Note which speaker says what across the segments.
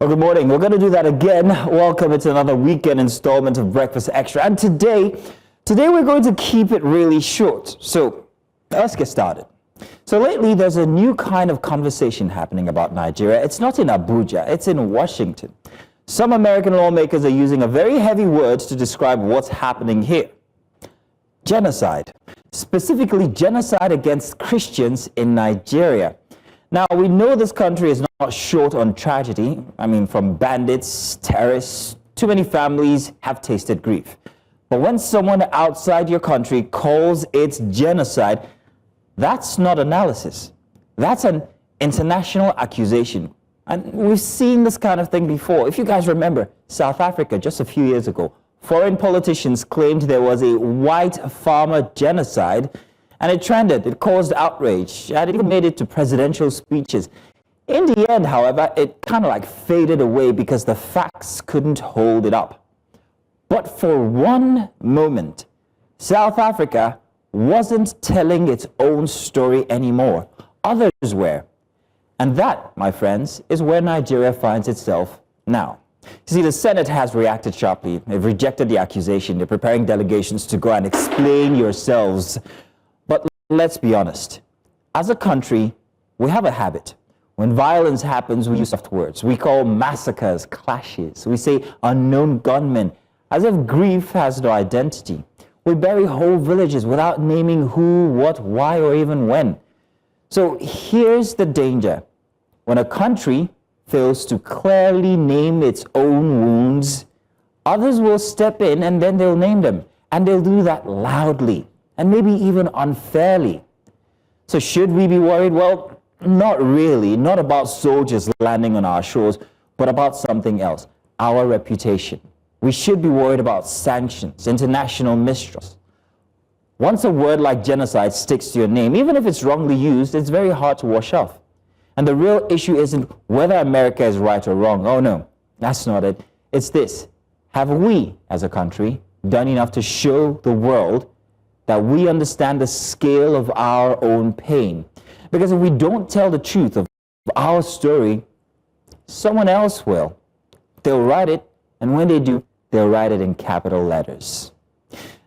Speaker 1: Well, good morning. We're going to do that again. Welcome. It's another weekend installment of Breakfast Extra. And today we're going to keep it really short. So let's get started. So lately, there's a new kind of conversation happening about Nigeria. It's not in Abuja, it's in Washington. Some American lawmakers are using a very heavy word to describe what's happening here. Genocide. Specifically, genocide against Christians in Nigeria. Now, we know this country is not short on tragedy. I mean, from bandits, terrorists, too many families have tasted grief. But when someone outside your country calls it genocide, that's not analysis. That's an international accusation. And we've seen this kind of thing before. If you guys remember, South Africa, just a few years ago, foreign politicians claimed there was a white farmer genocide, and it trended, it caused outrage, and it even made it to presidential speeches. In the end, however, it kind of like faded away because the facts couldn't hold it up. But for one moment, South Africa wasn't telling its own story anymore. Others were. And that, my friends, is where Nigeria finds itself now. You see, the Senate has reacted sharply. They've rejected the accusation. They're preparing delegations to go and explain yourselves. But let's be honest. As a country, we have a habit. When violence happens, we use soft words. We call massacres clashes. We say unknown gunmen, as if grief has no identity. We bury whole villages without naming who, what, why, or even when. So here's the danger. When a country fails to clearly name its own wounds, others will step in and then they'll name them. And they'll do that loudly and maybe even unfairly. So should we be worried? Well, not really. Not about soldiers landing on our shores, but about something else, our reputation. We should be worried about sanctions, international mistrust. Once a word like genocide sticks to your name, even if it's wrongly used, it's very hard to wash off. And the real issue isn't whether America is right or wrong. Oh no, that's not it. It's this. Have we, as a country, done enough to show the world that we understand the scale of our own pain? Because if we don't tell the truth of our story, someone else will. They'll write it, and when they do, they'll write it in capital letters.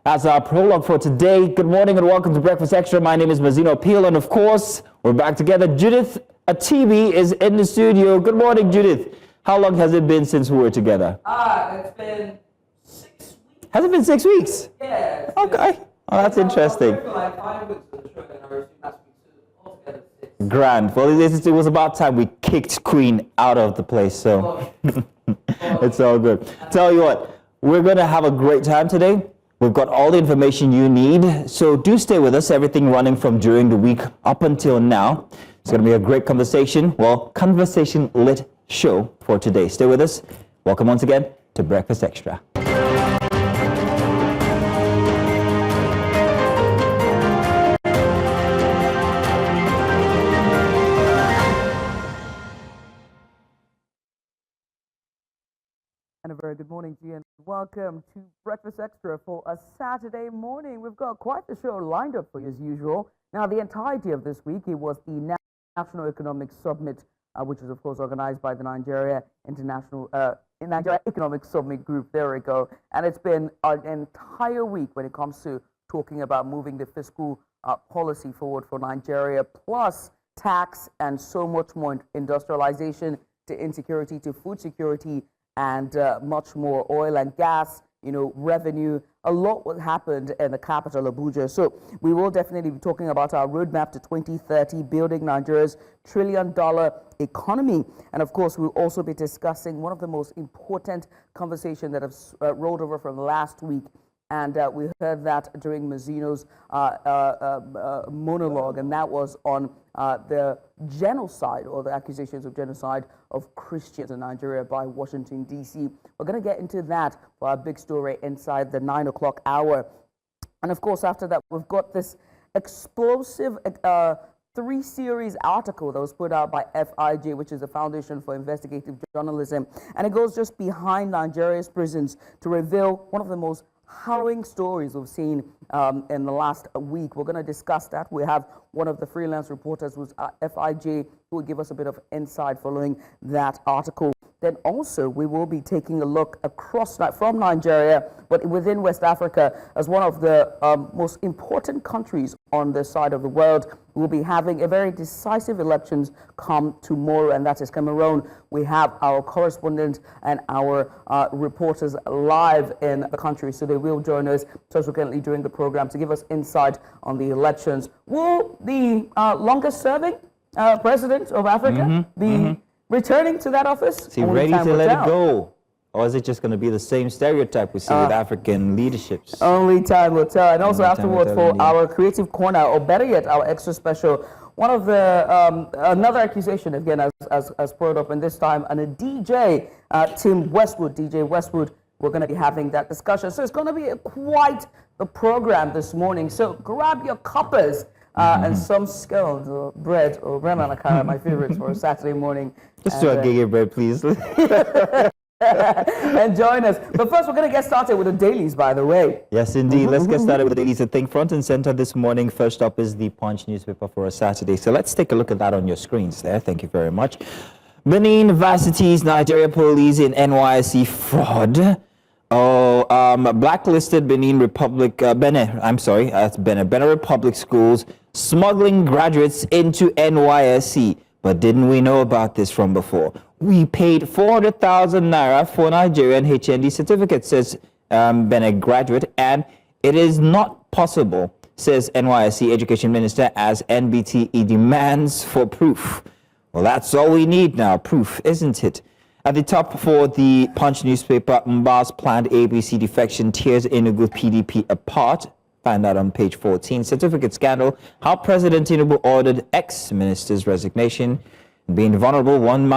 Speaker 1: That's our prologue for today. Good morning and welcome to Breakfast Extra. My name is Mazino Peel, and of course, we're back together. Judith Atibi is in the studio. Good morning, Judith. How long has it been since we were together?
Speaker 2: It's been 6 weeks.
Speaker 1: Has it been 6 weeks?
Speaker 2: Yeah.
Speaker 1: Okay. Oh, that's interesting.
Speaker 2: For like 5 weeks of the show, and I received last week, so altogether 6.
Speaker 1: Grand. Well, it was about time we kicked Queen out of the place, so it's all good. Tell you what, we're going to have a great time today. We've got all the information you need, so do stay with us. Everything running from during the week up until now. It's going to be a great conversation. Well, conversation-lit show for today. Stay with us. Welcome once again to Breakfast Extra.
Speaker 2: And a very good morning to you, and welcome to Breakfast Extra for a Saturday morning. We've got quite the show lined up for you as usual. Now, the entirety of this week, it was the National Economic Summit, which is, of course, organized by the Nigeria Economic Summit Group. There we go. And it's been an entire week when it comes to talking about moving the fiscal policy forward for Nigeria, plus tax and so much more, industrialization to insecurity to food security, and much more, oil and gas, revenue. A lot what happened in the capital, Abuja. So we will definitely be talking about our roadmap to 2030, building Nigeria's trillion-dollar economy. And of course, we'll also be discussing one of the most important conversations that have rolled over from last week. And we heard that during Mazino's monologue, and that was on the genocide, or the accusations of genocide of Christians in Nigeria by Washington, D.C. We're going to get into that for our big story inside the 9 o'clock hour. And of course, after that, we've got this explosive 3-series article that was put out by FIJ, which is the Foundation for Investigative Journalism. And it goes just behind Nigeria's prisons to reveal one of the most harrowing stories we've seen in the last week. We're going to discuss that. We have one of the freelance reporters who's FIJ who will give us a bit of insight following that article then also we will be taking a look across from Nigeria, but within West Africa, as one of the most important countries on this side of the world. We'll be having a very decisive elections come tomorrow, and that is Cameroon. We have our correspondent and our reporters live in the country, so they will join us subsequently during the program to give us insight on the elections. Will the longest-serving president of Africa be returning to that office?
Speaker 1: Is he ready to let it go? Or is it just going to be the same stereotype we see with African leaderships?
Speaker 2: Only time will tell. And also afterwards for our creative corner, or better yet, our extra special, one of the, another accusation again as brought up, and this time, and a DJ, Tim Westwood, DJ Westwood, we're going to be having that discussion. So it's going to be quite the program this morning. So grab your cuppers and some scones or bread or bread and akara, my favorites for a Saturday morning.
Speaker 1: Just do a gigi bread, please.
Speaker 2: And join us. But first, we're going to get started with the dailies, by the way.
Speaker 1: Yes, indeed. Let's get started with the dailies. I think front and center this morning, first up is the Punch newspaper for a Saturday. So let's take a look at that on your screens there. Thank you very much. Benin Varsities, Nigeria police in NYSC fraud. Blacklisted Benin Republic, Benin Republic schools smuggling graduates into NYSC. But didn't we know about this from before? We paid 400,000 naira for Nigerian HND certificate, says Benin graduate, and it is not possible, says NYSC Education Minister, as NBTE demands for proof. Well, that's all we need now, proof, isn't it? At the top for the Punch newspaper, Mba's planned ABC defection tears Enugu PDP apart. Find out on page 14. Certificate scandal, how President Tinubu ordered ex-minister's resignation. Being vulnerable, one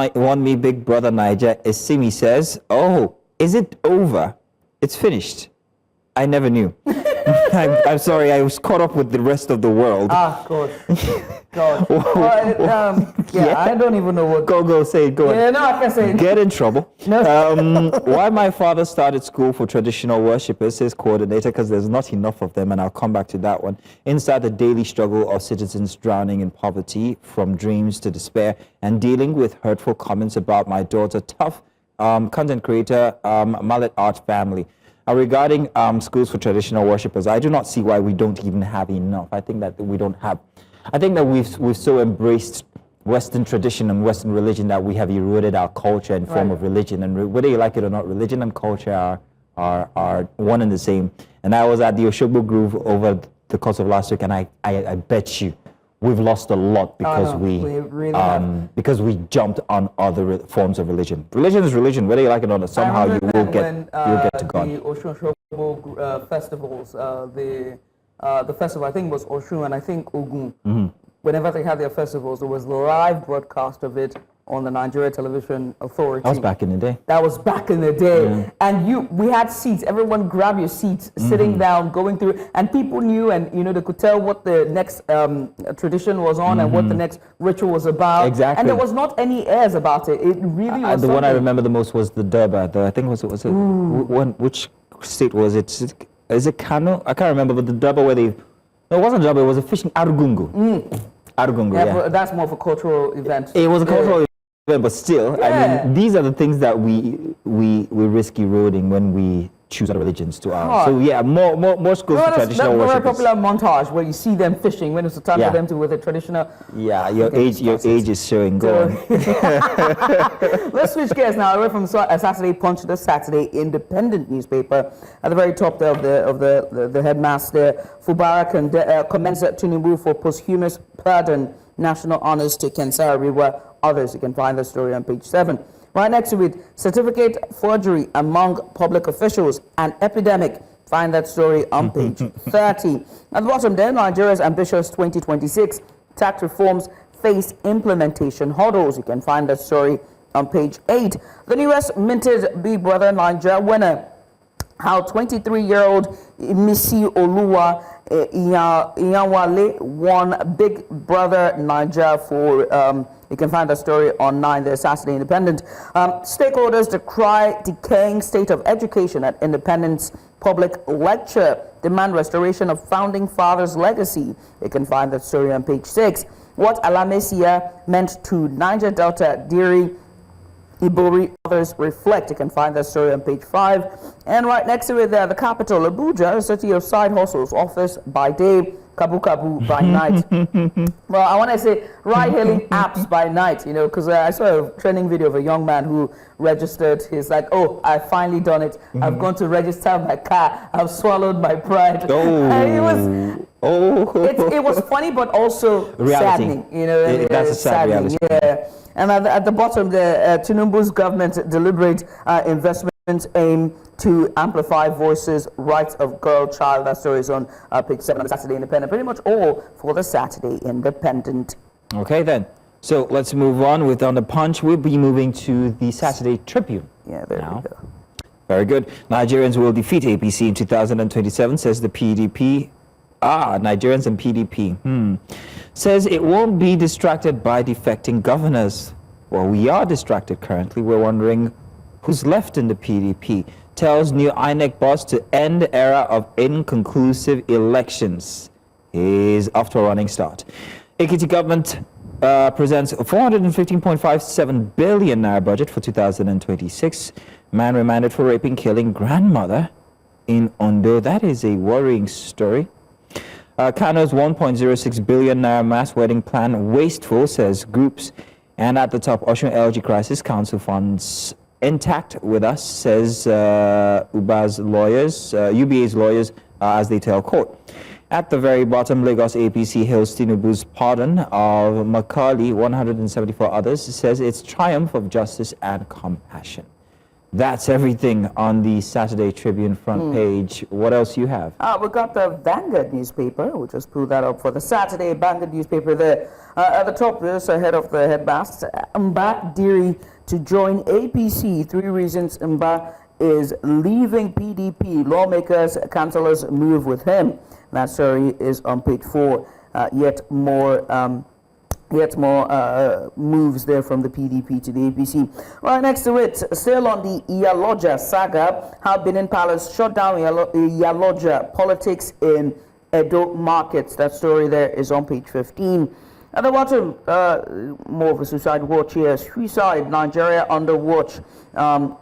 Speaker 1: me big brother Niger Esimi says, oh, is it over? It's finished. I never knew. I'm sorry, I was caught up with the rest of the world.
Speaker 2: God. Yeah, I don't even know what.
Speaker 1: Go, say it, go on.
Speaker 2: Yeah, no, I can say it.
Speaker 1: Get in trouble.
Speaker 2: No.
Speaker 1: Why my father started school for traditional worshippers, says coordinator, because there's not enough of them, and I'll come back to that one. Inside the daily struggle of citizens drowning in poverty, from dreams to despair, and dealing with hurtful comments about my daughter, tough content creator, Mallet Art family. Regarding schools for traditional worshippers, I do not see why we don't even have enough. I think that we don't have. I think that we've so embraced Western tradition and Western religion that we have eroded our culture and form of religion. And whether you like it or not, religion and culture are one and the same. And I was at the Oshogbo Groove over the course of last week, and I bet you we've lost a lot because because we jumped on other forms of religion. Religion is religion, whether you like it or not. Somehow you will get to God.
Speaker 2: The Oshun festivals, the festival I think was Oshun and I think Ogun. Whenever they had their festivals, there was live broadcast of it on the Nigeria Television Authority.
Speaker 1: That was back in the day.
Speaker 2: That was back in the day. And we had seats. Everyone grabbed your seats, sitting down, going through, and people knew, and they could tell what the next tradition was on and what the next ritual was about.
Speaker 1: Exactly.
Speaker 2: And there was not any airs about it. It really was
Speaker 1: the one I remember the most was the Durbar. I think which state was it? Is it Kano? I can't remember, but the Durbar where it wasn't Durbar, it was a fishing Arugungu. Arugungu, yeah.
Speaker 2: But that's more of a cultural event.
Speaker 1: It was a cultural event, but still, I mean, these are the things that we risk eroding when we choose other religions to ours. So yeah, more schools for traditional worshippers.
Speaker 2: That's a very popular montage where you see them fishing when it's the time for them to with a traditional.
Speaker 1: Yeah, your age is showing. Go on.
Speaker 2: Let's switch gears now away from Saturday Punch to the Saturday Independent newspaper. At the very top there of the headmaster, Fubarak commends Tinubu for posthumous pardon, national honors to Kensara Riwa. Others, you can find the story on page 7. Right next to it, certificate forgery among public officials, an epidemic. Find that story on page 30. At the bottom there, Nigeria's ambitious 2026 tax reforms face implementation hurdles. You can find that story on page 8. The newest minted Big Brother Nigeria winner, how 23-year-old Missy Oluwa Iyanwale won Big Brother Nigeria for, you can find the story on 9, the Saturday Independent. Stakeholders decry decaying state of education at Independence Public Lecture, demand restoration of Founding Fathers' legacy. You can find that story on page 6. What Alamesia meant to Niger Delta Dairy Ibori, others reflect. You can find that story on page 5. And right next to it there, the capital, Abuja, a city of side hustles, office by day, kabu kabu by night. Well, I want to say ride-hailing apps by night, because I saw a training video of a young man who registered. He's like, oh, I've finally done it. I've gone to register my car. I've swallowed my pride.
Speaker 1: Oh.
Speaker 2: And it was funny, but also
Speaker 1: reality.
Speaker 2: saddening.
Speaker 1: That's a sad reality.
Speaker 2: Yeah. And at the bottom, the Tinubu's government deliberate investments aim to amplify voices, rights of girl, child. That story is on page 7 of the Saturday Independent. Pretty much all for the Saturday Independent.
Speaker 1: Okay, then. So let's move on. On the Punch, we'll be moving to the Saturday Tribune.
Speaker 2: Yeah, there we go.
Speaker 1: Very good. Nigerians will defeat APC in 2027, says the PDP. Nigerians and PDP. Says it won't be distracted by defecting governors. Well, we are distracted currently. We're wondering who's left in the PDP. Tells new INEC boss to end era of inconclusive elections. Is off to a running start. Ekiti government presents a 415.57 billion naira budget for 2026. Man remanded for raping, killing grandmother in Ondo. That is a worrying story. Kano's 1.06 billion naira mass wedding plan wasteful, says groups. And at the top, Ocean LG Crisis Council funds intact with us, says UBA's lawyers, as they tell court. At the very bottom, Lagos APC hails Tinubu's pardon of Macaulay, 174 others, says it's triumph of justice and compassion. That's everything on the Saturday Tribune front page. What else you have?
Speaker 2: We got the Vanguard newspaper. We'll just pull that up for the Saturday Vanguard newspaper there. At the top, there's ahead of the headmaster, Mba Diri to join APC. 3 reasons Mba is leaving PDP. Lawmakers, councillors move with him. That story is on page 4. Yet more moves there from the PDP to the APC. Right next to it, still on the Iyaloja saga, how Benin Palace shut down Iyaloja politics in Edo markets. That story there is on page 15. At the bottom, more of a suicide watch here. Suicide, Nigeria under watch.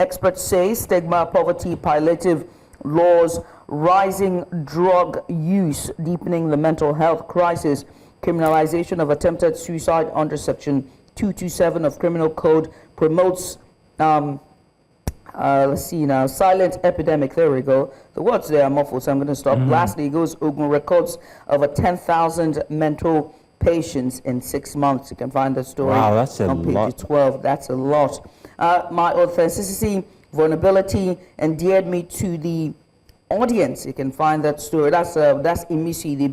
Speaker 2: Experts say stigma, poverty, palliative laws, rising drug use, deepening the mental health crisis. Criminalization of attempted suicide under Section 227 of Criminal Code promotes, let's see now, silent epidemic. There we go. The words there are muffled, so I'm going to stop. Lastly, it goes Ogun records over 10,000 mental patients in 6 months. You can find the story on page 12. That's a lot. My authenticity, vulnerability endeared me to the audience. You can find that story. That's Imisi, the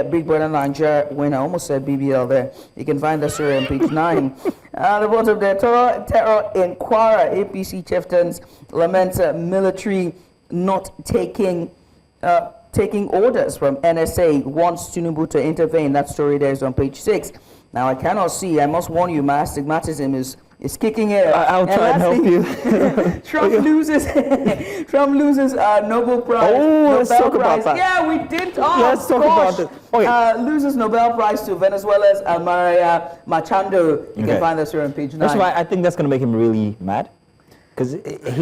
Speaker 2: Big Brother Nigeria winner. I almost said BBL there. You can find that story on page 9. The bottom there, terror in Kwara. APC chieftains lament military not taking orders from NSA, wants Tinubu to intervene. That story there is on page 6. Now I cannot see. I must warn you, my astigmatism is kicking in.
Speaker 1: I'll try and help you.
Speaker 2: Trump loses Nobel Prize.
Speaker 1: Oh, let's talk about that.
Speaker 2: Yeah, we did.
Speaker 1: Let's talk about it. Okay.
Speaker 2: Loses Nobel Prize to Venezuela's Maria Machado. You can find this here on page 9.
Speaker 1: That's why I think that's going to make him really mad. Because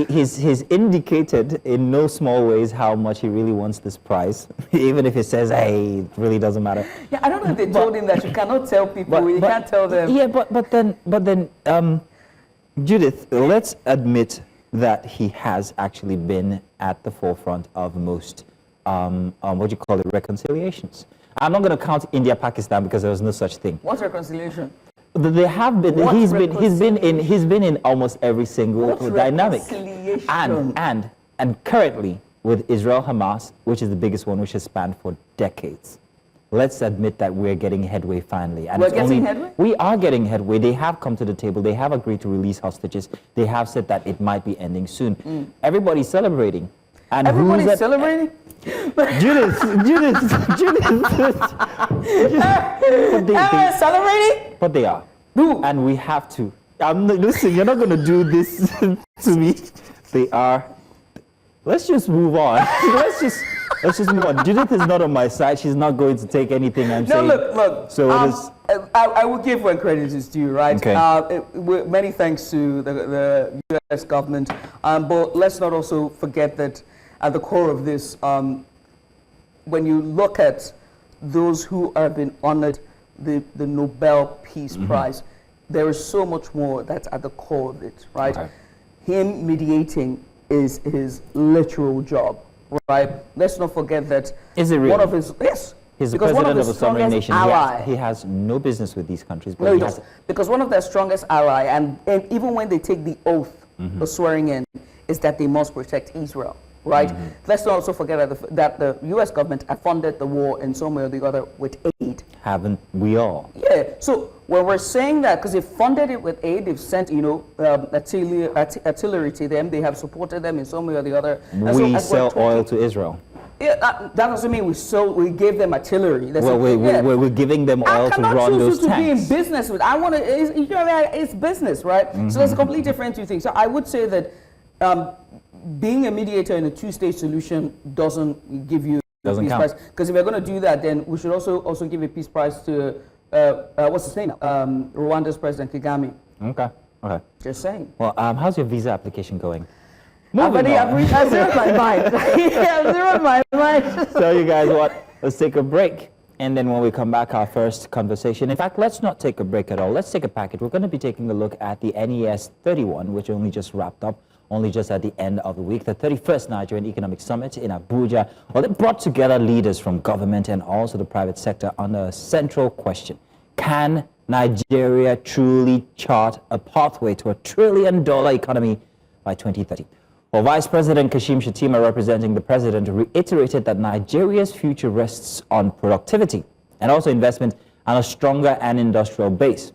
Speaker 1: he's indicated in no small ways how much he really wants this prize, even if he says, hey, it really doesn't matter.
Speaker 2: Yeah, I don't know if they told him that you cannot tell people, you can't tell them.
Speaker 1: Yeah, but then, Judith, let's admit that he has actually been at the forefront of most, what do you call it, reconciliations. I'm not going to count India-Pakistan because there was no such thing.
Speaker 2: What's reconciliation?
Speaker 1: They have been. He's been in almost every single dynamic, and currently with Israel Hamas, which is the biggest one, which has spanned for decades. Let's admit that we're getting headway finally. And
Speaker 2: headway?
Speaker 1: We are getting headway. They have come to the table. They have agreed to release hostages. They have said that it might be ending soon. Everybody's celebrating. And
Speaker 2: everybody's celebrating?
Speaker 1: Judith.
Speaker 2: Celebrating?
Speaker 1: But they are.
Speaker 2: Who?
Speaker 1: And we have to. Listen, you're not going to do this to me. They are. let's just move on. let's just move on. Judith is not on my side. She's not going to take anything I'm saying.
Speaker 2: No, look.
Speaker 1: So it is.
Speaker 2: I will give when credit is due, right?
Speaker 1: Okay.
Speaker 2: Many thanks to the U.S. government, but let's not also forget that at the core of this, when you look at those who have been honored the Nobel Peace Prize, there is so much more that's at the core of it, right?
Speaker 1: Okay.
Speaker 2: Him mediating is his literal job, right? Let's not forget that.
Speaker 1: Is it really?
Speaker 2: One of his, yes.
Speaker 1: He's the
Speaker 2: because
Speaker 1: president
Speaker 2: one
Speaker 1: of a sovereign nation.
Speaker 2: Ally,
Speaker 1: He has no business with these countries. But
Speaker 2: no,
Speaker 1: he
Speaker 2: he
Speaker 1: has,
Speaker 2: doesn't. Because one of their strongest ally, and even when they take the oath of swearing in, is that they must protect Israel, right? Let's not also forget that the U.S. government had funded the war in some way or the other with aid.
Speaker 1: haven't we all?
Speaker 2: Yeah, so when we're saying that, because they've funded it with aid, they've sent, artillery to them, they have supported them in some way or the other. And so
Speaker 1: We
Speaker 2: as we're
Speaker 1: sell
Speaker 2: talking-
Speaker 1: oil to Israel.
Speaker 2: Yeah, that doesn't mean we gave them artillery. That's
Speaker 1: Well,
Speaker 2: yeah.
Speaker 1: we're giving them
Speaker 2: I
Speaker 1: oil to
Speaker 2: cannot
Speaker 1: run
Speaker 2: choose
Speaker 1: those
Speaker 2: who to be in
Speaker 1: tanks.
Speaker 2: business with. It's business, right? So there's a completely different two things. So I would say that being a mediator in a two-state solution doesn't give you a
Speaker 1: Doesn't
Speaker 2: peace
Speaker 1: count.
Speaker 2: prize. Because if we're going to do that, then we should also give a peace prize to what's his name? Rwanda's President Kagame.
Speaker 1: Okay.
Speaker 2: Just saying.
Speaker 1: Well, how's your visa application going?
Speaker 2: I've zeroed my mind. I've zeroed my mind.
Speaker 1: So you guys what? Let's take a break. And then when we come back, our first conversation. In fact, let's not take a break at all. Let's take a package. We're going to be taking a look at the NES 31, which only just wrapped up, only just at the end of the week. The 31st Nigerian Economic Summit in Abuja. Well, it brought together leaders from government and also the private sector on a central question. Can Nigeria truly chart a pathway to $1 trillion economy by 2030? Well, Vice President Kashim Shettima, representing the president, reiterated that Nigeria's future rests on productivity and also investment and a stronger and industrial base.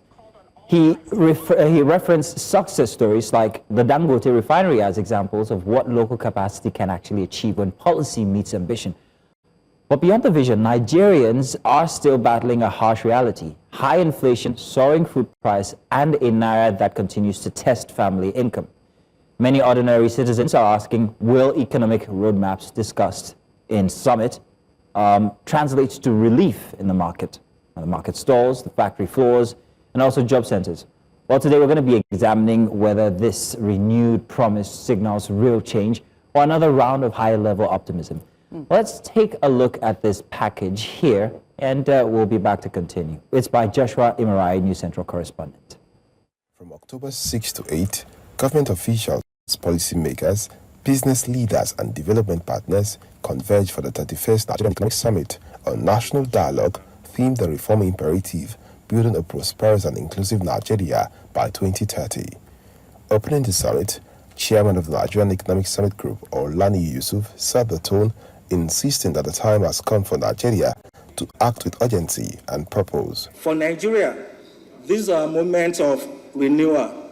Speaker 1: He referenced success stories like the Dangote refinery as examples of what local capacity can actually achieve when policy meets ambition. But beyond the vision, Nigerians are still battling a harsh reality: high inflation, soaring food price, and a naira that continues to test family income. Many ordinary citizens are asking, will economic roadmaps discussed in summit translate to relief in the market? The market stalls, the factory floors, and also job centers. Well, today we're going to be examining whether this renewed promise signals real change or another round of high-level optimism. Let's take a look at this package here, and we'll be back to continue. It's by Joshua Imarai, News Central correspondent.
Speaker 3: From October 6 to 8, government officials, policymakers, business leaders, and development partners converge for the 31st Nigerian Economic Summit on national dialogue themed the reform imperative, building a prosperous and inclusive Nigeria by 2030. Opening the summit, chairman of the Nigerian Economic Summit Group, Olani Yusuf, set the tone, insisting that the time has come for Nigeria to act with urgency and purpose.
Speaker 4: For Nigeria, these are moments of renewal,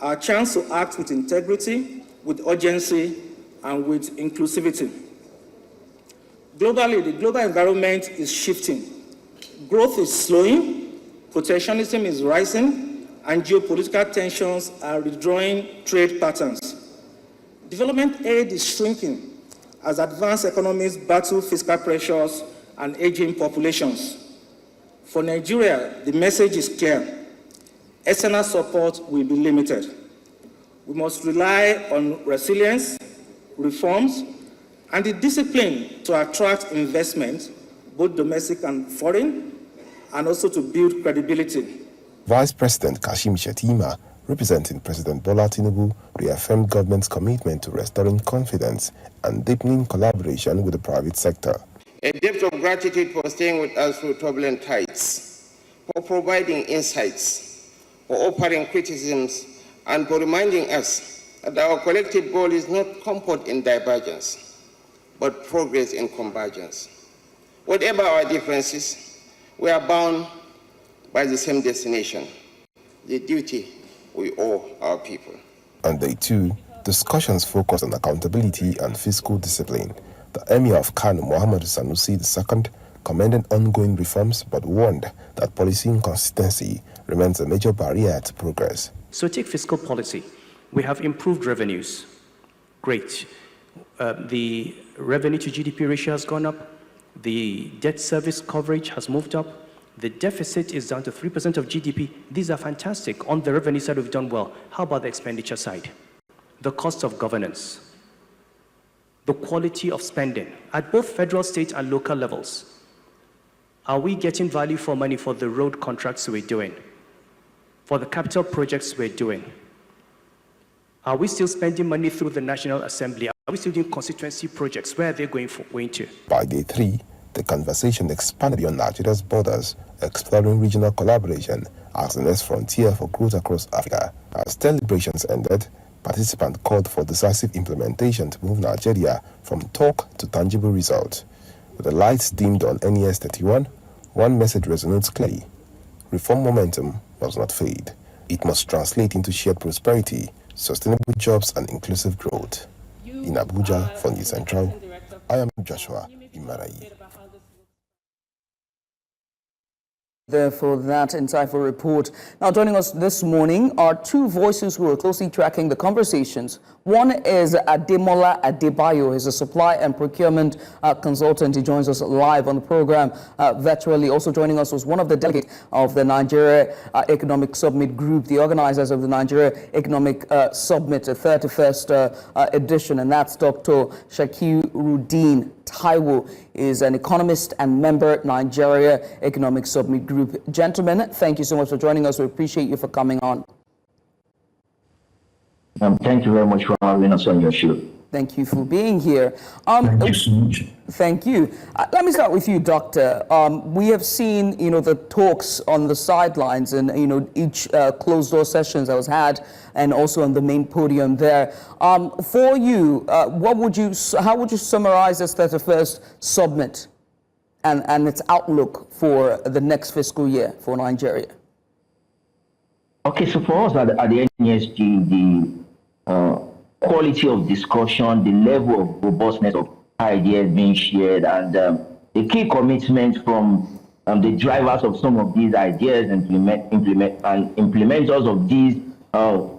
Speaker 4: our chance to act with integrity, with urgency, and with inclusivity. Globally, the global environment is shifting. Growth is slowing, protectionism is rising, and geopolitical tensions are redrawing trade patterns. Development aid is shrinking as advanced economies battle fiscal pressures and aging populations. For Nigeria, the message is clear. External support will be limited. We must rely on resilience, reforms, and the discipline to attract investment, both domestic and foreign, and also to build credibility.
Speaker 3: Vice President Kashim Shettima, representing President Bola Tinubu, reaffirmed government's commitment to restoring confidence and deepening collaboration with the private sector.
Speaker 5: A debt of gratitude for staying with us through turbulent tides, for providing insights, for offering criticisms, and for reminding us that our collective goal is not comfort in divergence, but progress in convergence. Whatever our differences, we are bound by the same destination, the duty we owe our people.
Speaker 3: On day 2, discussions focused on accountability and fiscal discipline. The Emir of Kano, Muhammad Sanusi II, commended ongoing reforms but warned that policy inconsistency remains a major barrier to progress.
Speaker 6: So take fiscal policy. We have improved revenues. Great. The revenue to GDP ratio has gone up. The debt service coverage has moved up. The deficit is down to 3% of GDP. These are fantastic. On the revenue side, we've done well. How about the expenditure side? The cost of governance, the quality of spending at both federal, state, and local levels. Are we getting value for money for the road contracts we're doing? For the capital projects we're doing? Are we still spending money through the National Assembly? Are we still doing constituency projects? Where are they going to?
Speaker 3: By day 3, the conversation expanded beyond Nigeria's borders, exploring regional collaboration as the next frontier for growth across Africa. As deliberations ended, participants called for decisive implementation to move Nigeria from talk to tangible results. With the lights dimmed on NES 31, one message resonates clearly. Reform momentum must not fade. It must translate into shared prosperity, sustainable jobs, and inclusive growth. In Abuja, for News Central, I am Joshua Imarayi.
Speaker 2: There for that insightful report. Now joining us this morning are two voices who are closely tracking the conversations. One is Ademola Adebayo. He's a supply and procurement consultant. He joins us live on the program virtually. Also joining us was one of the delegates of the Nigeria Economic Summit Group, the organizers of the Nigeria Economic Summit, the 31st edition, and that's Dr. Shakiruddin Taiwo. Is an economist and member Nigeria Economic Summit Group. Gentlemen, thank you so much for joining us. We appreciate you for coming on.
Speaker 7: Thank you very much for having us on your show.
Speaker 2: Thank you for being here.
Speaker 7: Thank you so much.
Speaker 2: Thank you. Let me start with you, Doctor. We have seen, the talks on the sidelines and, each closed-door sessions that was had, and also on the main podium there. For you, how would you summarize this 31st summit and its outlook for the next fiscal year for Nigeria?
Speaker 7: Okay, so for us at the NESG, the quality of discussion, the level of robustness of ideas being shared, and the key commitment from the drivers of some of these ideas and implementers of these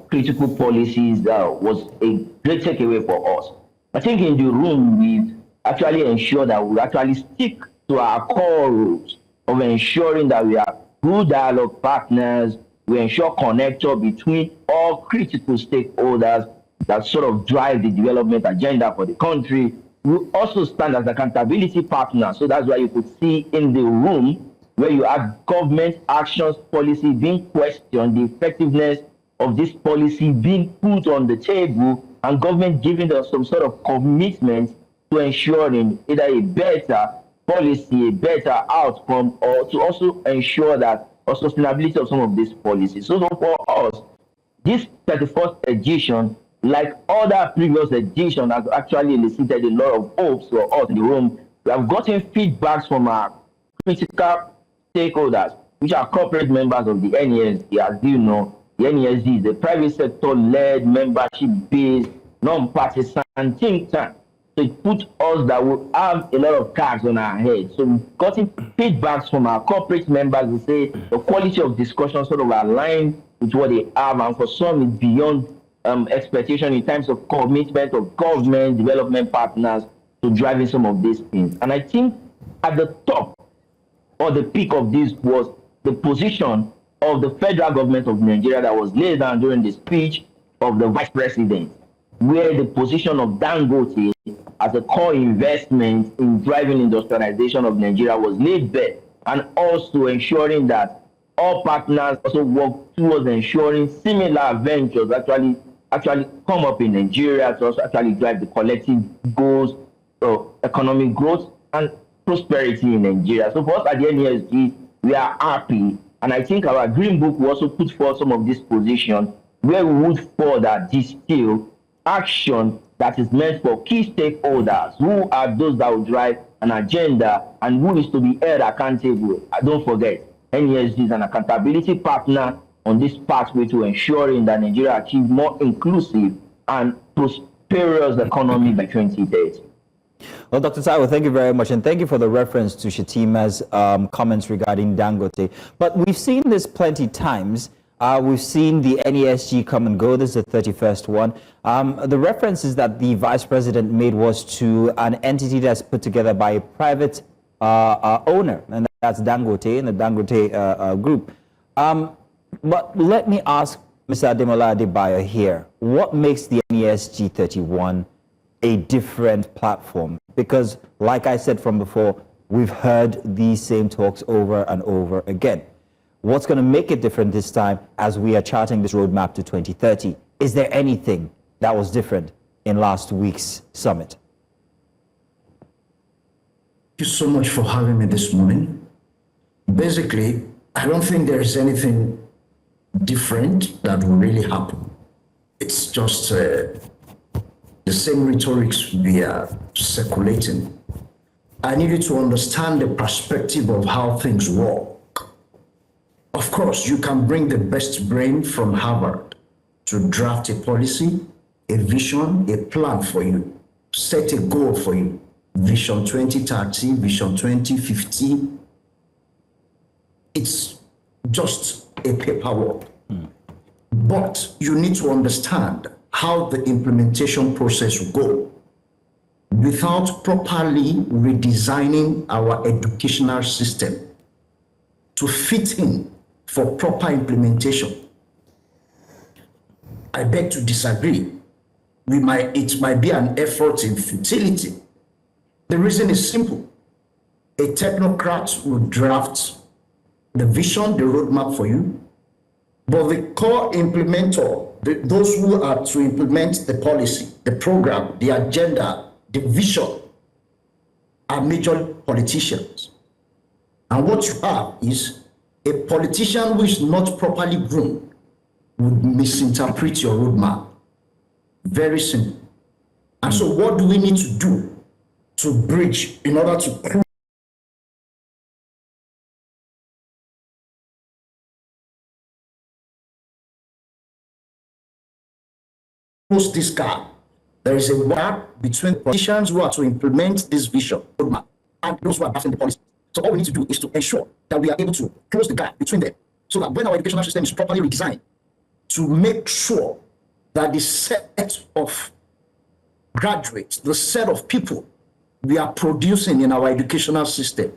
Speaker 7: critical policies was a great takeaway for us. I think in the room, we've actually ensured that we actually stick to our core rules of ensuring that we are good dialogue partners, we ensure connector between all critical stakeholders that sort of drive the development agenda for the country. We also stand as accountability partners. So that's why you could see in the room where you have government actions policy being questioned, the effectiveness of this policy being put on the table, and government giving us some sort of commitment to ensuring either a better policy, a better outcome, or to also ensure that or sustainability of some of these policies. So for us, this 31st edition, like other previous editions, has actually elicited a lot of hopes for us in the room. We have gotten feedbacks from our critical stakeholders, which are corporate members of the NESD. As you know, the NESD is a private sector-led, membership-based, non-partisan think tank. So it puts us that we have a lot of cards on our head. So we've gotten feedbacks from our corporate members who say the quality of discussion sort of aligned with what they have, and for some it's beyond expectation in terms of commitment of government, development partners to driving some of these things. And I think at the top or the peak of this was the position of the federal government of Nigeria that was laid down during the speech of the vice president, where the position of Dangote as a core investment in driving industrialization of Nigeria was laid bare, and also ensuring that all partners also work towards ensuring similar ventures actually come up in Nigeria to also actually drive the collective goals of economic growth and prosperity in Nigeria. So for us at the NESG, we are happy, and I think our Green Book will also put forth some of this position where we would further distill action that is meant for key stakeholders, who are those that will drive an agenda and who is to be held accountable. Don't forget, NESG is an accountability partner on this pathway to ensuring that Nigeria achieves more inclusive and prosperous economy by 2030.
Speaker 1: Well, Dr. Taiwo, thank you very much, and thank you for the reference to Shetima's comments regarding Dangote. But we've seen this plenty times. We've seen the NESG come and go. This is the 31st one. The references that the vice president made was to an entity that's put together by a private owner, and that's Dangote and the Dangote group. But let me ask Mr. Ademola Adebayo here, what makes the NESG 31 a different platform? Because like I said from before, we've heard these same talks over and over again. What's going to make it different this time as we are charting this roadmap to 2030? Is there anything that was different in last week's summit?
Speaker 8: Thank you so much for having me this morning. Basically, I don't think there is anything different that will really happen. It's just the same rhetorics we are circulating. I need you to understand the perspective of how things work. Of course, you can bring the best brain from Harvard to draft a policy, a vision, a plan for you, set a goal for you, Vision 2030, Vision 2050. It's just a paperwork. But you need to understand how the implementation process will go without properly redesigning our educational system to fit in for proper implementation. I beg to disagree. It might be an effort in futility. The reason is simple. A technocrat will draft the vision, the roadmap for you, but the core implementer, those who are to implement the policy, the program, the agenda, the vision, are major politicians. And what you have is a politician who is not properly groomed would misinterpret your roadmap. Very simple. And so what do we need to do to bridge in order to close this gap? There is a gap between the politicians who are to implement this vision roadmap and those who are drafting the policy. So all we need to do is to ensure that we are able to close the gap between them, so that when our educational system is properly redesigned, to make sure that the set of graduates, the set of people we are producing in our educational system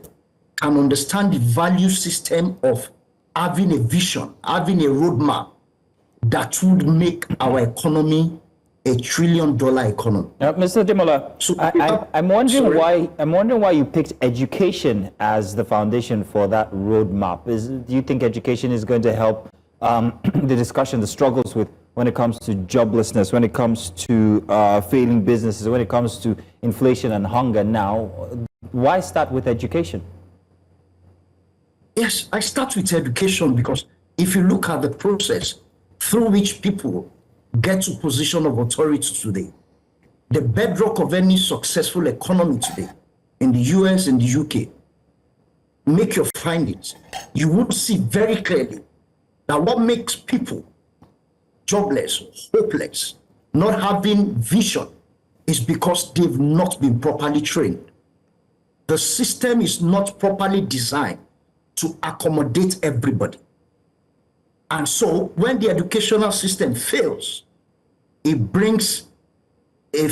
Speaker 8: can understand the value system of having a vision, having a roadmap that would make our economy $1 trillion economy.
Speaker 1: Mr. Ademola,
Speaker 8: So
Speaker 1: I'm wondering why you picked education as the foundation for that roadmap. Do you think education is going to help the discussion, the struggles with when it comes to joblessness, when it comes to failing businesses, when it comes to inflation and hunger now? Why start with education?
Speaker 8: Yes, I start with education because if you look at the process through which people get to position of authority today, the bedrock of any successful economy today in the US and the UK, make your findings, you would see very clearly that what makes people jobless, hopeless, not having vision is because they've not been properly trained. The system is not properly designed to accommodate everybody. And so when the educational system fails, it brings a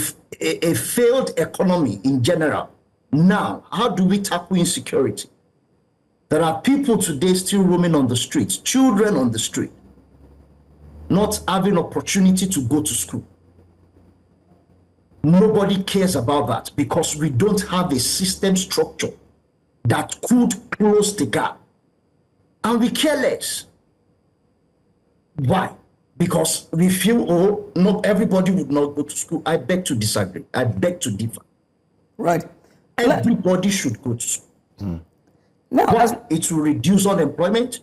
Speaker 8: failed economy in general. Now, how do we tackle insecurity? There are people today still roaming on the streets, children on the street, not having opportunity to go to school. Nobody cares about that because we don't have a system structure that could close the gap. And we care less. Why? Because we feel, oh, not everybody would not go to school. I beg to disagree. I beg to differ.
Speaker 2: Right.
Speaker 8: Everybody should go to school. Now, it will reduce unemployment.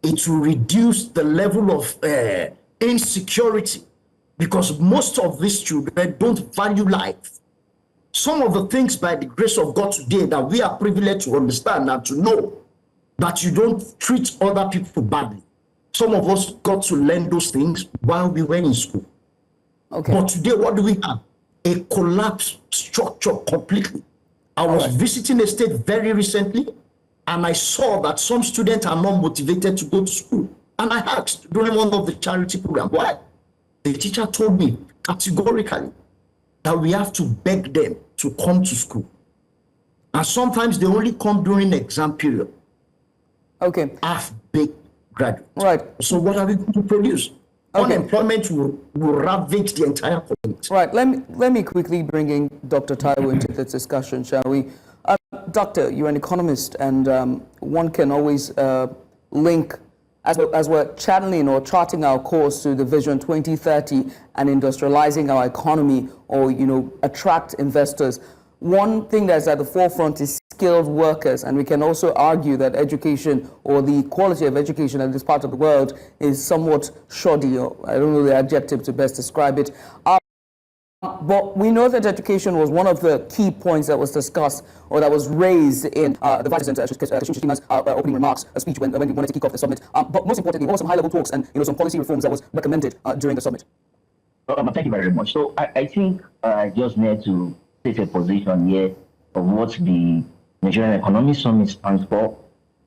Speaker 8: It will reduce the level of insecurity because most of these children don't value life. Some of the things by the grace of God today that we are privileged to understand and to know that you don't treat other people badly. Some of us got to learn those things while we were in school.
Speaker 2: Okay.
Speaker 8: But today, what do we have? A collapsed structure completely. I was visiting a state very recently, and I saw that some students are not motivated to go to school. And I asked during one of the charity programs, why? The teacher told me categorically that we have to beg them to come to school. And sometimes they only come during exam period.
Speaker 2: Okay.
Speaker 8: Half-baked graduates.
Speaker 2: Right.
Speaker 8: So what are we going to produce?
Speaker 2: Okay.
Speaker 8: Unemployment will ravage the entire community.
Speaker 2: Right. Let me quickly bring in Dr. Taiwo into this discussion, shall we? Doctor, you're an economist, and one can always link, as we're channeling or charting our course to the Vision 2030 and industrializing our economy, or attract investors. One thing that's at the forefront is skilled workers, and we can also argue that education, or the quality of education in this part of the world, is somewhat shoddy, or I don't know the adjective to best describe it. But we know that education was one of the key points that was discussed, or that was raised in the Vice President's opening remarks, a speech when he wanted to kick off the summit. But most importantly, what were some high-level talks and some policy reforms that was recommended during the summit?
Speaker 7: Thank you very much. So I think I just need to take a position here of what the Nigerian Economic Summit stands for,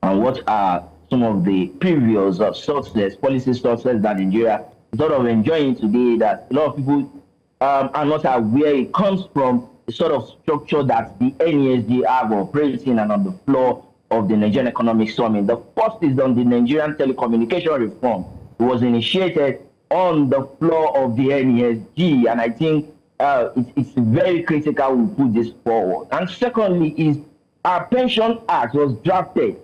Speaker 7: and what are some of the previous of success, policy success that Nigeria is sort of enjoying today, that a lot of people are not aware it comes from the sort of structure that the NESG have operating and on the floor of the Nigerian Economic Summit. The first is on the Nigerian telecommunication reform. It was initiated on the floor of the NESG, and I think it's very critical we put this forward. And secondly is our Pension Act was drafted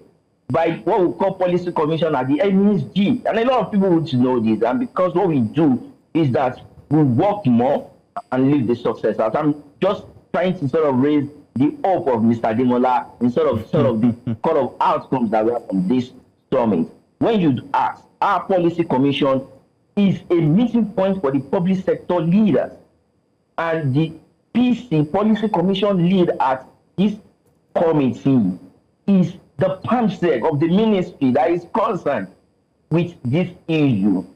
Speaker 7: by what we call Policy Commission at the NESG. And a lot of people would know this, and because what we do is that we work more and leave the success out. I'm just trying to sort of raise the hope of Mr. Demola in sort of the kind of outcomes that we have from this summit. When you ask, our Policy Commission is a meeting point for the public sector leaders. And the PC, Policy Commission lead at this committee, is the PAMSEC of the ministry that is concerned with this issue.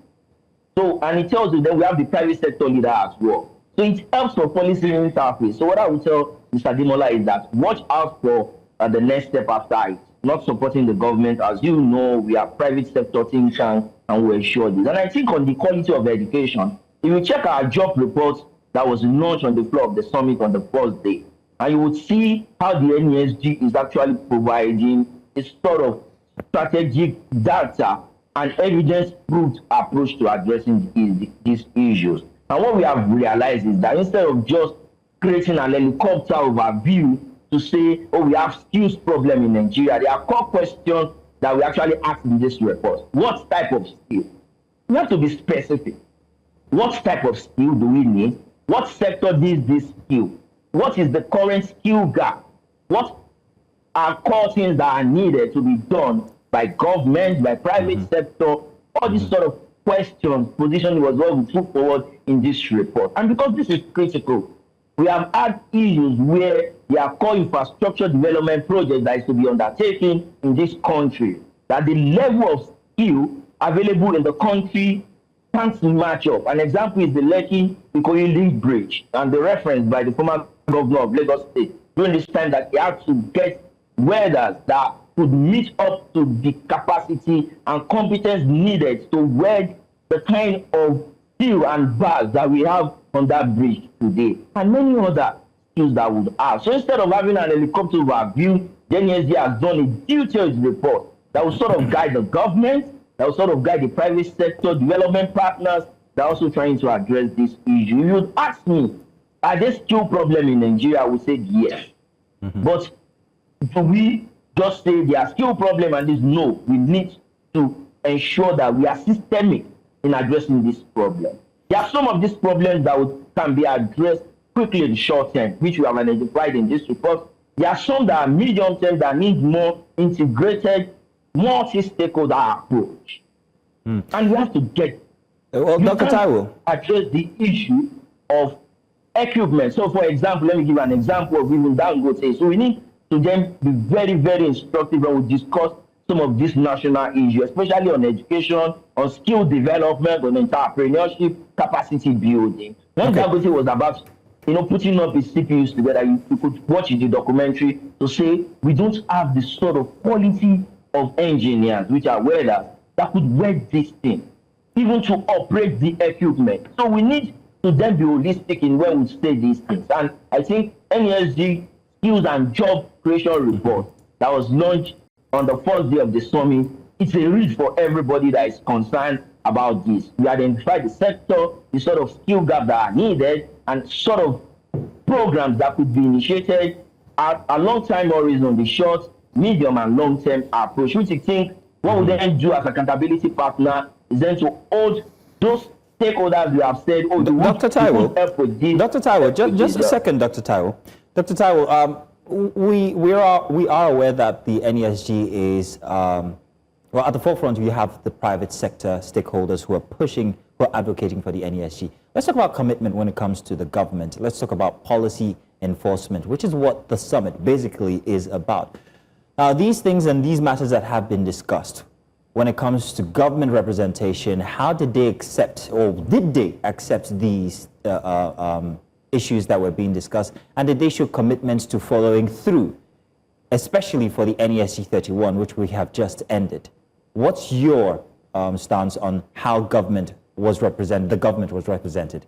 Speaker 7: So, and it tells you that we have the private sector leader as well. So it helps for policy interface. So what I will tell Mr. Demola is that watch out for the next step after it. Not supporting the government. As you know, we are private sector think tank, and we ensure this. And I think on the quality of education, if you check our job reports that was launched on the floor of the summit on the first day, and you would see how the NESG is actually providing a sort of strategic data and evidence-proved approach to addressing these issues. And what we have realized is that instead of just creating an helicopter overview to say, oh, we have skills problem in Nigeria, there are core questions that we actually ask in this report. What type of skill? We have to be specific. What type of skill do we need? What sector needs this skill? What is the current skill gap? What are core things that are needed to be done by government, by private sector? All these sort of questions, position was what we put forward in this report. And because this is critical, we have had issues where there are core infrastructure development projects that is to be undertaken in this country, that the level of skill available in the country can't match up. An example is the Lekki-Ikoyi Link Bridge, and the reference by the former governor of Lagos State during this time that he had to get welders that could meet up to the capacity and competence needed to weld the kind of steel and bars that we have on that bridge today, and many other skills that would have. So instead of having an helicopter overview, the NESG has done a detailed report that will sort of guide the government, that will sort of guide the private sector, development partners that are also trying to address this issue. If you'd ask me, are there skill problem in Nigeria? I would say yes. But do we just say there are skill problem and this? No, we need to ensure that we are systemic in addressing this problem. There are some of these problems that can be addressed quickly in the short term, which we have identified in this report. There are some that are medium term that need more integrated, multi-stakeholder approach. And we have to get
Speaker 1: Dr. Taiwo,
Speaker 7: address the issue of equipment. So, for example, let me give an example of even Dangote. So we need to then be very, very instructive when we discuss some of these national issues, especially on education, on skill development, on entrepreneurship, capacity building. When Dangote was about, putting up his CPUs together, you could watch the documentary to say we don't have the sort of quality of engineers, which are welders, that could work this thing, even to operate the equipment. So we need to then be holistic in when we say these things. And I think NESG Skills and Job Creation Report that was launched on the first day of the summit, it's a read for everybody that is concerned about this. We identified the sector, the sort of skill gap that are needed, and sort of programs that could be initiated at a long time horizon, the short, medium, and long-term approach, which I think what we then do as accountability partner is then to hold those stakeholders we have said, oh,
Speaker 1: Dr. Taiwo, Dr. Taiwo, just a second, Dr. Taiwo. Dr. Taiwo, we are aware that the NESG is, well, at the forefront, we have the private sector stakeholders who are advocating for the NESG. Let's talk about commitment when it comes to the government. Let's talk about policy enforcement, which is what the summit basically is about. These things and these matters that have been discussed, when it comes to government representation, how did they accept, or did they accept these issues that were being discussed, and did they show commitments to following through, especially for the NESG 31, which we have just ended? What's your stance on how the government was represented?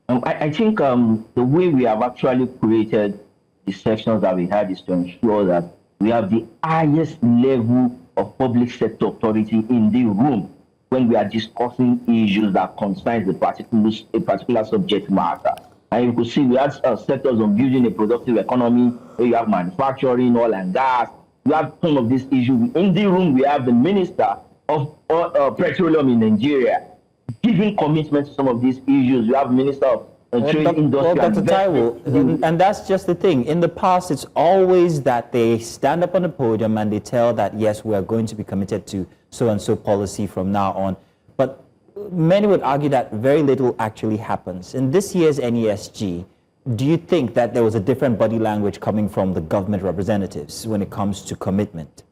Speaker 7: I think the way we have actually created the sections that we had is to ensure that we have the highest level of public sector authority in the room when we are discussing issues that concern a particular subject matter. And you could see we had sectors on building a productive economy, where you have manufacturing, oil and gas. We have some of these issues. In the room, we have the Minister of Petroleum in Nigeria giving commitment to some of these issues. You have Minister of Trade, Industry,
Speaker 1: Dr. Taiwo, and that's just the thing. In the past, it's always that they stand up on the podium and they tell that, yes, we are going to be committed to so-and-so policy from now on. But many would argue that very little actually happens. In this year's NESG, do you think that there was a different body language coming from the government representatives when it comes to commitment?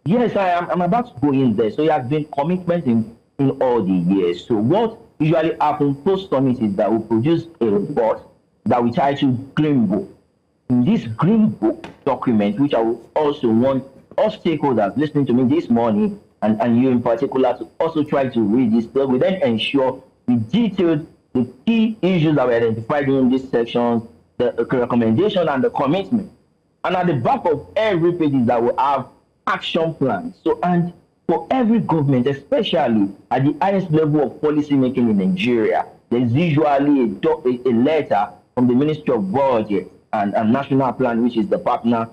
Speaker 7: Yes, I'm about to go in there. So there has been commitment in all the years. So what usually happens post-summit is that we produce a report that we title Green Book. In this Green Book document, which I would also want all stakeholders listening to me this morning, and you in particular, to also try to read this, so we then ensure we detailed the key issues that were identified in these sections, the recommendation and the commitment. And at the back of every page is that we have action plans. So, and for every government, especially at the highest level of policy making in Nigeria, there's usually a letter from the Ministry of Budget and National Plan, which is the partner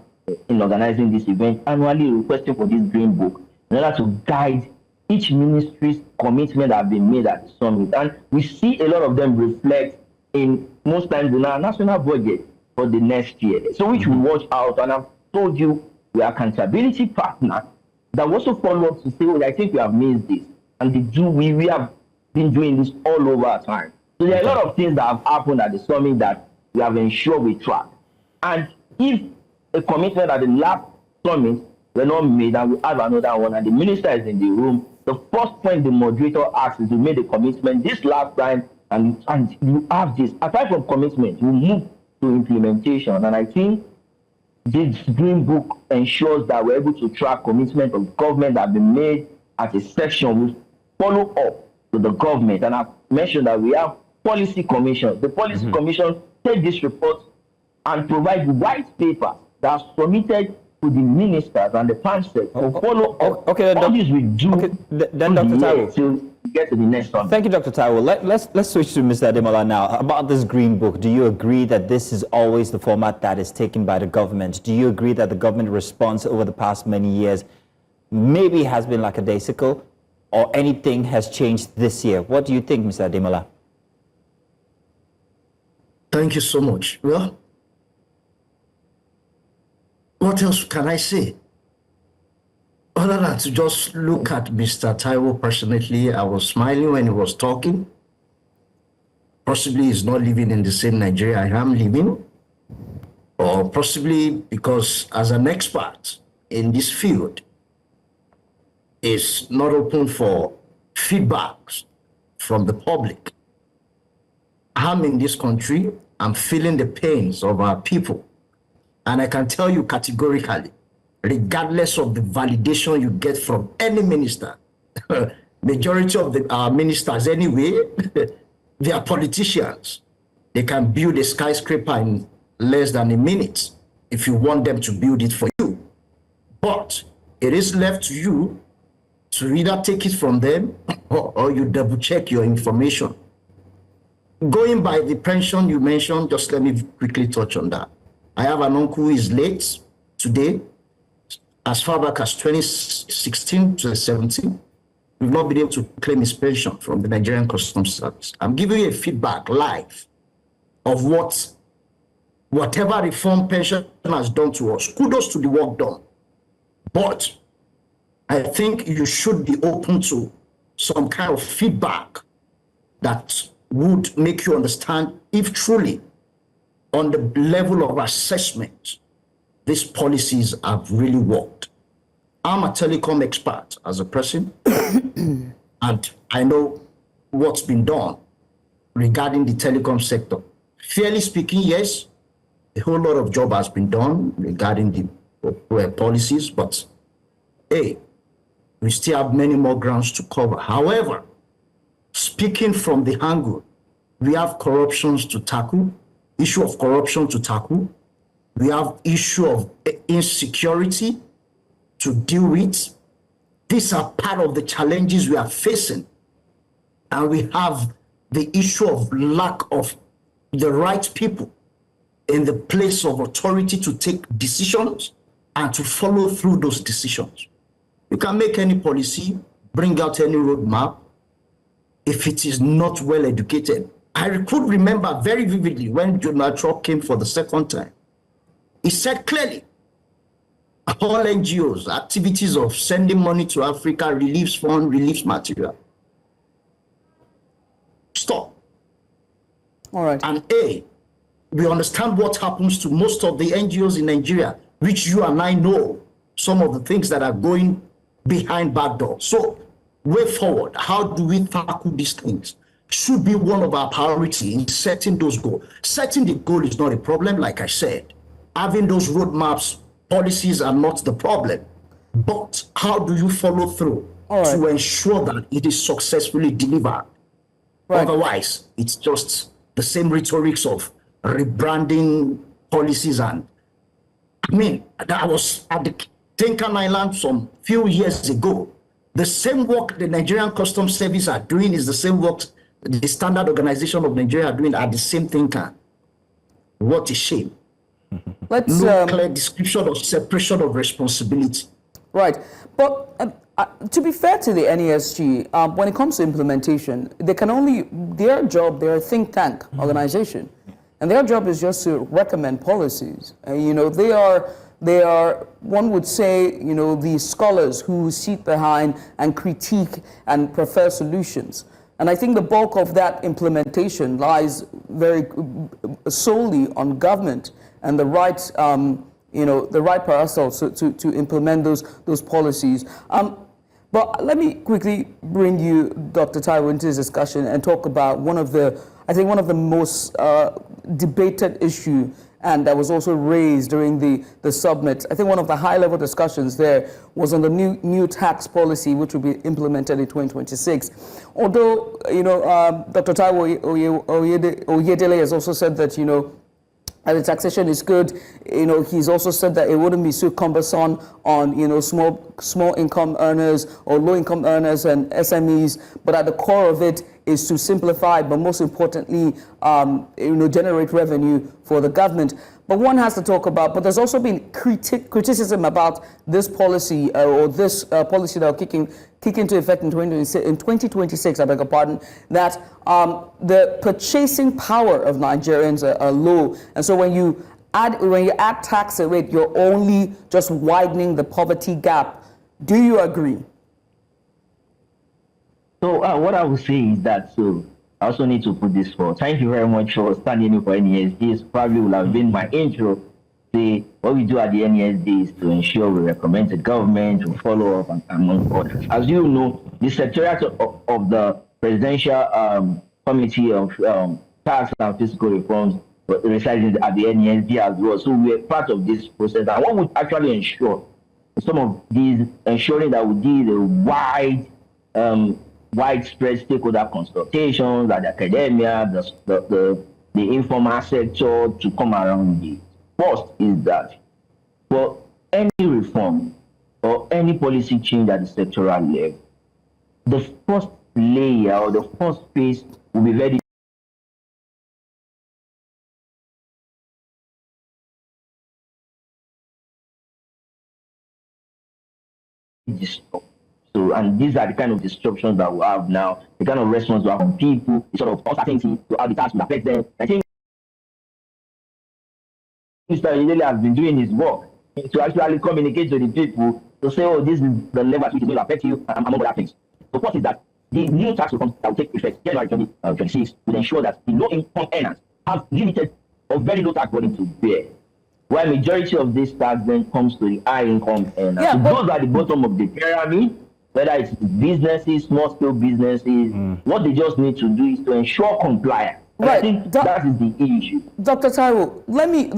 Speaker 7: in organizing this event, annually requesting for this Green Book in order to guide each ministry's commitment that have been made at the summit. And we see a lot of them reflect in most times in our national budget for the next year. So which we watch out, and I've told you we are accountability partner that also follow up to say, well, I think we have missed this. And we have been doing this all over our time. So there are a lot of things that have happened at the summit that we have ensured we track. And if a commitment at the last summit were not made and we have another one and the minister is in the room, the first point the moderator asks is to make the commitment this last time, and you have this. Aside from commitment, you move to implementation. And I think this Green Book ensures that we're able to track commitment of government that have been made as a section. We follow up to the government. And I've mentioned that we have policy commissions. The policy commission take this report and provide white paper that's submitted to the ministers and the council to follow up.
Speaker 1: Okay,
Speaker 7: all this we do.
Speaker 1: Okay, then Dr. Taiwo,
Speaker 7: to get to the next one.
Speaker 1: Thank you, Dr. Taiwo. Let's switch to Mr. Ademola now. About this Green Book, do you agree that this is always the format that is taken by the government? Do you agree that the government response over the past many years maybe has been lackadaisical, or anything has changed this year? What do you think, Mr. Ademola?
Speaker 8: Thank you so much. Well, what else can I say? Other than to just look at Mr. Taiwo personally, I was smiling when he was talking. Possibly he's not living in the same Nigeria I am living, or possibly because as an expert in this field, is not open for feedbacks from the public. I'm in this country, I'm feeling the pains of our people. And I can tell you categorically regardless of the validation you get from any minister. Majority of the ministers anyway, they are politicians. They can build a skyscraper in less than a minute if you want them to build it for you. But it is left to you to either take it from them or you double check your information. Going by the pension you mentioned, just let me quickly touch on that. I have an uncle who is late today. As far back as 2016 to 2017, we've not been able to claim his pension from the Nigerian Customs Service. I'm giving you a feedback live of whatever reform pension has done to us. Kudos to the work done. But I think you should be open to some kind of feedback that would make you understand if truly on the level of assessment, these policies have really worked. I'm a telecom expert as a person, and I know what's been done regarding the telecom sector. Fairly speaking, yes, a whole lot of job has been done regarding the policies, but hey, we still have many more grounds to cover. However, speaking from the angle, we have corruptions to tackle, issue of corruption to tackle. We have issue of insecurity to deal with. These are part of the challenges we are facing. And we have the issue of lack of the right people in the place of authority to take decisions and to follow through those decisions. You can make any policy, bring out any roadmap. If it is not well educated, I could remember very vividly when Donald Trump came for the second time. He said clearly, all NGOs, activities of sending money to Africa, reliefs fund, reliefs material, stop.
Speaker 2: All right.
Speaker 8: And we understand what happens to most of the NGOs in Nigeria, which you and I know some of the things that are going behind back doors. So, way forward, how do we tackle these things? Should be one of our priorities in setting those goals. Setting the goal is not a problem, like I said. Having those roadmaps, policies are not the problem. But how do you follow through to ensure that it is successfully delivered? Right. Otherwise, it's just the same rhetorics of rebranding policies. And I mean, I was at the Tinkan Island some few years ago. The same work the Nigerian Customs Service are doing is the same work the Standard Organization of Nigeria are doing at the same Tinkan. What a shame.
Speaker 2: Let's
Speaker 8: no clear description of separation of responsibility.
Speaker 2: Right, but to be fair to the NESG, when it comes to implementation, they can only, they're a think tank organization, and their job is just to recommend policies. You know, they are, one would say, you know, the scholars who sit behind and critique and prefer solutions. And I think the bulk of that implementation lies very solely on government and the right, you know, the right parasol to implement those policies. But let me quickly bring you, Dr. Taiwo, into this discussion and talk about one of the most debated issue, and that was also raised during the summit. I think one of the high-level discussions there was on the new tax policy, which will be implemented in 2026. Although, you know, Dr. Taiwo Oyedele has also said that, you know, the taxation is good. You know, he's also said that it wouldn't be so cumbersome on, you know, small income earners or low income earners and SMEs. But at the core of it is to simplify, but most importantly, you know, generate revenue for the government. But one has to talk about, but there's also been criticism about this policy or this policy that will kick into effect in 2026, I beg your pardon, that the purchasing power of Nigerians are low. And so when you add tax rate, you're only just widening the poverty gap. Do you agree?
Speaker 7: So what I would say is that, I also need to put this forward. Thank you very much for standing in for NESD. This probably will have been my intro. See, what we do at the NESD is to ensure we recommend the government to follow up and among others. As you know, the Secretariat of the Presidential Committee of Tax and Fiscal Reforms resides at the NESD as well. So we are part of this process. And what would actually ensure some of these, ensuring that we did a widespread stakeholder consultations at the academia, the informal sector to come around it. First is that for any reform or any policy change at the sectoral level, the first layer or the first phase will be very disrupt. So, and these are the kind of disruptions that we have now, the kind of response we have from people, the sort of uncertainty to how the tax will affect them. I think Mr. Yedele has been doing his work to actually communicate to the people to say, oh, this is the level at which it will affect you, and among other things. So, what is that? The new tax reform that will take effect January 2026 will ensure that the low-income earners have limited or very low tax burden to bear, while majority of this tax then comes to the high-income earners.
Speaker 2: Yeah,
Speaker 7: so
Speaker 2: but
Speaker 7: those are the bottom of the pyramid, whether it's businesses, small-scale businesses. What they just need to do is to ensure compliance. And
Speaker 2: Right.
Speaker 7: I think that is the issue.
Speaker 2: Dr. Taiwo,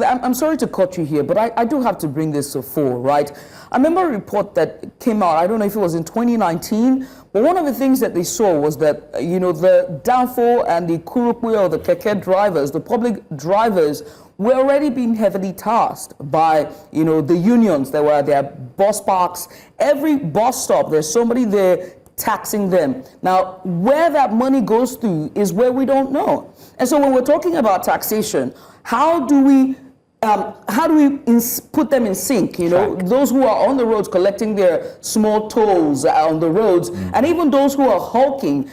Speaker 2: I'm sorry to cut you here, but I do have to bring this to fore, right? I remember a report that came out, I don't know if it was in 2019, but one of the things that they saw was that, the downfall and the kurukwe or the keke drivers, the public drivers, were already being heavily tasked by, the unions that were at their bus parks. Every bus stop, there's somebody there taxing them. Now, where that money goes to is where we don't know. And so when we're talking about taxation, how do we put them in sync? Those who are on the roads collecting their small tolls on the roads, and even those who are hawking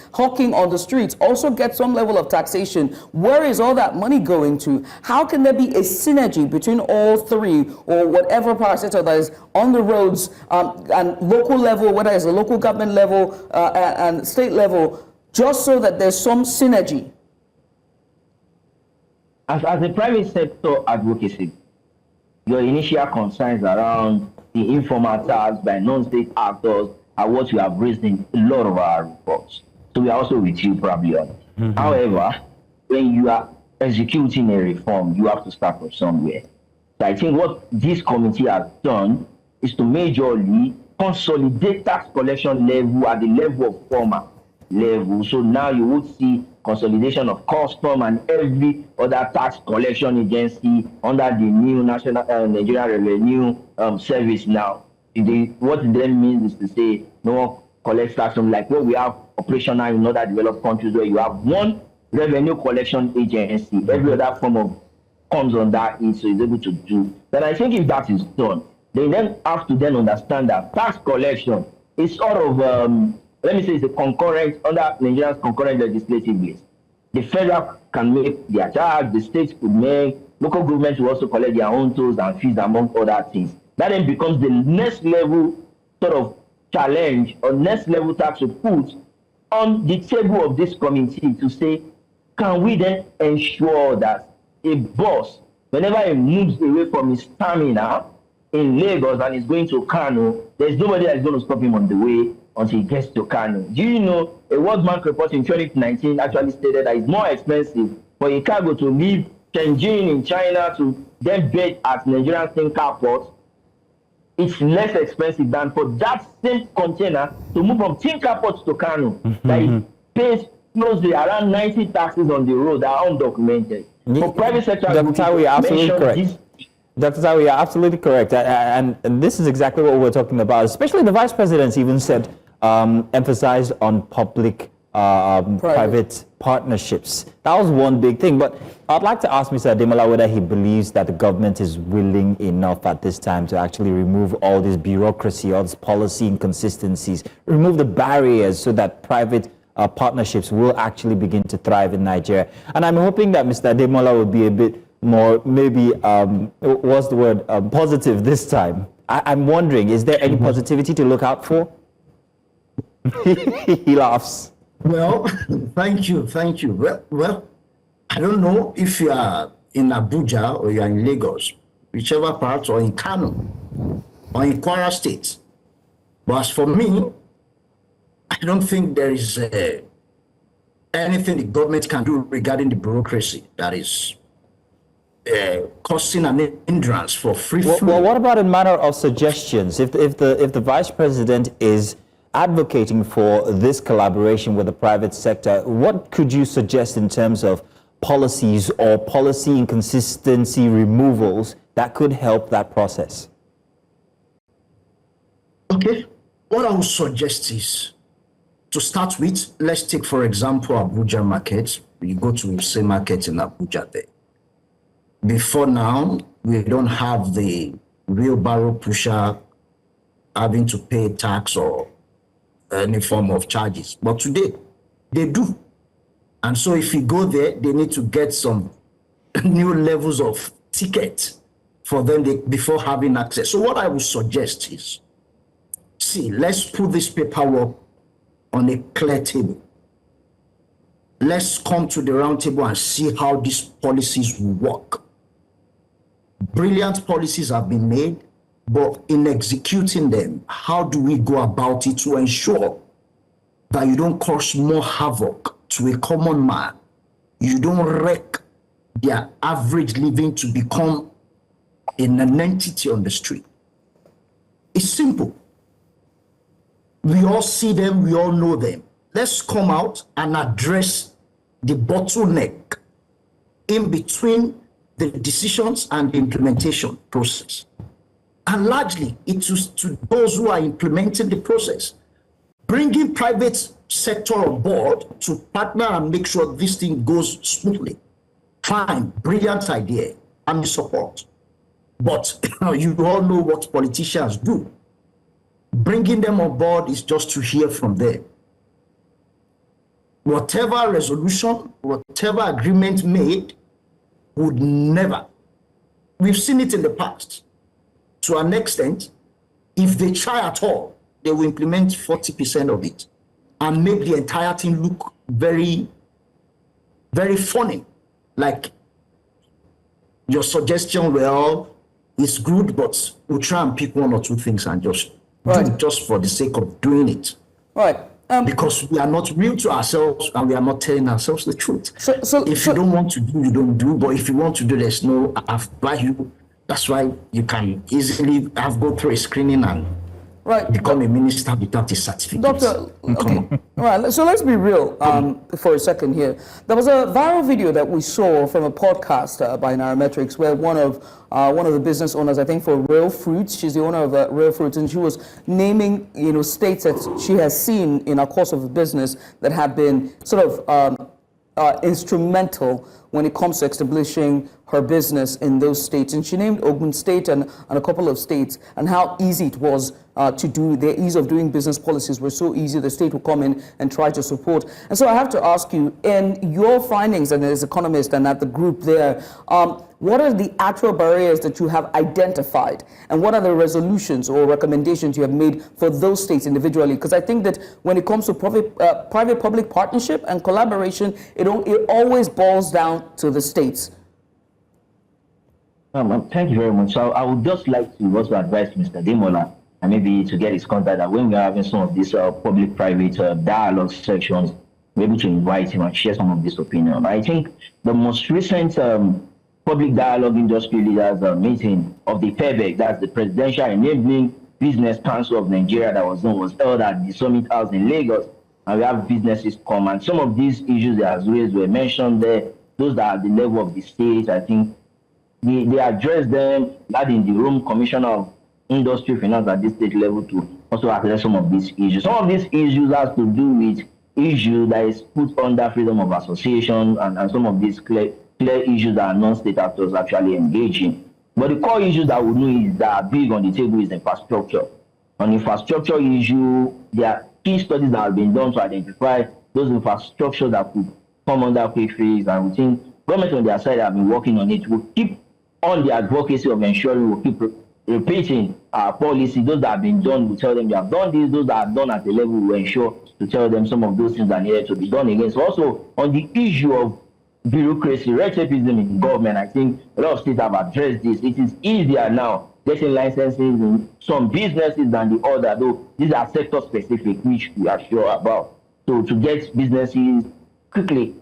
Speaker 2: on the streets also get some level of taxation. Where is all that money going to? How can there be a synergy between all three, or whatever parasector that is on the roads and local level, whether it's a local government level and state level, just so that there's some synergy?
Speaker 7: As a private sector advocacy, your initial concerns around the informal tax by non-state actors are what you have raised in a lot of our reports. So we are also with you probably on it. However, when you are executing a reform, you have to start from somewhere. So I think what this committee has done is to majorly consolidate tax collection level at the level of former level. So now you would see consolidation of custom and every other tax collection agency under the new National Nigerian Revenue Service now. What it then means is to say no one collects tax from like what we have operational in other developed countries, where you have one revenue collection agency, every other form of comes under it, so it's able to do. Then I think if that is done, they then have to then understand that tax collection is sort of let me say it's a concurrent, under Nigeria's concurrent legislative list. The federal can make their charge, the states could make, local governments will also collect their own tolls and fees, among other things. That then becomes the next level sort of challenge or next level tax to put on the table of this committee to say, can we then ensure that a bus, whenever he moves away from his terminal in Lagos and is going to Kano, there's nobody that's going to stop him on the way until he gets to Kano. Do you know, a World Bank report in 2019 actually stated that it's more expensive for a cargo to leave Shenzhen in China to then bed at Nigerian Tinker port. It's less expensive than for that same container to move from Tinker port to Kano. That it pays closely around 90 taxes on the road that are undocumented. For private sector,
Speaker 1: Dr. Taiwo, you're absolutely correct. Dr. Taiwo, you're absolutely correct. And this is exactly what we're talking about. Especially the Vice President even said, emphasized on public-private partnerships. That was one big thing. But I'd like to ask Mr. Ademola whether he believes that the government is willing enough at this time to actually remove all this bureaucracy, all this policy inconsistencies, remove the barriers so that private partnerships will actually begin to thrive in Nigeria. And I'm hoping that Mr. Ademola will be a bit more, maybe, what's the word, positive this time. I'm wondering, is there any positivity to look out for? He laughs.
Speaker 8: Well, thank you. Well, I don't know if you are in Abuja or you are in Lagos, whichever part, or in Kano, or in Kwara State. But as for me, I don't think there is anything the government can do regarding the bureaucracy that is causing an hindrance for free flow.
Speaker 1: Well, what about in matter of suggestions? If the vice president is advocating for this collaboration with the private sector, what could you suggest in terms of policies or policy inconsistency removals that could help that process?
Speaker 8: Okay, what I would suggest is, to start with, let's take, for example, Abuja market. You go to say market in Abuja there. Before now, we don't have the wheelbarrow pusher having to pay tax or any form of charges. But today, they do. And so if you go there, they need to get some new levels of ticket for them before having access. So what I would suggest is, see, let's put this paperwork on a clear table. Let's come to the round table and see how these policies will work. Brilliant policies have been made, but in executing them, how do we go about it to ensure that you don't cause more havoc to a common man? You don't wreck their average living to become an entity on the street. It's simple. We all see them, we all know them. Let's come out and address the bottleneck in between the decisions and the implementation process. And largely, it is to those who are implementing the process. Bringing private sector on board to partner and make sure this thing goes smoothly. Fine, brilliant idea, and the support. But you all know what politicians do. Bringing them on board is just to hear from them. Whatever resolution, whatever agreement made would never. We've seen it in the past. To an extent, if they try at all, they will implement 40% of it and make the entire thing look very, very funny. Like your suggestion, well, it's good, but we'll try and pick one or two things and just do it just for the sake of doing it.
Speaker 2: Right.
Speaker 8: Because we are not real to ourselves and we are not telling ourselves the truth. So if you don't want to do, you don't do. But if you want to do, there's no value. That's why you can easily go through a screening and become a minister without a certificate.
Speaker 2: Doctor, okay. All right, so let's be real for a second here. There was a viral video that we saw from a podcast by Nairametrics where one of the business owners, I think for Real Fruits, she's the owner of Real Fruits, and she was naming, states that she has seen in her course of business that have been sort of instrumental when it comes to establishing her business in those states. And she named Ogun State and a couple of states, and how easy it was to do. The ease of doing business policies were so easy, the state would come in and try to support. And so I have to ask you, in your findings and as economist and at the group there, what are the actual barriers that you have identified? And what are the resolutions or recommendations you have made for those states individually? Because I think that when it comes to private-public partnership and collaboration, it always boils down to the states.
Speaker 7: Thank you very much. So I would just like to also advise Mr. Demola, and maybe to get his contact, that when we are having some of these public-private dialogue sections, we're able to invite him and share some of this opinion. I think the most recent public dialogue industry leaders meeting of the PEBEC, that's the Presidential Enabling Business Council of Nigeria, that was held at the Summit House in Lagos, and we have businesses come, and some of these issues that as raised were mentioned there, those that are at the level of the state. I think they address them, that in the room Commissioner of Industry Finance at this state level to also address some of these issues. Some of these issues has to do with issues that is put under freedom of association and some of these clear issues that are non-state actors actually engaging. But the core issues that we know is that are big on the table is infrastructure. On infrastructure issue, there are key studies that have been done to identify those infrastructures that could come under quick fix, and we think government on their side have been working on it. We'll keep on the advocacy of ensuring we'll keep repeating our policy. Those that have been done, we'll tell them you have done this. Those that are done at the level, we'll ensure to tell them some of those things that needed to be done again. So also on the issue of bureaucracy, red tapeism in government, I think a lot of states have addressed this. It is easier now getting licenses in some businesses than the other, though these are sector specific, which we are sure about. So to get businesses quickly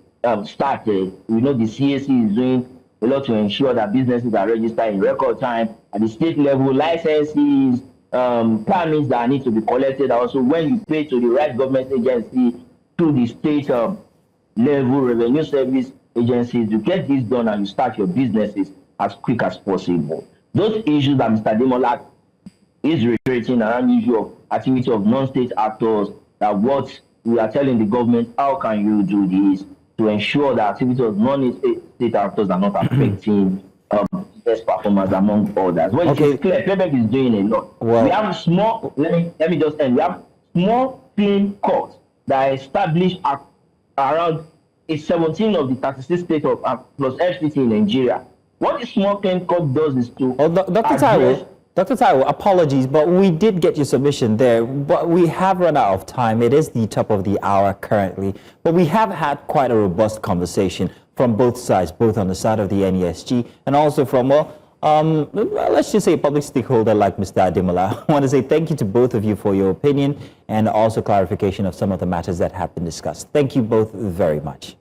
Speaker 7: started, we know the CAC is doing a lot to ensure that businesses are registered in record time. At the state level, licenses, permits that need to be collected. Also, when you pay to the right government agency through the state level revenue service agencies, you get this done and you start your businesses as quick as possible. Those issues that Mr. Demola is reiterating around the issue of activity of non-state actors, that what we are telling the government, how can you do this to ensure that activity of non-state actors are not affecting best performance among others. Well, okay. It's clear, Quebec is doing a lot. Well, we have small, let me just end. We have small clean courts that are established around 17 of the 36 states of plus FCT in Nigeria. What the small clean court does is to
Speaker 1: Dr. Taiwo, apologies, but we did get your submission there, but we have run out of time. It is the top of the hour currently, but we have had quite a robust conversation from both sides, both on the side of the NESG and also from, let's just say a public stakeholder like Mr. Ademola. I want to say thank you to both of you for your opinion and also clarification of some of the matters that have been discussed. Thank you both very much.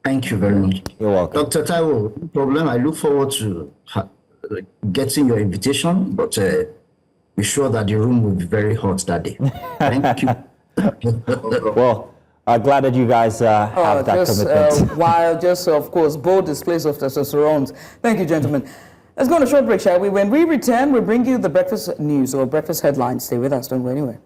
Speaker 8: Thank you very much.
Speaker 1: You're welcome.
Speaker 8: Dr. Taiwo, no problem. I look forward to getting your invitation, but be sure that the room will be very hot that day. Thank you.
Speaker 1: Well, glad that you guys have that commitment.
Speaker 2: Of course, bold displays of testosterone. Thank you, gentlemen. Let's go on a short break, shall we? When we return, we'll bring you the breakfast news or breakfast headlines. Stay with us. Don't go anywhere.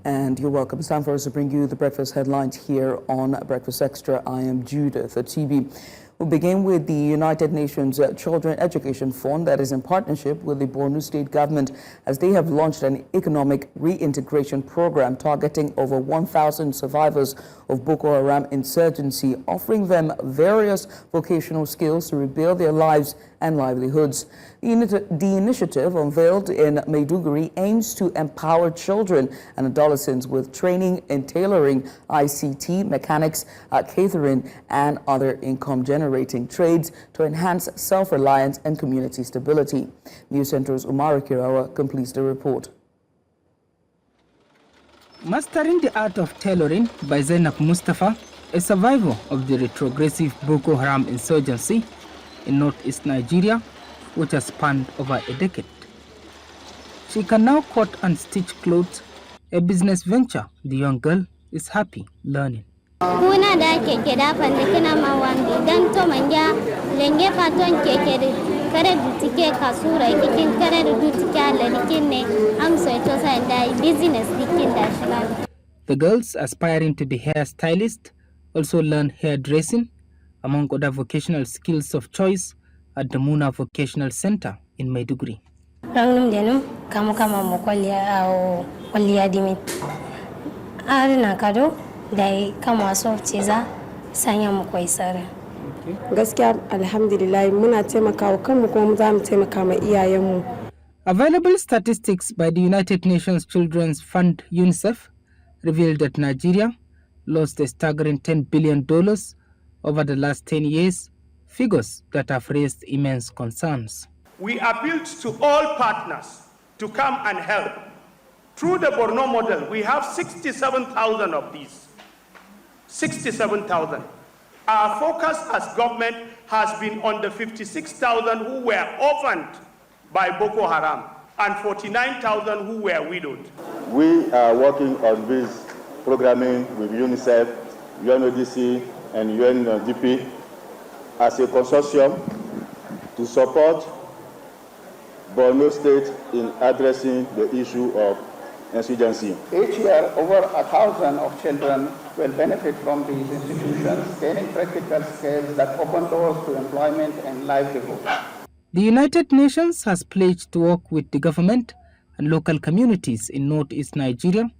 Speaker 2: And you're welcome. It's time for us to bring you the breakfast headlines here on Breakfast Extra. I am Judith Atibi. We'll begin with the United Nations Children Education Fund that is in partnership with the Borno State government as they have launched an economic reintegration program targeting over 1,000 survivors of Boko Haram insurgency, offering them various vocational skills to rebuild their lives and livelihoods. The initiative, unveiled in Maiduguri, aims to empower children and adolescents with training in tailoring, ICT, mechanics, catering, and other income-generating trades to enhance self-reliance and community stability. News Center's Umar Kirawa completes the report.
Speaker 9: Mastering the Art of Tailoring by Zainab Mustafa, a survivor of the retrogressive Boko Haram insurgency in northeast Nigeria, which has spanned over a decade. She can now cut and stitch clothes, a business venture the young girl is happy learning. The girls aspiring to be hairstylists also learn hairdressing, among other vocational skills of choice, at the Muna Vocational Center in Maiduguri. Available statistics by the United Nations Children's Fund UNICEF revealed that Nigeria lost a staggering $10 billion over the last 10 years, figures that have raised immense concerns.
Speaker 10: We appealed to all partners to come and help. Through the Borno model, we have 67,000 of these. 67,000. Our focus as government has been on the 56,000 who were orphaned by Boko Haram and 49,000 who were widowed.
Speaker 11: We are working on this programming with UNICEF, UNODC, and UNDP as a consortium to support Borno State in addressing the issue of insurgency.
Speaker 12: Each year, over 1,000 of children will benefit from these institutions, gaining practical skills that open doors to employment and livelihood.
Speaker 9: The United Nations has pledged to work with the government and local communities in northeast Nigeria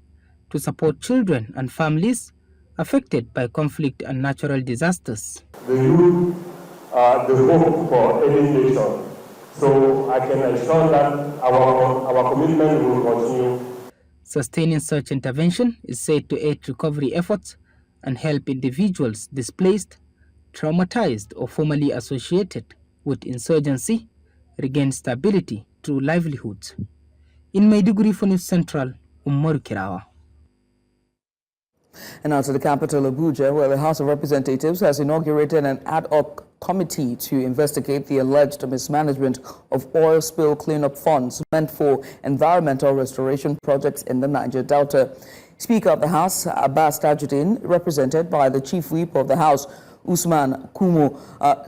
Speaker 9: to support children and families affected by conflict and natural disasters.
Speaker 11: The youth are the hope for any nation, so I can assure that our commitment will continue.
Speaker 9: Sustaining such intervention is said to aid recovery efforts and help individuals displaced, traumatized, or formerly associated with insurgency regain stability through livelihoods. In Maiduguri for News Central, Umar Kirawa.
Speaker 2: And now to the capital, Abuja, where the House of Representatives has inaugurated an ad hoc committee to investigate the alleged mismanagement of oil spill cleanup funds meant for environmental restoration projects in the Niger Delta. Speaker of the House, Abbas Tajuddin, represented by the Chief Whip of the House, Usman Kumo,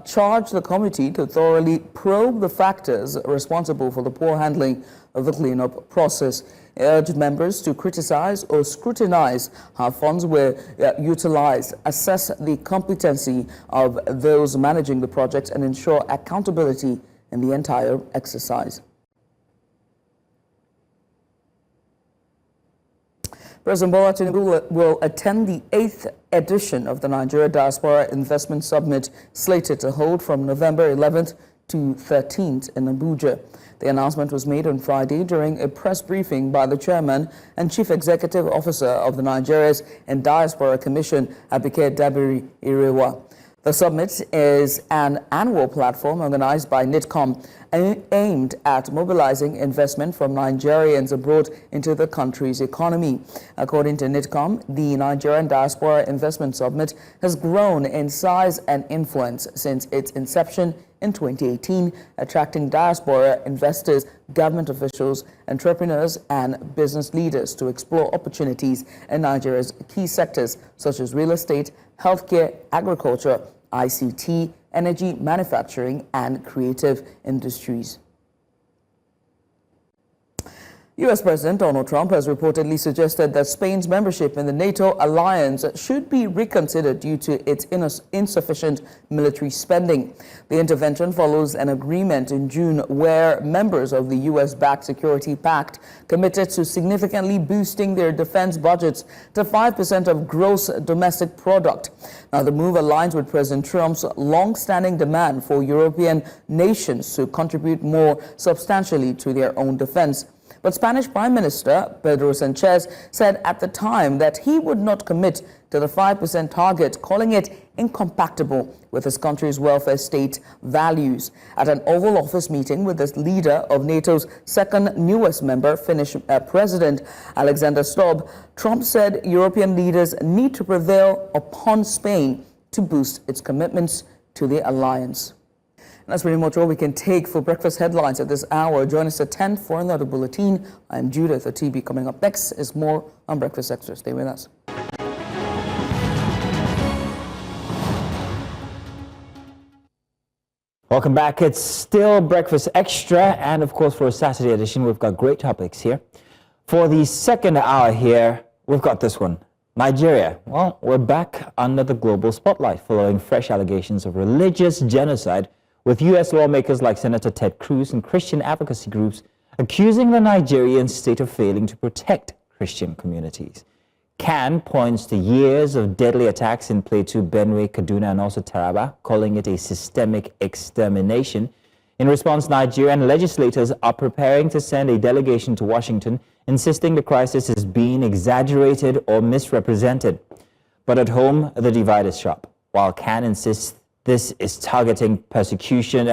Speaker 2: charged the committee to thoroughly probe the factors responsible for the poor handling of the cleanup process. He urged members to criticize or scrutinize how funds were utilized, assess the competency of those managing the projects, and ensure accountability in the entire exercise. President Bola Tinubu will attend the 8th edition of the Nigeria Diaspora Investment Summit, slated to hold from November 11th to 13th in Abuja. The announcement was made on Friday during a press briefing by the chairman and chief executive officer of the Nigerians and Diaspora Commission, Abike Dabiri Irewa. The summit is an annual platform organized by NITCOM aimed at mobilizing investment from Nigerians abroad into the country's economy. According to NITCOM, the Nigerian Diaspora Investment Summit has grown in size and influence since its inception in 2018, attracting diaspora investors, government officials, entrepreneurs, and business leaders to explore opportunities in Nigeria's key sectors such as real estate, healthcare, agriculture, ICT, energy, manufacturing, and creative industries. U.S. President Donald Trump has reportedly suggested that Spain's membership in the NATO alliance should be reconsidered due to its insufficient military spending. The intervention follows an agreement in June where members of the U.S.-backed Security Pact committed to significantly boosting their defense budgets to 5% of gross domestic product. Now, the move aligns with President Trump's long-standing demand for European nations to contribute more substantially to their own defense. But Spanish Prime Minister Pedro Sanchez said at the time that he would not commit to the 5% target, calling it incompatible with his country's welfare state values. At an Oval Office meeting with the leader of NATO's second newest member, Finnish President Alexander Stubb, Trump said European leaders need to prevail upon Spain to boost its commitments to the alliance. That's pretty much all we can take for breakfast headlines at this hour. Join us at 10 for another bulletin. I'm Judith Atibi. Coming up next is more on Breakfast Extra. Stay with us.
Speaker 1: Welcome back. It's still Breakfast Extra, and of course for a Saturday edition, we've got great topics here. For the second hour here, we've got this one. Nigeria. Well, we're back under the global spotlight following fresh allegations of religious genocide, with U.S. lawmakers like Senator Ted Cruz and Christian advocacy groups accusing the Nigerian state of failing to protect Christian communities. CAN points to years of deadly attacks in Plateau, Benue, Kaduna, and also Taraba, calling it a systemic extermination. In response, Nigerian legislators are preparing to send a delegation to Washington, insisting the crisis is being exaggerated or misrepresented. But at home, the divide is sharp. While CAN insists this is targeted persecution,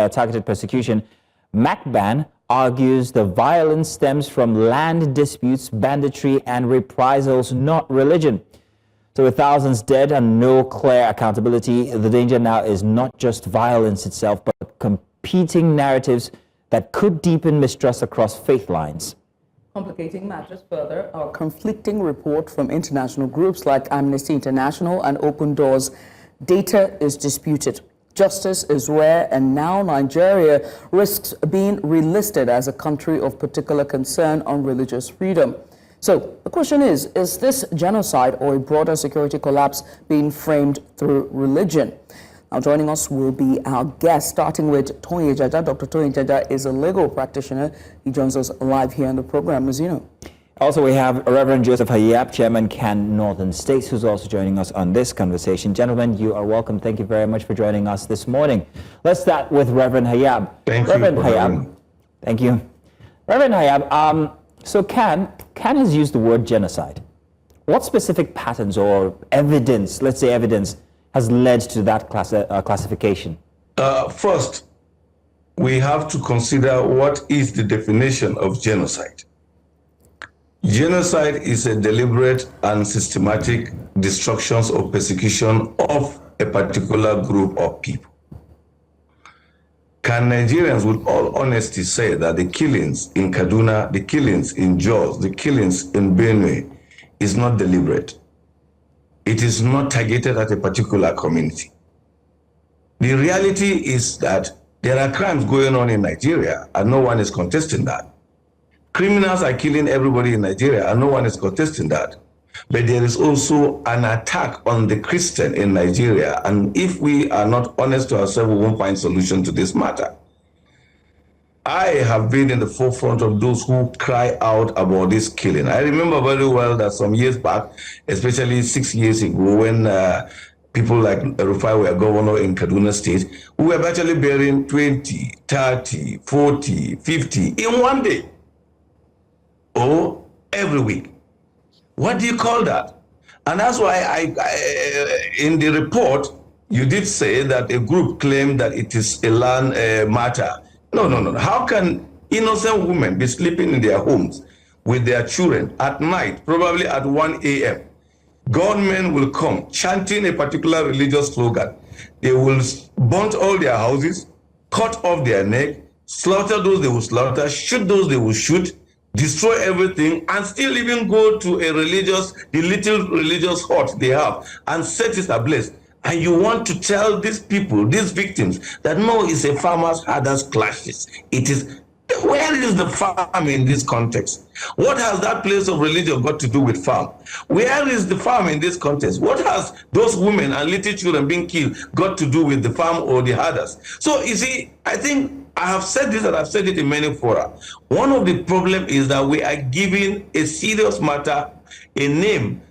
Speaker 1: MACBAN argues the violence stems from land disputes, banditry, and reprisals, not religion. So with thousands dead and no clear accountability, the danger now is not just violence itself, but competing narratives that could deepen mistrust across faith lines.
Speaker 2: Complicating matters further, our conflicting report from international groups like Amnesty International and Open Doors. Data is disputed. Justice is rare, and now Nigeria risks being relisted as a country of particular concern on religious freedom. So the question is this genocide or a broader security collapse being framed through religion? Now joining us will be our guest, starting with Tony Ejaja. Dr. Tony Ejaja is a legal practitioner. He joins us live here on the program, as you know.
Speaker 1: Also, we have Reverend Joseph Hayab, Chairman CAN Northern States, who's also joining us on this conversation. Gentlemen, you are welcome. Thank you very much for joining us this morning. Let's start with Reverend Hayab. Reverend Hayab. Thank you. Reverend Hayab, so CAN has used the word genocide. What specific patterns or evidence, let's say evidence, has led to that classification?
Speaker 13: First, we have to consider what is the definition of genocide. Genocide is a deliberate and systematic destruction or persecution of a particular group of people. Can Nigerians with all honesty say that the killings in Kaduna, the killings in Jos, the killings in Benue is not deliberate? It is not targeted at a particular community. The reality is that there are crimes going on in Nigeria and no one is contesting that. Criminals are killing everybody in Nigeria and no one is contesting that. But there is also an attack on the Christian in Nigeria, and if we are not honest to ourselves, we won't find solution to this matter. I have been in the forefront of those who cry out about this killing. I remember very well that some years back, especially 6 years ago, when people like Rufai were governor in Kaduna State, we were actually burying 20, 30, 40, 50 in one day, or every week. What do you call that? And that's why in the report, you did say that a group claimed that it is a land matter. No. How can innocent women be sleeping in their homes with their children at night, probably at 1 a.m.? Gunmen will come chanting a particular religious slogan. They will burn all their houses, cut off their neck, slaughter those they will slaughter, shoot those they will shoot, destroy everything, and still even go to the little religious hut they have and set it ablaze. And you want to tell these people, these victims, that no, it's a farmers herders clashes. It is, where is the farm in this context? What has that place of religion got to do with farm? Where is the farm in this context? What has those women and little children being killed got to do with the farm or the herders? So you see, I think I have said this and I've said it in many fora. One of the problems is that we are giving a serious matter a name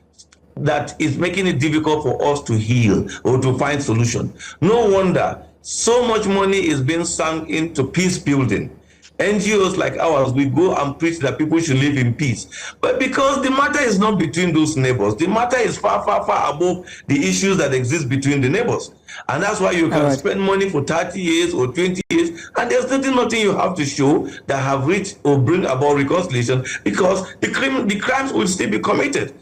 Speaker 13: that is making it difficult for us to heal or to find solution. No wonder so much money is being sunk into peace building. NGOs like ours, we go and preach that people should live in peace. But because the matter is not between those neighbors, the matter is far, far, far above the issues that exist between the neighbors. And that's why you can spend money for 30 years or 20 years, and there's nothing you have to show that have reached or bring about reconciliation, because the crimes will still be committed.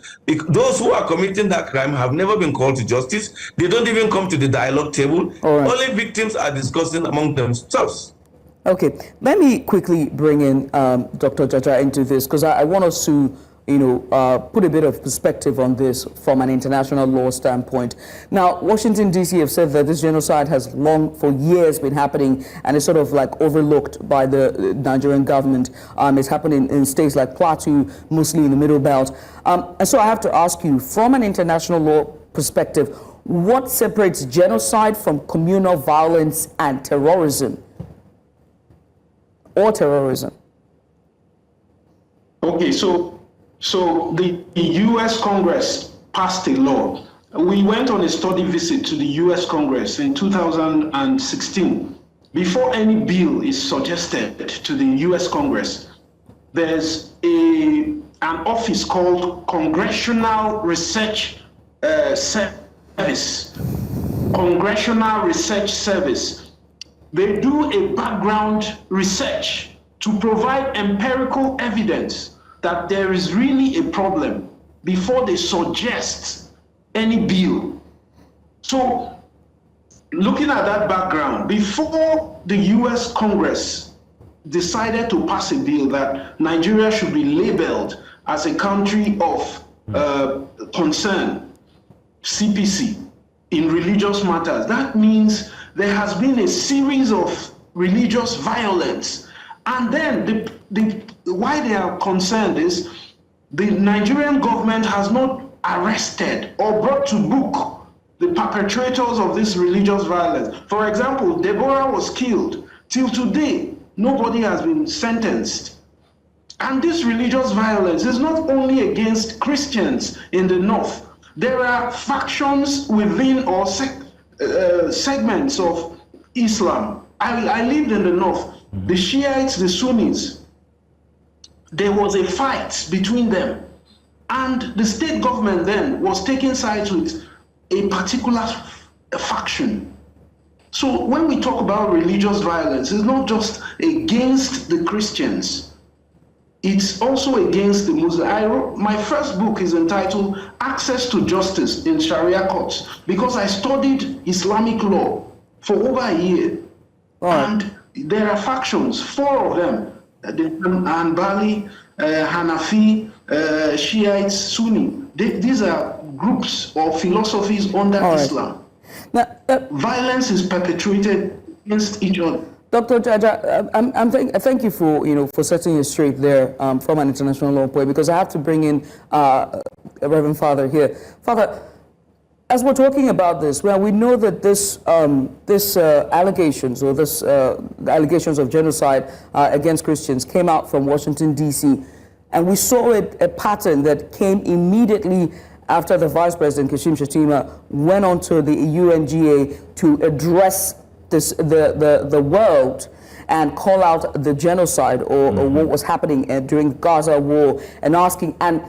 Speaker 13: Those who are committing that crime have never been called to justice. They don't even come to the dialogue table. Only victims are discussing among themselves.
Speaker 2: Okay, let me quickly bring in Dr. Jaja into this, because I want us to, put a bit of perspective on this from an international law standpoint. Now, Washington, D.C. have said that this genocide has for years been happening, and it's sort of like overlooked by the Nigerian government. It's happening in states like Plateau, mostly in the Middle Belt. And so I have to ask you, from an international law perspective, what separates genocide from communal violence and terrorism? Or terrorism?
Speaker 14: Okay, so the U.S. Congress passed a law. We went on a study visit to the U.S. Congress in 2016. Before any bill is suggested to the U.S. Congress, there's an office called Congressional Research Service. Congressional Research Service. They do a background research to provide empirical evidence that there is really a problem before they suggest any bill. So, looking at that background, before the US Congress decided to pass a bill that Nigeria should be labeled as a country of concern, CPC, in religious matters, that means there has been a series of religious violence. And then why they are concerned is the Nigerian government has not arrested or brought to book the perpetrators of this religious violence. For example, Deborah was killed. Till today, nobody has been sentenced. And this religious violence is not only against Christians in the north. There are factions within or segments of Islam. I lived in the north. The Shiites, the Sunnis, there was a fight between them. And the state government then was taking sides with a particular faction. So when we talk about religious violence, it's not just against the Christians. it's also against the Muslim. My first book is entitled Access to Justice in Sharia Courts, because I studied Islamic law for over a year. And there are factions, 4 of them, the Hanbali, Hanafi, Shiites, Sunni. These are groups or philosophies under Islam.
Speaker 2: Now,
Speaker 14: violence is perpetrated against each other.
Speaker 2: Dr. Jaja, thank you for setting it straight there from an international law point, because I have to bring in Reverend Father here. Father, as we're talking about this, well, we know that this allegations of genocide against Christians came out from Washington, D.C., and we saw a pattern that came immediately after the Vice President, Kashim Shettima, went on to the UNGA to address the world and call out the genocide or what was happening during the Gaza war, and asking and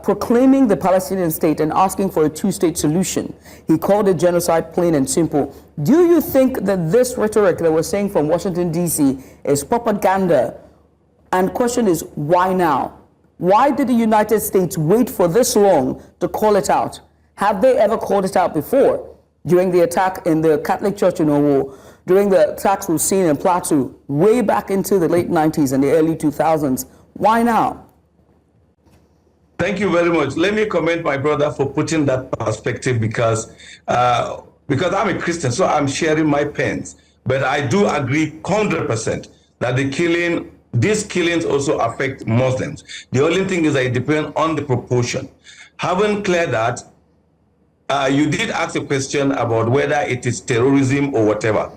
Speaker 2: proclaiming the Palestinian state and asking for a 2-state solution. He called it genocide, plain and simple. Do you think that this rhetoric that we're saying from Washington, D.C. is propaganda? And the question is, why now? Why did the United States wait for this long to call it out? Have they ever called it out before? During the attack in the Catholic Church in Owo, during the attacks we've seen in Plateau, way back into the late 90s and the early 2000s. Why now?
Speaker 13: Thank you very much. Let me commend my brother for putting that perspective, because I'm a Christian, so I'm sharing my pains. But I do agree 100% that these killings also affect Muslims. The only thing is that it depends on the proportion. Having cleared that, you did ask a question about whether it is terrorism or whatever.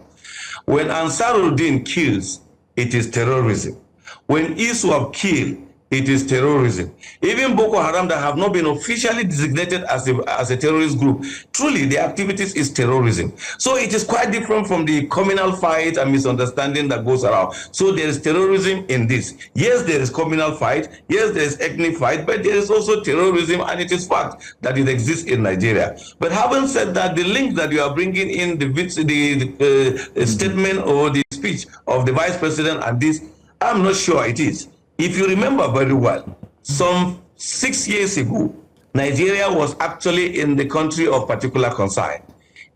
Speaker 13: When Ansaruddin kills, it is terrorism. When ISWAP kills, it is terrorism. Even Boko Haram, that have not been officially designated as a terrorist group, truly the activities is terrorism. So it is quite different from the communal fight and misunderstanding that goes around. So there is terrorism in this. Yes, there is communal fight. Yes, there is ethnic fight, but there is also terrorism, and it is fact that it exists in Nigeria. But having said that, the link that you are bringing in the statement or the speech of the Vice President and this, I'm not sure it is. If you remember very well, some 6 years ago, Nigeria was actually in the country of particular concern.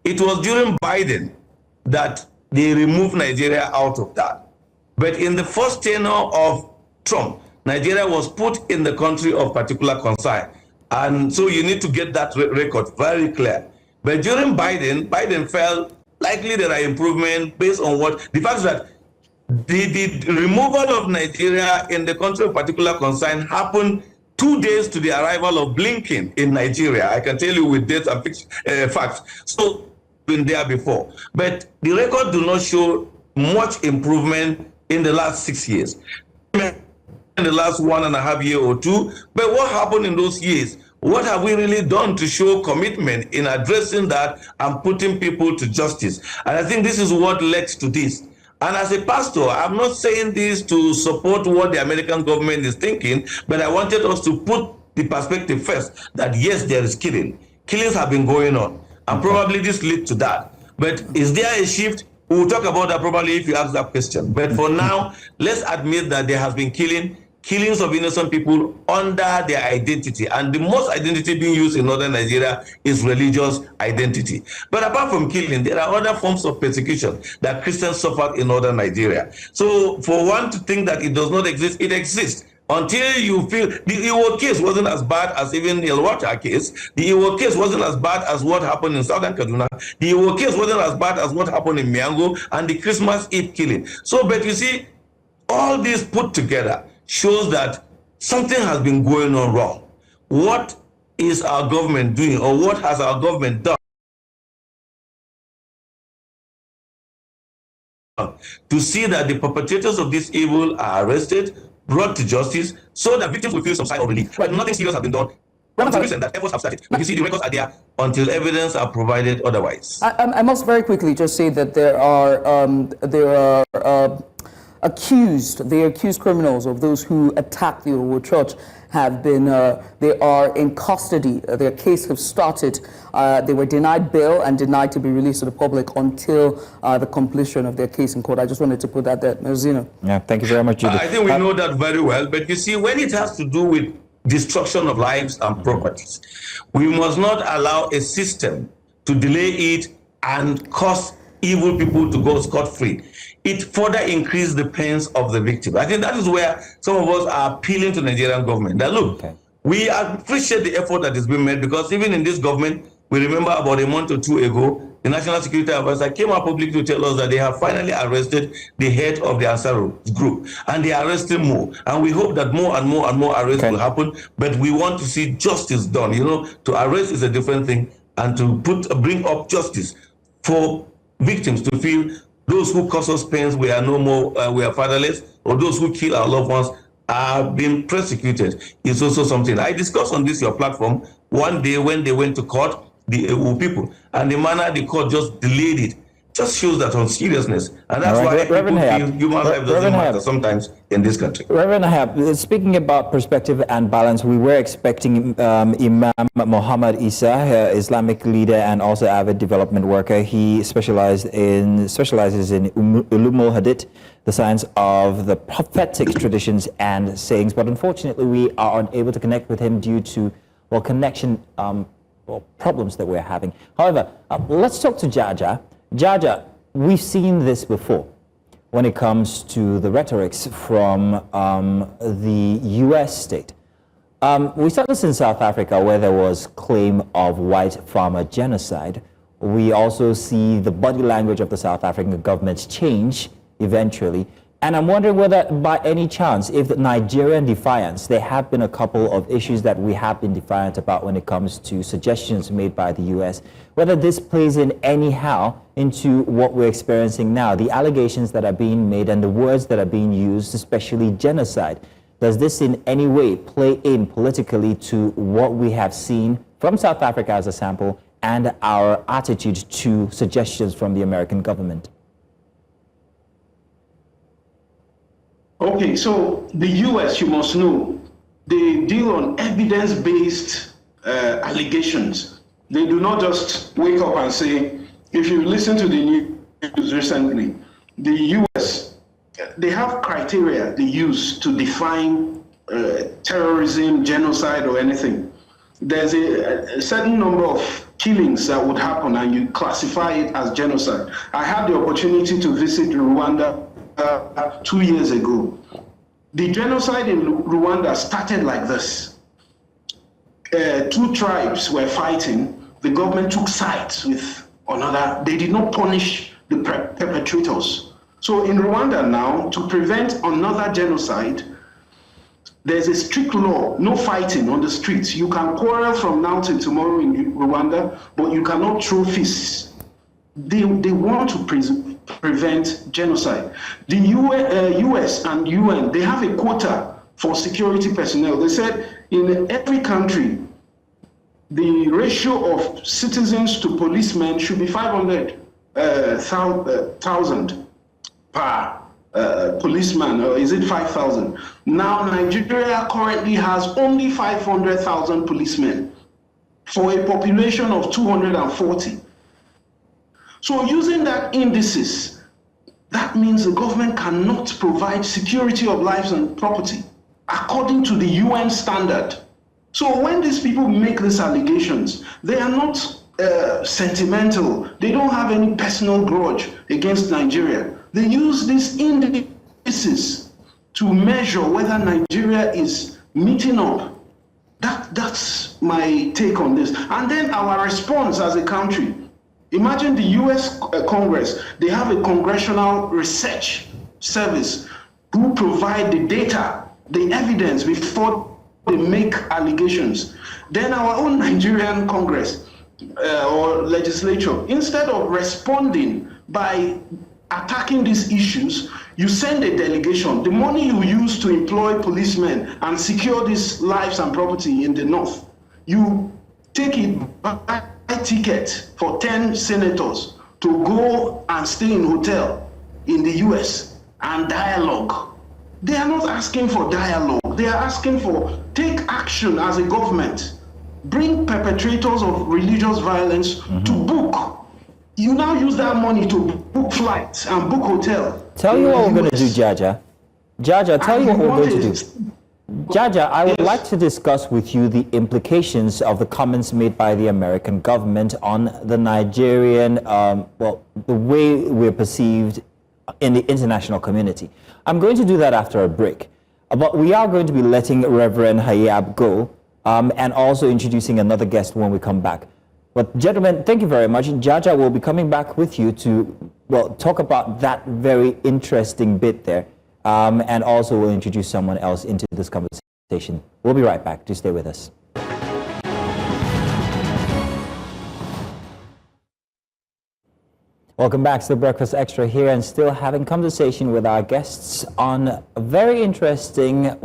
Speaker 13: It was during Biden that they removed Nigeria out of that. But in the first tenure of Trump, Nigeria was put in the country of particular concern. And so you need to get that record very clear. But during Biden felt likely there are improvements based on the fact that the removal of Nigeria in the country of particular concern happened 2 days to the arrival of Blinken in Nigeria. I can tell you with dates and facts. So, been there before. But the record do not show much improvement in the last 6 years. In the last 1.5 years or 2. But what happened in those years? What have we really done to show commitment in addressing that and putting people to justice? And I think this is what led to this. And as a pastor, I'm not saying this to support what the American government is thinking, but I wanted us to put the perspective first that yes, there is killing. Killings have been going on, and probably this leads to that. But is there a shift? We'll talk about that probably if you ask that question. But for now, let's admit that there has been killings of innocent people under their identity. And the most identity being used in northern Nigeria is religious identity. But apart from killing, there are other forms of persecution that Christians suffer in northern Nigeria. So for one to think that it does not exist, it exists. Until you feel the Iwo case wasn't as bad as even the Elwata case. The Iwo case wasn't as bad as what happened in southern Kaduna. The Iwo case wasn't as bad as what happened in Miango and the Christmas Eve killing. So, but you see, all this put together shows that something has been going on wrong. What is our government doing, or what has our government done to see that the perpetrators of this evil are arrested, brought to justice, so that victims will feel some sign of relief? But nothing serious has been done. That efforts have started. But you see, the records are there until evidence are provided otherwise.
Speaker 2: I must very quickly just say that there are the accused criminals of those who attacked the Owo Church have been, they are in custody. Their case has started. They were denied bail and denied to be released to the public until the completion of their case in court. I just wanted to put that there. Zeno.
Speaker 1: Yeah, thank you very much, Judith.
Speaker 13: I think we know that very well, but you see, when it has to do with destruction of lives and properties, we must not allow a system to delay it and cause evil people to go scot-free. It further increases the pains of the victim. I think that is where some of us are appealing to the Nigerian government that, look, we appreciate the effort that is being made, because even in this government, we remember about a month or two ago, the National Security Advisor came out publicly to tell us that they have finally arrested the head of the Ansar group, and they are arresting more. And we hope that more and more and more arrests will happen, but we want to see justice done. You know, to arrest is a different thing, and to bring up justice for victims to feel those who cause us pains, we are no more, we are fatherless, or those who kill our loved ones are being persecuted, is also something. I discussed on this, your platform, one day when they went to court, the Ewu people, and the manner the court just delayed it just shows that on seriousness. And that's why people feel human life doesn't matter sometimes in this country.
Speaker 1: Reverend Ahab, speaking about perspective and balance, we were expecting Imam Muhammad Isa, Islamic leader and also avid development worker. He specializes in Ulumul Hadith, the science of the prophetic traditions and sayings. But unfortunately, we are unable to connect with him due to, well, connection problems that we're having. However, let's talk to Jaja. Jaja, we've seen this before when it comes to the rhetorics from the U.S. state. We saw this in South Africa, where there was claim of white farmer genocide. We also see the body language of the South African government change eventually. And I'm wondering whether, by any chance, if the Nigerian defiance, there have been a couple of issues that we have been defiant about when it comes to suggestions made by the U.S., whether this plays in anyhow into what we're experiencing now, the allegations that are being made and the words that are being used, especially genocide. Does this in any way play in politically to what we have seen from South Africa as a sample and our attitude to suggestions from the American government?
Speaker 14: Okay, so the US, you must know, they deal on evidence-based allegations. They do not just wake up and say, if you listen to the news recently, the US, they have criteria they use to define terrorism, genocide, or anything. There's a certain number of killings that would happen and you classify it as genocide. I had the opportunity to visit Rwanda 2 years ago. The genocide in Rwanda started like this. Two tribes were fighting. The government took sides with another. They did not punish the perpetrators. So in Rwanda now, to prevent another genocide, there's a strict law, no fighting on the streets. You can quarrel from now till tomorrow in Rwanda, but you cannot throw fists. They want to prevent genocide. The US and UN, they have a quota for security personnel. They said in every country, the ratio of citizens to policemen should be 500,000 per policeman, or is it 5,000? Now Nigeria currently has only 500,000 policemen for a population of 240. So using that indices, that means the government cannot provide security of lives and property according to the UN standard. So when these people make these allegations, they are not sentimental. They don't have any personal grudge against Nigeria. They use these indices to measure whether Nigeria is meeting up. That's my take on this. And then our response as a country. Imagine the US Congress, they have a congressional research service who provide the data, the evidence before they make allegations. Then our own Nigerian Congress or legislature, instead of responding by attacking these issues, you send a delegation. The money you use to employ policemen and secure these lives and property in the north, you take it by ticket for 10 senators to go and stay in hotel in the US and dialogue. They are not asking for dialogue. They are asking for take action as a government. Bring perpetrators of religious violence to book. You now use that money to book flights and book hotel.
Speaker 1: Tell you what we're going to do, Jaja. Jaja, tell you what we're going to do. Jaja, I would like to discuss with you the implications of the comments made by the American government on the Nigerian, the way we're perceived in the international community. I'm going to do that after a break. But we are going to be letting Reverend Hayab go and also introducing another guest when we come back. But gentlemen, thank you very much. Jaja will be coming back with you to, talk about that very interesting bit there. And also we'll introduce someone else into this conversation. We'll be right back. Do stay with us. Welcome back to the Breakfast Extra here, and still having conversation with our guests on very interesting,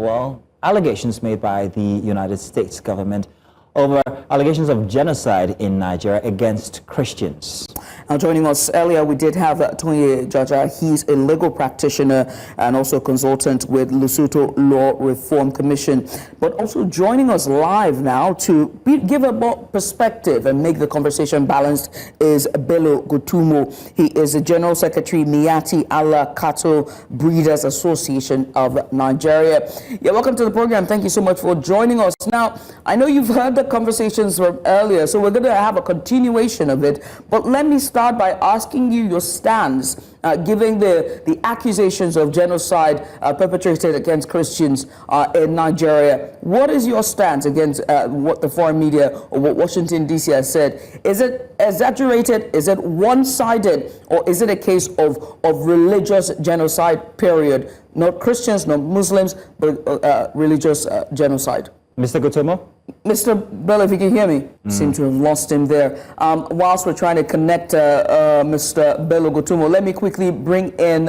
Speaker 1: allegations made by the United States government over allegations of genocide in Nigeria against Christians.
Speaker 2: Now, joining us earlier, we did have Tony Jaja. He's a legal practitioner and also consultant with Lesotho Law Reform Commission. But also joining us live now to give a more perspective and make the conversation balanced is Bello Gutumo. He is the General Secretary, Miati Allah Cattle Breeders Association of Nigeria. Yeah, welcome to the program. Thank you so much for joining us. Now, I know you've heard the conversations from earlier, so we're going to have a continuation of it. But let me start by asking you your stance, given the accusations of genocide perpetrated against Christians in Nigeria. What is your stance against what the foreign media or what Washington, D.C. has said? Is it exaggerated? Is it one-sided? Or is it a case of religious genocide, period? Not Christians, not Muslims, but religious genocide.
Speaker 1: Mr. Gutumo?
Speaker 2: Mr. Bello, if you can hear me, seem to have lost him there. Whilst we're trying to connect Mr. Bello Gutumo, let me quickly bring in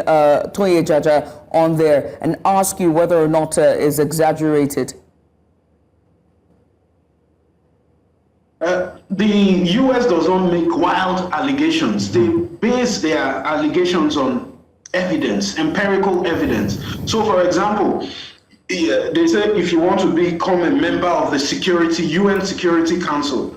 Speaker 2: Tony Jaja on there and ask you whether or not is exaggerated.
Speaker 14: The U.S. does not make wild allegations. They base their allegations on evidence, empirical evidence. So, for example, they say if you want to become a member of the UN Security Council,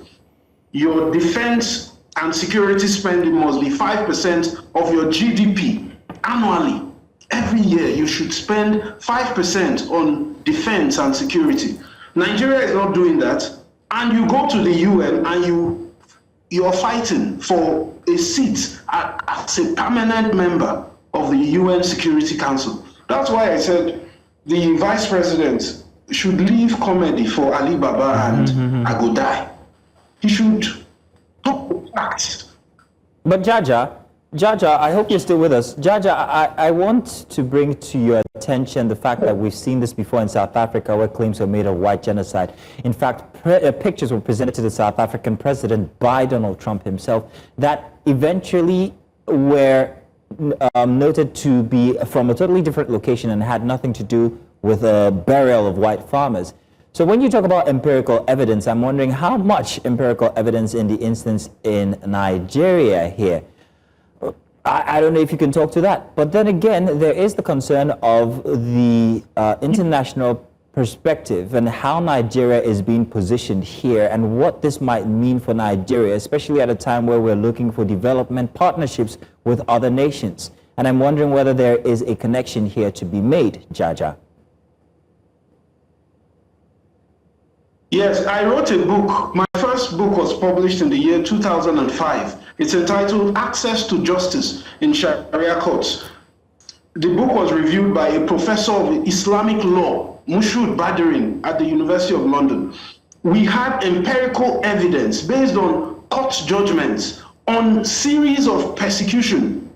Speaker 14: your defense and security spending must be 5% of your GDP annually. Every year you should spend 5% on defense and security. Nigeria is not doing that, and you go to the UN and you're fighting for a seat as a permanent member of the UN Security Council. That's why I said the vice president should leave comedy for Ali Baba and I go die. He should talk facts.
Speaker 1: But Jaja, I hope you're still with us. Jaja, I want to bring to your attention the fact that we've seen this before in South Africa, where claims were made of white genocide. In fact, pictures were presented to the South African president by Donald Trump himself that eventually were noted to be from a totally different location and had nothing to do with a burial of white farmers. So when you talk about empirical evidence, I'm wondering how much empirical evidence in the instance in Nigeria here. I don't know if you can talk to that. But then again, there is the concern of the international perspective and how Nigeria is being positioned here and what this might mean for Nigeria, especially at a time where we're looking for development partnerships with other nations. And I'm wondering whether there is a connection here to be made, Jaja.
Speaker 14: Yes, I wrote a book. My first book was published in the year 2005. It's entitled Access to Justice in Sharia Courts. The book was reviewed by a professor of Islamic law, Mushood Badirin, at the University of London. We had empirical evidence based on court judgments on series of persecution,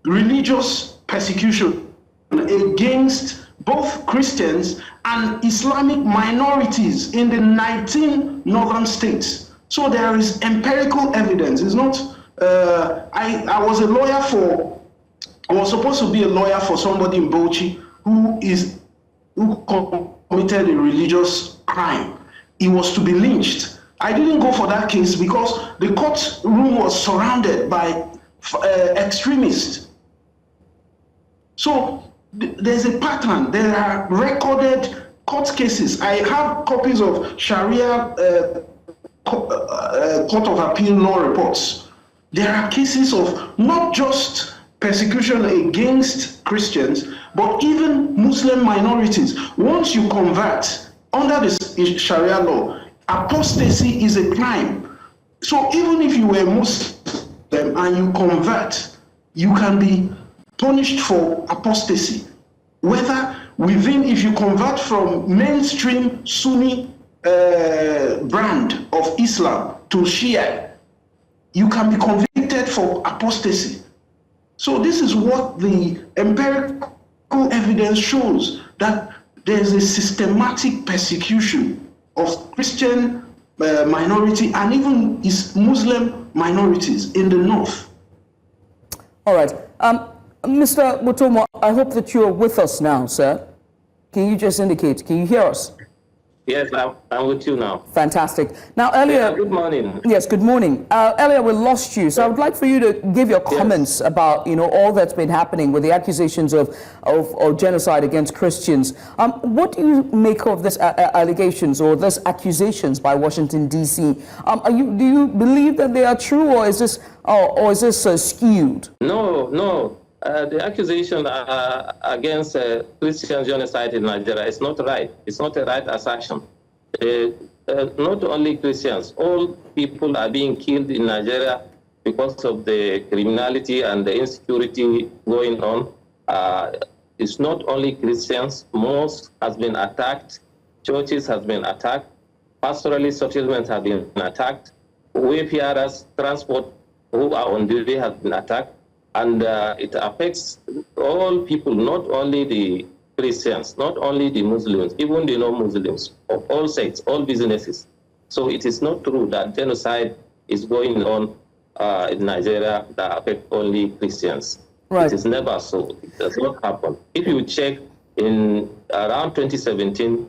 Speaker 14: religious persecution against both Christians and Islamic minorities in the 19 northern states. So there is empirical evidence. It's not, I was a lawyer for, I was supposed to be a lawyer for somebody in Bauchi who committed a religious crime. He was to be lynched. I didn't go for that case because the courtroom was surrounded by extremists. So there's a pattern. There are recorded court cases. I have copies of Sharia Court of Appeal law reports. There are cases of not just persecution against Christians, but even Muslim minorities. Once you convert under the Sharia law, apostasy is a crime. So even if you were Muslim and you convert, you can be punished for apostasy. Whether within, if you convert from mainstream Sunni brand of Islam to Shia, you can be convicted for apostasy. So this is what the empirical evidence shows, that there's a systematic persecution of Christian minority and even Muslim minorities in the north.
Speaker 2: All right. Mr. Mutomo, I hope that you are with us now, sir. Can you just indicate, can you hear us?
Speaker 15: Yes, I'm with you now.
Speaker 2: Fantastic. Now, earlier...
Speaker 15: Yeah, good morning.
Speaker 2: Yes, good morning. Earlier, we lost you, so I would like for you to give your comments about, all that's been happening with the accusations of genocide against Christians. What do you make of this allegations or these accusations by Washington, D.C.? Do you believe that they are true, or is this skewed?
Speaker 15: No. The accusation against Christian genocide in Nigeria is not right. It's not a right assertion. Not only Christians, all people are being killed in Nigeria because of the criminality and the insecurity going on. It's not only Christians. Mosques has been attacked. Churches has been attacked. Pastoralist settlements have been attacked. Wayfarers, transport who are on duty has been attacked. And it affects all people, not only the Christians, not only the Muslims, even the non-Muslims, of all sects, all businesses. So it is not true that genocide is going on in Nigeria that affects only Christians. Right. It is never so. It does not happen. If you check in around 2017,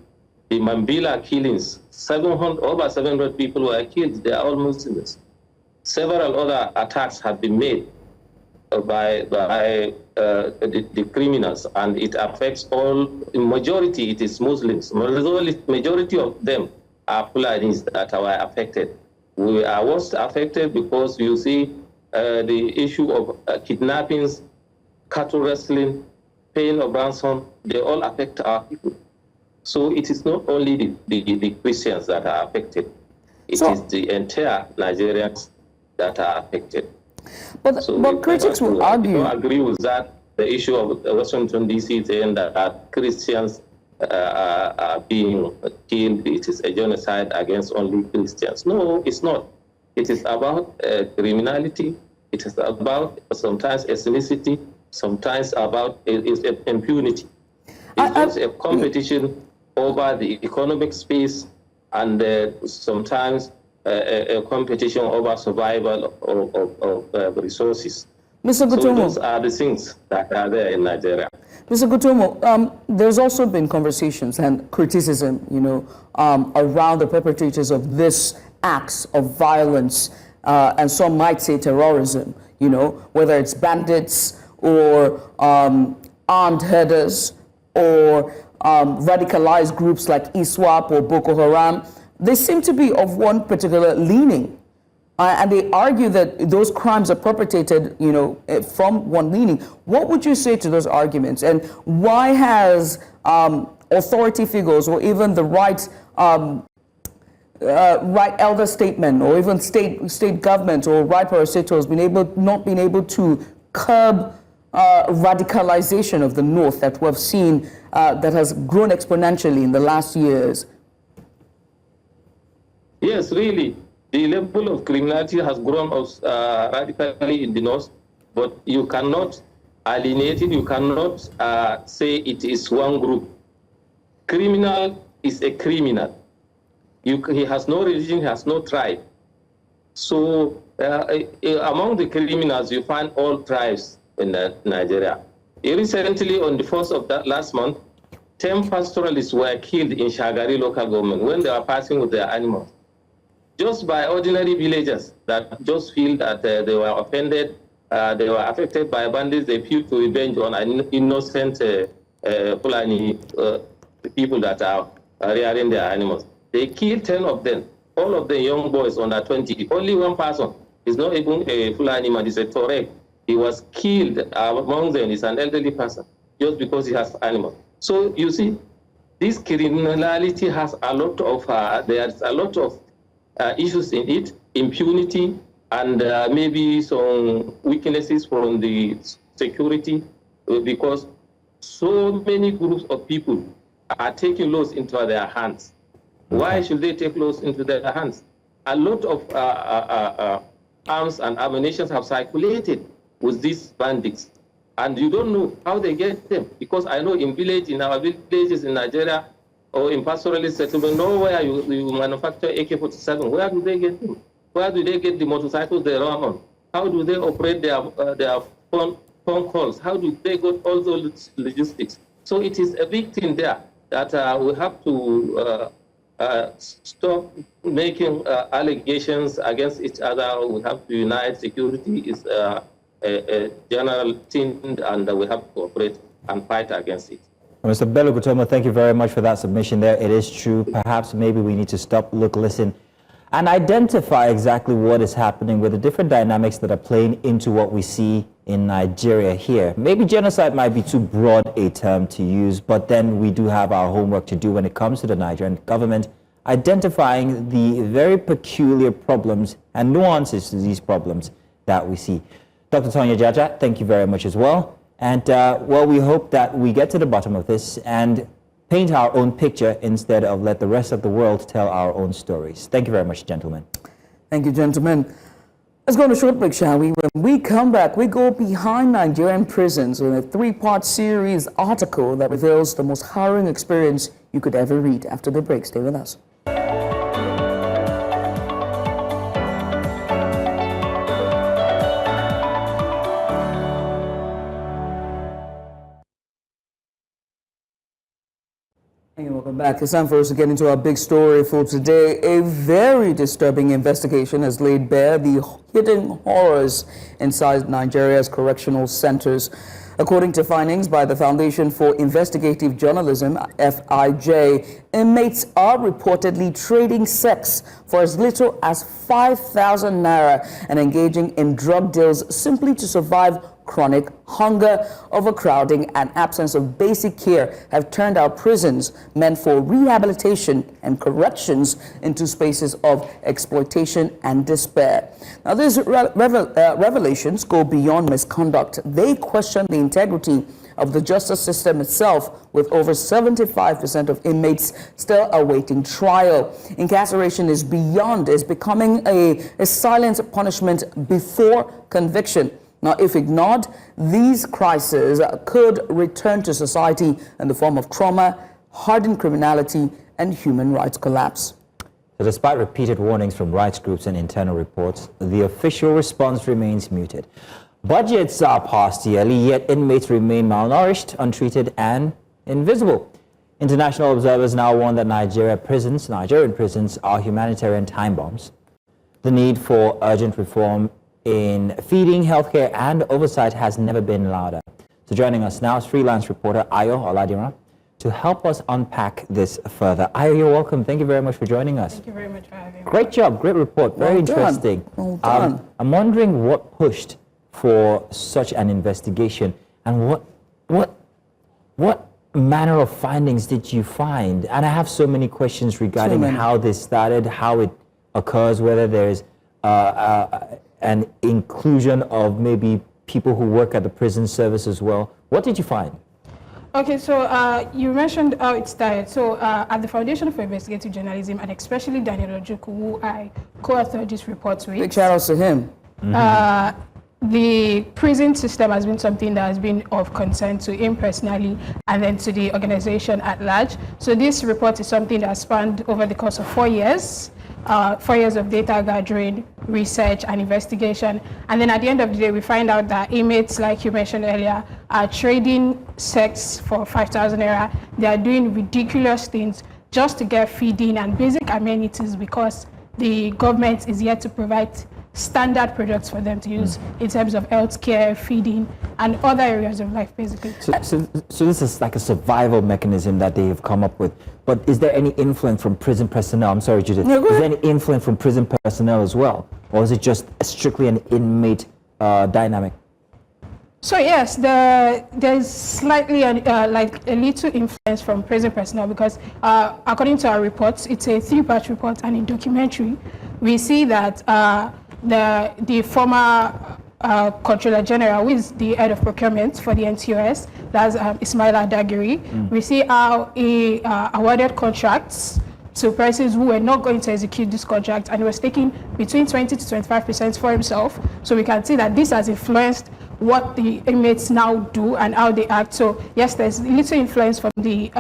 Speaker 15: the Mambila killings, over 700 people were killed. They are all Muslims. Several other attacks have been made by the criminals, and it affects all. In majority, it is Muslims. Majority of them are Fulanis that are affected. We are most affected because you see the issue of kidnappings, cattle wrestling, paying of ransom. They all affect our people. So it is not only the Christians that are affected. It is the entire Nigerians that are affected.
Speaker 2: But critics will argue.
Speaker 15: I agree with that. The issue of Washington, D.C. saying that Christians are being killed. It is a genocide against only Christians. No, it's not. It is about criminality. It is about sometimes ethnicity, sometimes about impunity. It's just a competition over the economic space and sometimes a competition over survival of resources.
Speaker 2: Mr. Gutomo,
Speaker 15: so those are the things that are there in Nigeria.
Speaker 2: Mr. Gutomo, there's also been conversations and criticism, around the perpetrators of this acts of violence, and some might say terrorism, whether it's bandits or armed herders or radicalized groups like ISWAP or Boko Haram. They seem to be of one particular leaning, and they argue that those crimes are perpetrated, from one leaning. What would you say to those arguments, and why has authority figures or even the right elder statesmen or even state government or right parastatals not been able to curb radicalization of the North that we've seen that has grown exponentially in the last years?
Speaker 15: Yes, really. The level of criminality has grown radically in the North, but you cannot alienate it. You cannot say it is one group. Criminal is a criminal. He has no religion, he has no tribe. So among the criminals, you find all tribes in Nigeria. Recently, on the 1st of that last month, 10 pastoralists were killed in Shagari local government when they were passing with their animals, just by ordinary villagers that just feel that they were offended they were affected by bandits. They feel to revenge on an innocent Fulani people that are rearing their animals. They killed 10 of them, all of them young boys under 20. Only one person is not even a Fulani man, he's a Torek. He was killed among them, is an elderly person, just because he has animals. So you see, this criminality has a lot of, there's a lot of issues in it, impunity, and maybe some weaknesses from the security, because so many groups of people are taking laws into their hands. Why should they take laws into their hands? A lot of arms and ammunition have circulated with these bandits, and you don't know how they get them. Because I know in our villages in Nigeria or in pastoralist settlement, nowhere you manufacture AK-47. Where do they get them? Where do they get the motorcycles they run on? How do they operate their phone calls? How do they get all those logistics? So it is a big thing there that we have to stop making allegations against each other. We have to unite. Security is a general thing, and we have to cooperate and fight against it.
Speaker 1: Mr. Bello Gutomo, thank you very much for that submission there. It is true. Perhaps maybe we need to stop, look, listen, and identify exactly what is happening with the different dynamics that are playing into what we see in Nigeria here. Maybe genocide might be too broad a term to use, but then we do have our homework to do when it comes to the Nigerian government, identifying the very peculiar problems and nuances to these problems that we see. Dr. Tonya Jaja, thank you very much as well. And well, we hope that we get to the bottom of this and paint our own picture instead of let the rest of the world tell our own stories. Thank you very much, gentlemen.
Speaker 2: Thank you, gentlemen. Let's go on a short break, shall we? When we come back, we go behind Nigerian prisons with a 3-part series article that reveals the most harrowing experience you could ever read. After the break, stay with us. Hey, welcome back. It's time for us to get into our big story for today. A very disturbing investigation has laid bare the hidden horrors inside Nigeria's correctional centers. According to findings by the Foundation for Investigative Journalism, FIJ, inmates are reportedly trading sex for as little as 5,000 naira and engaging in drug deals simply to survive. Chronic hunger, overcrowding, and absence of basic care have turned our prisons meant for rehabilitation and corrections into spaces of exploitation and despair. Now, these revelations go beyond misconduct. They question the integrity of the justice system itself, with over 75% of inmates still awaiting trial. Incarceration is becoming a silent punishment before conviction. Now, if ignored, these crises could return to society in the form of trauma, hardened criminality, and human rights collapse.
Speaker 1: So despite repeated warnings from rights groups and internal reports, the official response remains muted. Budgets are passed yearly, yet inmates remain malnourished, untreated, and invisible. International observers now warn that Nigerian prisons are humanitarian time bombs. The need for urgent reform in feeding, healthcare, and oversight has never been louder. So joining us now is freelance reporter Ayo Oladiran to help us unpack this further. Ayo, you're welcome. Thank you very much for joining us.
Speaker 16: Thank you very much for having me.
Speaker 1: Great job, great report, very interesting.
Speaker 2: Well done.
Speaker 1: I'm wondering what pushed for such an investigation, and what manner of findings did you find? And I have so many questions regarding how this started, how it occurs, whether there's an inclusion of maybe people who work at the prison service as well. What did you find?
Speaker 16: Okay, so you mentioned how it started. So at the Foundation for Investigative Journalism, and especially Daniel Ojuku, who I co-authored this report with.
Speaker 2: Big shout out to him.
Speaker 16: The prison system has been something that has been of concern to him personally and then to the organization at large. So this report is something that spanned over the course of 4 years. 4 years of data gathering, research, and investigation. And then at the end of the day, we find out that inmates, like you mentioned earlier, are trading sex for 5,000 naira. They are doing ridiculous things just to get feeding and basic amenities because the government is yet to provide standard products for them to use in terms of healthcare, feeding, and other areas of life, basically.
Speaker 1: So this is like a survival mechanism that they have come up with. But is there any influence from prison personnel? I'm sorry, Judith.
Speaker 2: Yeah, go
Speaker 1: is
Speaker 2: ahead.
Speaker 1: there any influence from prison personnel as well? Or is it just strictly an inmate dynamic?
Speaker 16: So yes, there's slightly like a little influence from prison personnel because according to our reports, it's a 3-part report, and in documentary, we see that the former Controller General, who is the head of procurement for the NTOS, that's Ismail Adagiri. We see how he awarded contracts to persons who were not going to execute this contract, and he was taking between 20 to 25% for himself. So we can see that this has influenced what the inmates now do and how they act. So yes, there's little influence from the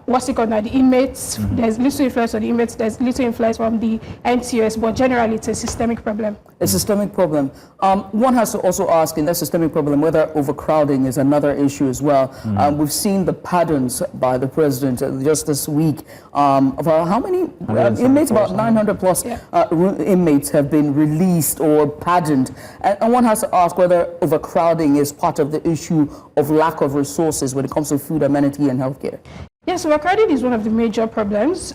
Speaker 16: what's it called now, the inmates. There's little influence on the inmates, there's little influence from the NTOS, but generally it's a systemic problem.
Speaker 2: A systemic problem. One has to also ask in that systemic problem whether overcrowding is another issue as well. We've seen the pardons by the president just this week of how many inmates? About 900 plus inmates have been released or pardoned. And one has to ask whether overcrowding is part of the issue of lack of resources when it comes to food, amenity, and healthcare.
Speaker 16: Yes, overcrowding is one of the major problems.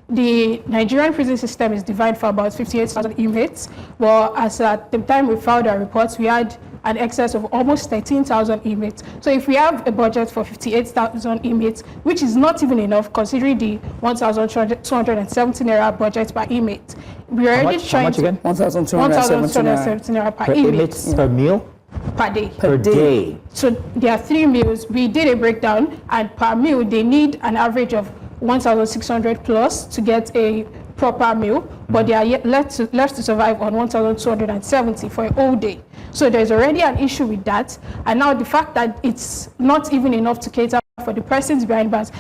Speaker 16: The Nigerian prison system is designed for about 58,000 inmates, but as at the time we filed our reports, we had an excess of almost 13,000 inmates. So if we have a budget for 58,000 inmates, which is not even enough considering the 1,270 naira budget per inmate, we are already trying to... 1,270 naira per inmate.
Speaker 1: Per meal?
Speaker 16: Per day.
Speaker 1: Per day.
Speaker 16: So there are 3 meals. We did a breakdown, and per meal they need an average of 1,600 plus to get a proper meal, but they are yet left to survive on 1,270 for a whole day. So there's already an issue with that, and now the fact that it's not even enough to cater for the persons behind bars.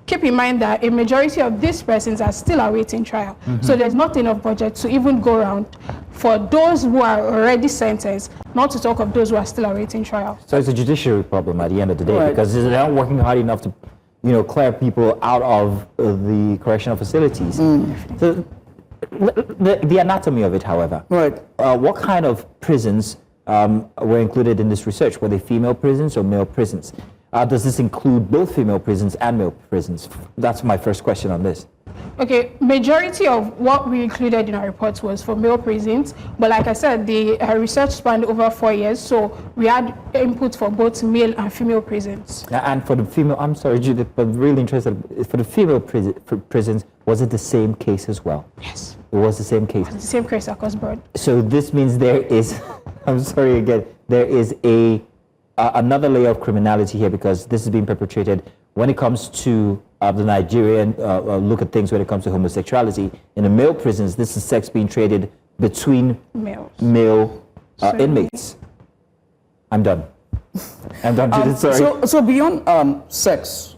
Speaker 16: Keep in mind that a majority of these persons are still awaiting trial. So there's not enough budget to even go around for those who are already sentenced, not to talk of those who are still awaiting trial.
Speaker 1: So it's a judiciary problem at the end of the day, because they're not working hard enough to, clear people out of the correctional facilities. So the anatomy of it, however. What kind of prisons were included in this research? Were they female prisons or male prisons? Does this include both female prisons and male prisons? That's my first question on this.
Speaker 16: Okay, majority of what we included in our reports was for male prisons, but like I said, the research spanned over 4 years, so we had input for both male and female prisons.
Speaker 1: And for the female, I'm sorry, Judith, but really interested, for the female prisons, was it the same case as well?
Speaker 16: Yes.
Speaker 1: It was the same case?
Speaker 16: It was the same case across board.
Speaker 1: So this means there is, I'm sorry again, there is another layer of criminality here, because this is being perpetrated when it comes to the Nigerian look at things when it comes to homosexuality. In the male prisons, this is sex being traded between male inmates. I'm done. I'm done, Judith, sorry.
Speaker 2: So beyond sex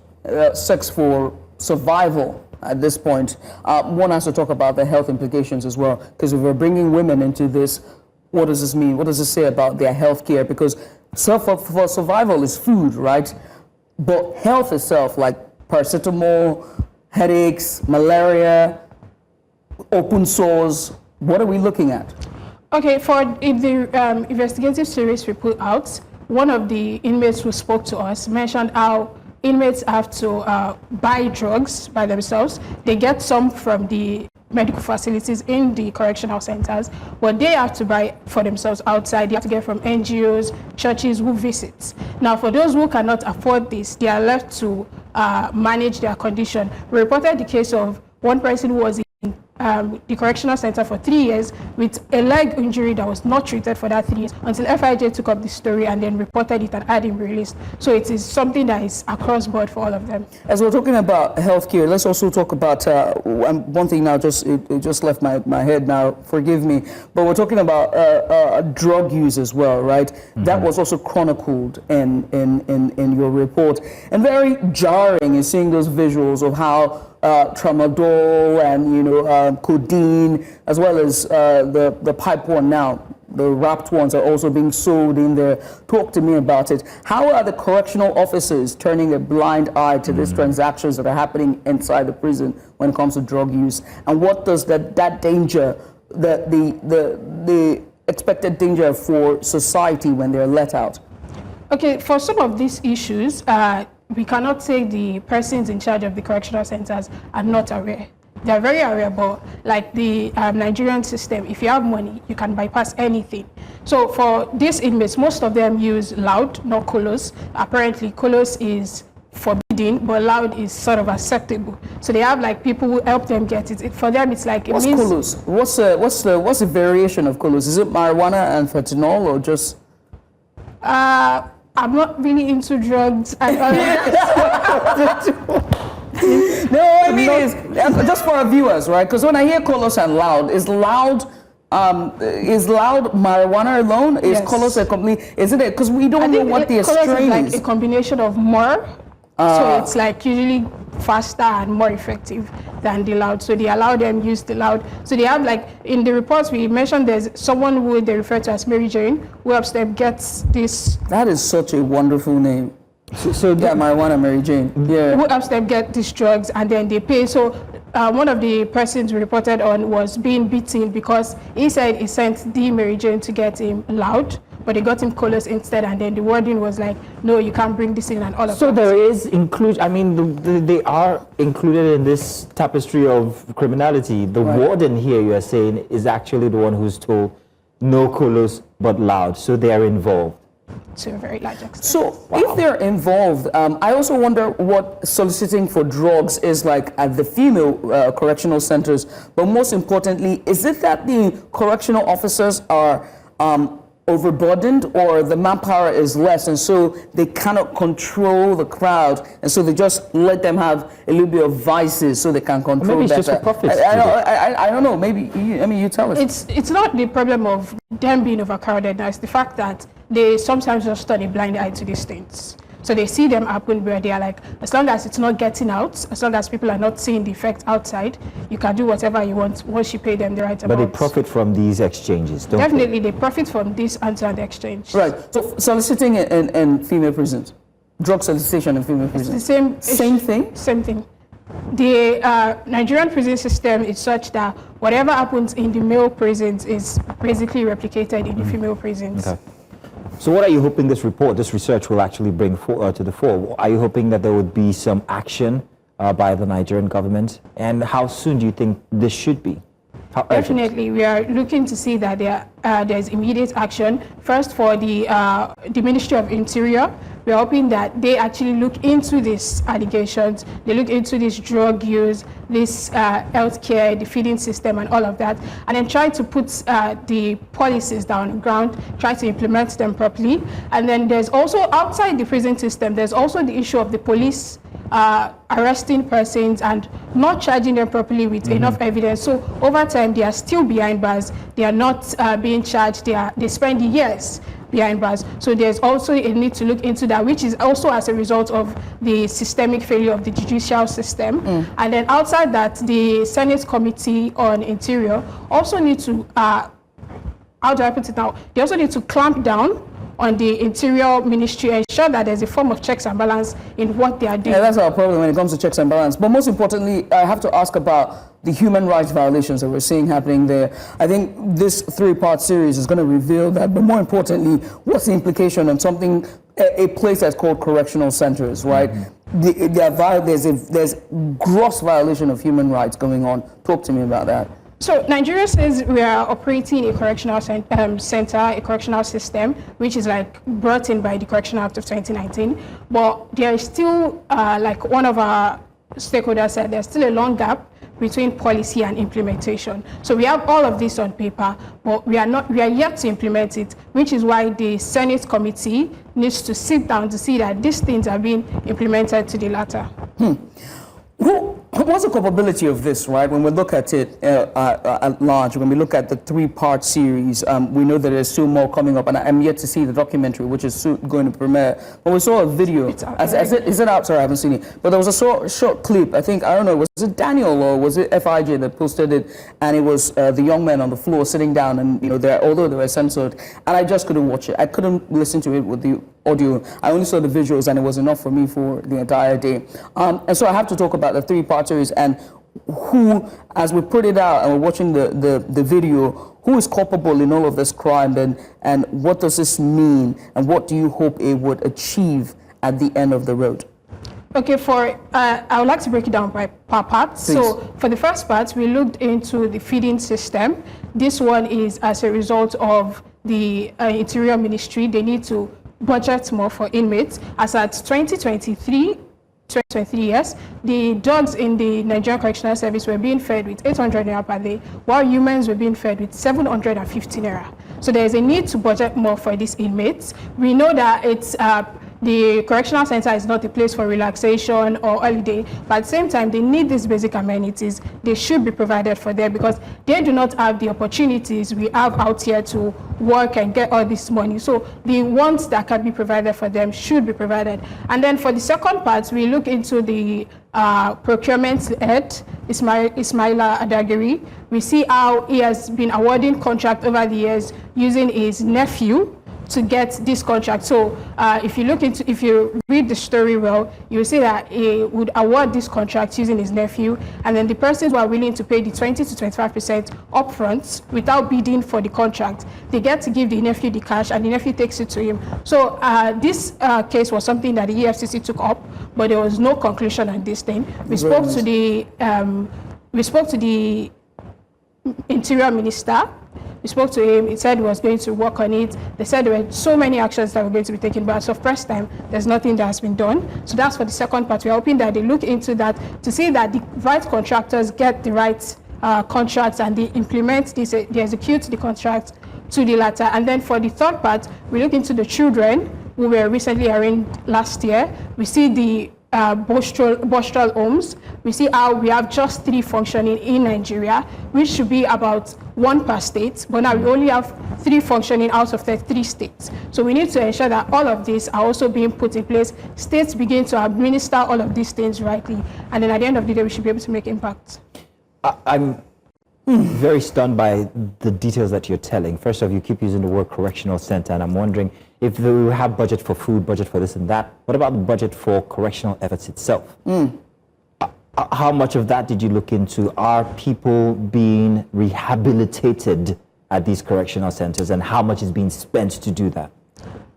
Speaker 2: for survival at this point, one has to talk about the health implications as well, because if we're bringing women into this, what does this mean? What does it say about their health care? Because for survival is food, right? But health itself, like paracetamol, headaches, malaria, open sores, what are we looking at?
Speaker 16: Okay, if the investigative series we put out, one of the inmates who spoke to us mentioned how inmates have to buy drugs by themselves. They get some from the medical facilities in the correctional centers, but they have to buy for themselves outside. They have to get from NGOs, churches who visit. Now, for those who cannot afford this, they are left to manage their condition. We reported the case of one person who was in the correctional center for 3 years with a leg injury that was not treated for that 3 years until FIJ took up the story and then reported it and had him released. So it is something that is across board for all of them.
Speaker 2: As we're talking about healthcare, let's also talk about one thing now. It just left my head now. Forgive me, but we're talking about drug use as well, right? That was also chronicled in your report, and very jarring is seeing those visuals of how tramadol and codeine, as well as the pipe one now, the wrapped ones are also being sold in there. Talk to me about it. How are the correctional officers turning a blind eye to these transactions that are happening inside the prison when it comes to drug use? And what does that danger the expected danger for society when they're let out?
Speaker 16: Okay, for some of these issues, we cannot say the persons in charge of the correctional centers are not aware. They're very aware, but like the Nigerian system, if you have money, you can bypass anything. So for these inmates, most of them use loud, not colos. Apparently, colos is forbidden, but loud is sort of acceptable. So they have like people who help them get it. For them, it's like
Speaker 2: What's colos? What's the variation of colos? Is it marijuana and fentanyl, or just?
Speaker 16: I'm not really into drugs.
Speaker 2: No, I mean it's just for our viewers, right? Because when I hear colos and loud, is loud marijuana alone? Is colos a complete? Isn't it? Because we don't know what the strain
Speaker 16: is. Like a combination of more. So it's like usually faster and more effective than the loud. So they allow them use the loud. So they have like in the reports we mentioned there's someone who they refer to as Mary Jane who helps them get this.
Speaker 2: That is such a wonderful name. So yeah, marijuana Mary Jane. Yeah.
Speaker 16: Who helps them get these drugs and then they pay. So one of the persons we reported on was being beaten because he said he sent the Mary Jane to get him loud, but they got him colos instead, and then the warden was like, no, you can't bring this in and all of that.
Speaker 1: So there is include. I mean, they are included in this tapestry of criminality. The warden here, you are saying, is actually the one who's told no colos but loud. So they are involved.
Speaker 16: To a very large extent.
Speaker 2: So if they're involved, I also wonder what soliciting for drugs is like at the female correctional centers. But most importantly, is it that the correctional officers are overburdened, or the manpower is less, and so they cannot control the crowd, and so they just let them have a little bit of vices so they can control
Speaker 1: maybe it's
Speaker 2: better.
Speaker 1: just for profit.
Speaker 2: I don't know. Maybe you tell us.
Speaker 16: It's not the problem of them being overcrowded. Now it's the fact that they sometimes just turn a blind eye to these things. So they see them happen where they are like, as long as it's not getting out, as long as people are not seeing the effect outside, you can do whatever you want once you pay them the right amount.
Speaker 1: But they profit from these exchanges, don't
Speaker 16: Definitely, they profit from this and exchange.
Speaker 2: Right. So soliciting in female prisons, drug solicitation in female prisons.
Speaker 16: It's the
Speaker 2: same thing?
Speaker 16: Same thing. The Nigerian prison system is such that whatever happens in the male prisons is basically replicated in the female prisons.
Speaker 1: Okay. So what are you hoping this research will actually bring to the fore? Are you hoping that there would be some action by the Nigerian government? And how soon do you think this should be?
Speaker 16: Definitely, we are looking to see that there's immediate action. First, for the Ministry of Interior, we are hoping that they actually look into these allegations. They look into this drug use, this healthcare, the feeding system, and all of that, and then try to put the policies down on the ground, try to implement them properly. And then there's also outside the prison system, there's also the issue of the police arresting persons and not charging them properly with enough evidence. So over time, they are still behind bars. They are not being charged. They spend years behind bars. So there's also a need to look into that, which is also as a result of the systemic failure of the judicial system. And then outside that, the Senate Committee on Interior also need to, how do I put it now? They also need to clamp down on the Interior Ministry, ensure that there's a form of checks and balance in what they are doing.
Speaker 2: Yeah, that's our problem when it comes to checks and balance. But most importantly, I have to ask about the human rights violations that we're seeing happening there. I think this three-part series is going to reveal that, but more importantly, what's the implication on something, a place that's called correctional centers, right? There's gross violation of human rights going on. Talk to me about that.
Speaker 16: So Nigeria says we are operating a correctional center, a correctional system, which is like brought in by the Correctional Act of 2019. But there is still, like one of our stakeholders said, there's still a long gap between policy and implementation. So we have all of this on paper, but we are yet to implement it, which is why the Senate Committee needs to sit down to see that these things are being implemented to the latter.
Speaker 2: What's the probability of this, right? When we look at it at large, when we look at the three-part series, we know that there's still more coming up, and I'm yet to see the documentary, which is soon going to premiere. But we saw a video. Is it out? Sorry, I haven't seen it. But there was a short clip. I don't know, was it Daniel or was it FIJ that posted it? And it was the young men on the floor sitting down, and although they were censored, and I just couldn't watch it. I couldn't listen to it with the audio. I only saw the visuals, and it was enough for me for the entire day. And so I have to talk about the three-part series and who, as we put it out and we're watching the video, who is culpable in all of this crime, and what does this mean, and what do you hope it would achieve at the end of the road?
Speaker 16: Okay, I would like to break it down by parts.
Speaker 2: Please.
Speaker 16: So for the first part, we looked into the feeding system. This one is as a result of the Interior Ministry. They need to budget more for inmates. As at 2023, yes, the dogs in the Nigerian Correctional Service were being fed with 800 naira per day, while humans were being fed with 750 naira. So there is a need to budget more for these inmates. We know that it's the correctional center is not a place for relaxation or holiday, but at the same time, they need these basic amenities. They should be provided for them because they do not have the opportunities we have out here to work and get all this money. So the ones that can be provided for them should be provided. And then for the second part, we look into the procurement head, Ismaila Adagiri. We see how he has been awarding contract over the years using his nephew to get this contract. So if you read the story well, you will see that he would award this contract using his nephew, and then the persons who are willing to pay the 20 to 25% upfront without bidding for the contract, they get to give the nephew the cash, and the nephew takes it to him. So this case was something that the EFCC took up, but there was no conclusion on this thing. We spoke to the Interior Minister. We spoke to him. He said he was going to work on it. They said there were so many actions that were going to be taken, but as of first time, there's nothing that has been done. So that's for the second part. We're hoping that they look into that to see that the right contractors get the right contracts and they implement this, they execute the contract to the latter. And then for the third part, we look into the children who were recently arraigned last year. We see the Bostral homes. We see how we have just 3 functioning in Nigeria, which should be about 1 per state, but now we only have 3 functioning out of the 3 states. So we need to ensure that all of these are also being put in place. States begin to administer all of these things rightly, and then at the end of the day, we should be able to make impact.
Speaker 1: I'm very stunned by the details that you're telling. First off, you keep using the word correctional center, and I'm wondering if we have budget for food, budget for this and that. What about the budget for correctional efforts itself? How much of that did you look into? Are people being rehabilitated at these correctional centers, and how much is being spent to do that?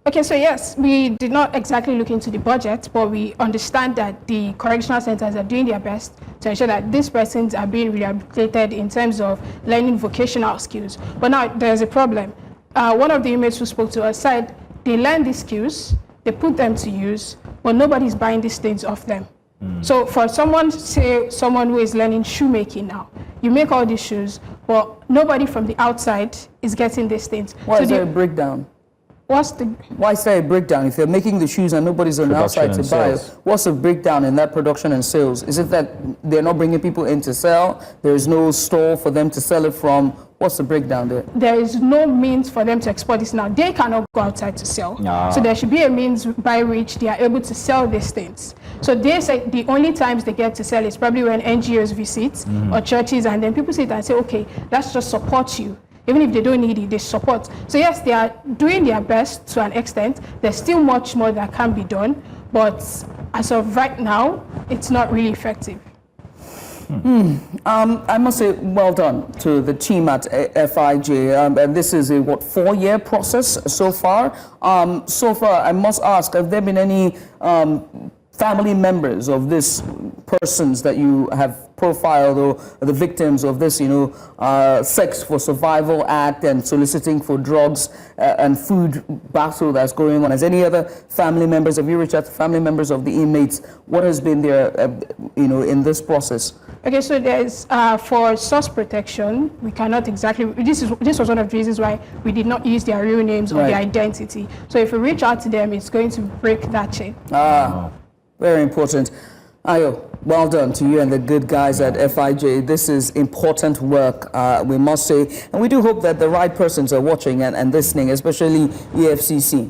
Speaker 16: Okay, so yes, we did not exactly look into the budget, but we understand that the correctional centers are doing their best to ensure that these persons are being rehabilitated in terms of learning vocational skills. But now there's a problem. One of the inmates who spoke to us said they learn these skills, they put them to use, but nobody's buying these things off them. So for someone, say someone who is learning shoemaking now, you make all these shoes, but nobody from the outside is getting these things.
Speaker 2: Why is there a breakdown? Why is there a breakdown? If you're making the shoes and nobody's on the outside to buy it, what's the breakdown in that production and sales? Is it that they're not bringing people in to sell? There is no store for them to sell it from? What's the breakdown there?
Speaker 16: There is no means for them to export this now. They cannot go outside to sell. So there should be a means by which they are able to sell these things. So they say the only times they get to sell is probably when NGOs visit or churches, and then people sit and say, okay, let's just support you. Even if they don't need it, they support. So yes, they are doing their best to an extent. There's still much more that can be done, but as of right now, it's not really effective.
Speaker 2: I must say, well done to the team at FIJ. And this is a 4-year process so far. So far, I must ask, have there been any family members of these persons that you have profiled, or the victims of this, sex for survival act and soliciting for drugs and food battle that's going on? Has any other family members, have you reached out to family members of the inmates? What has been their, in this process?
Speaker 16: Okay, so there's, for source protection, we cannot exactly, this was one of the reasons why we did not use their real names or their identity. So if we reach out to them, it's going to break that chain.
Speaker 2: Very important. Ayo, well done to you and the good guys at FIJ. This is important work, we must say. And we do hope that the right persons are watching and listening, especially EFCC.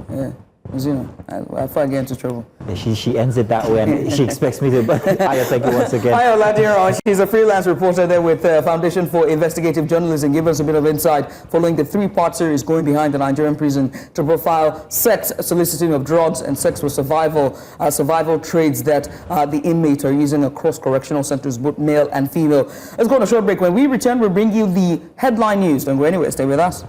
Speaker 2: Yeah. If I get into trouble.
Speaker 1: She ends it that way, and she expects me to. I thank you once again.
Speaker 2: Hi, Oladiran. She's a freelance reporter there with Foundation for Investigative Journalism. Give us a bit of insight following the three-part series going behind the Nigerian prison to profile sex soliciting of drugs and sex for survival trades that the inmates are using across correctional centers, both male and female. Let's go on a short break. When we return, we'll bring you the headline news. Don't go anywhere. Stay with us.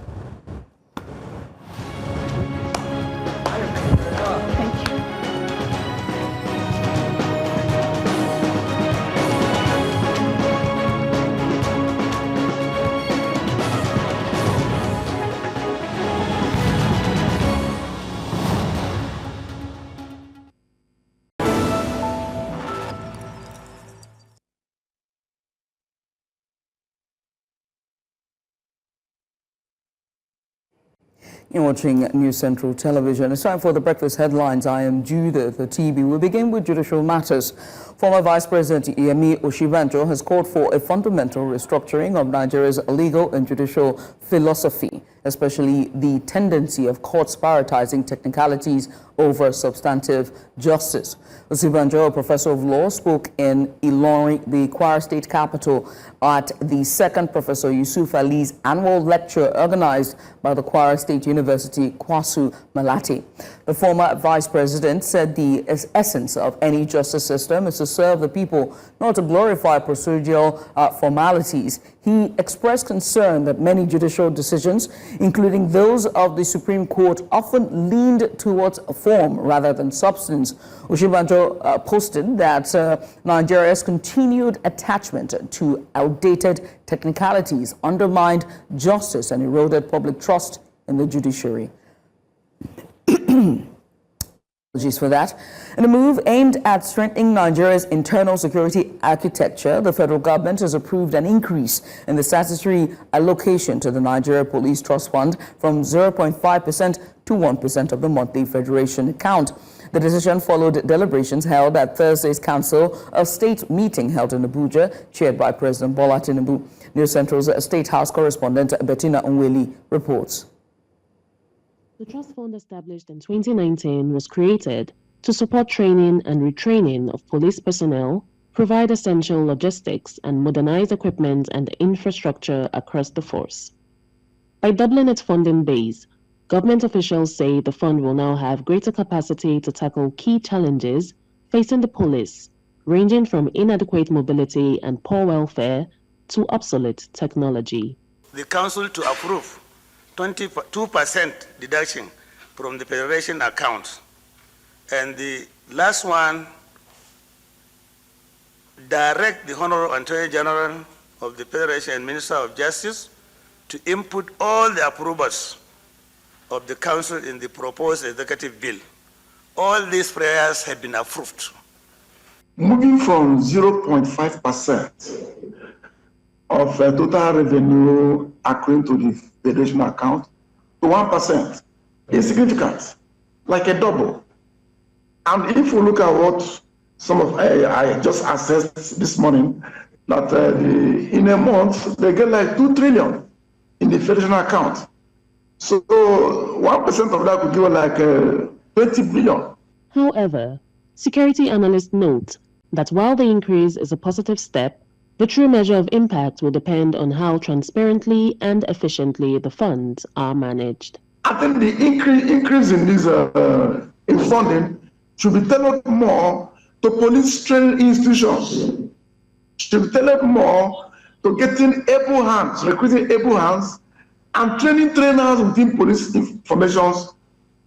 Speaker 2: You're watching News Central Television. It's time for the breakfast headlines. I am Judith TB. We'll begin with judicial matters. Former Vice President Yemi Osinbajo has called for a fundamental restructuring of Nigeria's legal and judicial philosophy, especially the tendency of courts prioritizing technicalities over substantive justice. Osinbajo, a professor of law, spoke in Ilorin, the Kwara State capital, at the second Professor Yusuf Ali's annual lecture organized by the Kwara State University, Kwasu Malati. The former vice president said the essence of any justice system is to serve the people, not to glorify procedural formalities. He expressed concern that many judicial decisions, including those of the Supreme Court, often leaned towards form rather than substance. Osinbajo posted that Nigeria's continued attachment to outdated technicalities undermined justice and eroded public trust in the judiciary. Apologies for that. In a move aimed at strengthening Nigeria's internal security architecture, the federal government has approved an increase in the statutory allocation to the Nigeria Police Trust Fund from 0.5% to 1% of the monthly Federation account. The decision followed deliberations held at Thursday's Council of State meeting held in Abuja, chaired by President Bola Tinubu. News Central's State House correspondent Bettina Nweli reports.
Speaker 17: The trust fund, established in 2019, was created to support training and retraining of police personnel, provide essential logistics, and modernize equipment and infrastructure across the force. By doubling its funding base, government officials say the fund will now have greater capacity to tackle key challenges facing the police, ranging from inadequate mobility and poor welfare to obsolete technology.
Speaker 18: The Council to approve 22% deduction from the Federation account. And the last one, direct the Honorable Attorney General of the Federation and Minister of Justice to input all the approvals of the Council in the proposed executive bill. All these prayers have been approved.
Speaker 19: Moving from 0.5% of total revenue accruing to the Federation account to 1% is significant, like a double. And if we look at what some of I just assessed this morning, that in a month they get like 2 trillion in the Federation account. So 1% of that could give like 20 billion.
Speaker 17: However, security analysts note that while the increase is a positive step, the true measure of impact will depend on how transparently and efficiently the funds are managed.
Speaker 19: I think the increase in this in funding should be tailored more to police training institutions, should be tailored more to getting able hands, recruiting able hands, and training trainers within police formations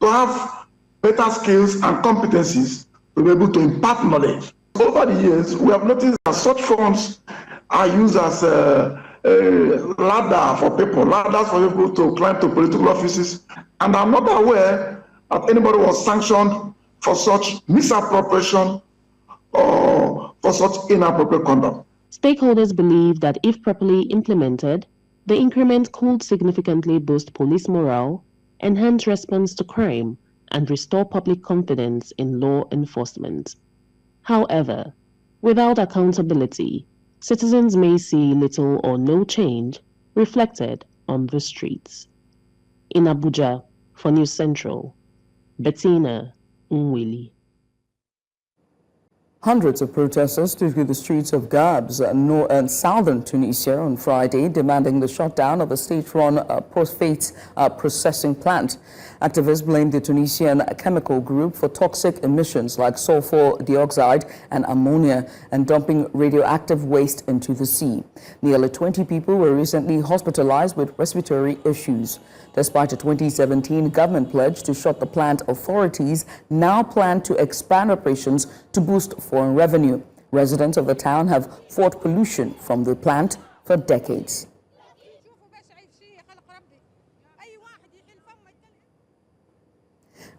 Speaker 19: to have better skills and competencies to be able to impart knowledge. Over the years, we have noticed that such funds are used as a ladder for people, ladders for people to climb to political offices. And I'm not aware that anybody was sanctioned for such misappropriation or for such inappropriate conduct.
Speaker 17: Stakeholders believe that if properly implemented, the increment could significantly boost police morale, enhance response to crime, and restore public confidence in law enforcement. However, without accountability, citizens may see little or no change reflected on the streets. In Abuja, for News Central, Bettina Unwili.
Speaker 2: Hundreds of protesters took to the streets of Gabs, southern Tunisia on Friday, demanding the shutdown of a state-run phosphate processing plant. Activists blamed the Tunisian chemical group for toxic emissions like sulfur dioxide and ammonia and dumping radioactive waste into the sea. Nearly 20 people were recently hospitalized with respiratory issues. Despite a 2017 government pledge to shut the plant, authorities now plan to expand operations to boost foreign revenue. Residents of the town have fought pollution from the plant for decades.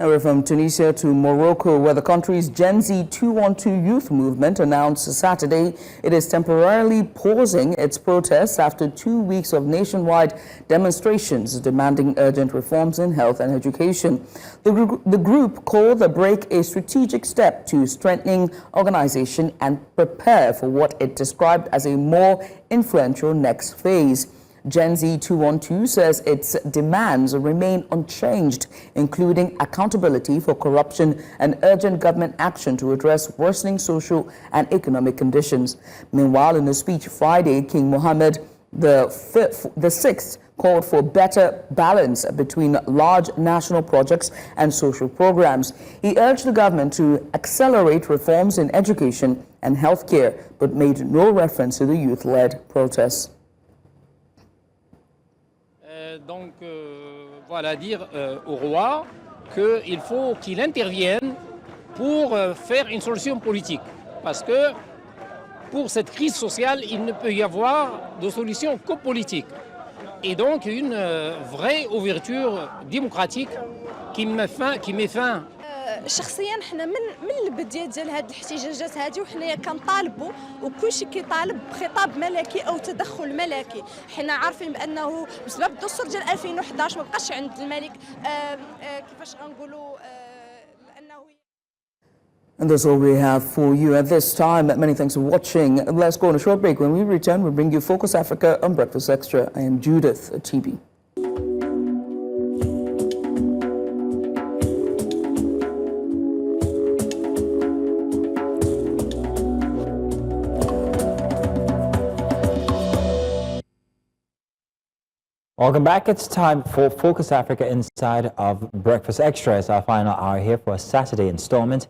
Speaker 2: Now we're from Tunisia to Morocco, where the country's Gen Z 212 youth movement announced Saturday it is temporarily pausing its protests after 2 weeks of nationwide demonstrations demanding urgent reforms in health and education. The group called the break a strategic step to strengthening organization and prepare for what it described as a more influential next phase. Gen Z 212 says its demands remain unchanged, including accountability for corruption and urgent government action to address worsening social and economic conditions. Meanwhile, in a speech Friday, King Mohammed VI called for better balance between large national projects and social programs. He urged the government to accelerate reforms in education and healthcare, but made no reference to the youth-led protests.
Speaker 20: Donc, voilà, dire au roi qu'il faut qu'il intervienne pour faire une solution politique. Parce que pour cette crise sociale, il ne peut y avoir de solution que politique. Et donc, une vraie ouverture démocratique qui met fin.
Speaker 21: شخصيا حنا من البداية ديال هاد الاحتجاجات هادي وحنايا كنطالبوا وكل شيء كيطالب بخطاب ملكي او تدخل ملكي. حنا عارفين بانه بسبب الدستور ديال 2011 ما بقاش عند الملك كيفاش غنقولوا لانه.
Speaker 2: And that's all we have for you at this time. Many thanks for watching. Let's go on a short break. When we return, we'll bring you Focus Africa on Breakfast Extra. I am Judith TB.
Speaker 1: Welcome back. It's time for Focus Africa inside of Breakfast Extra. It's our final hour here for a Saturday installment.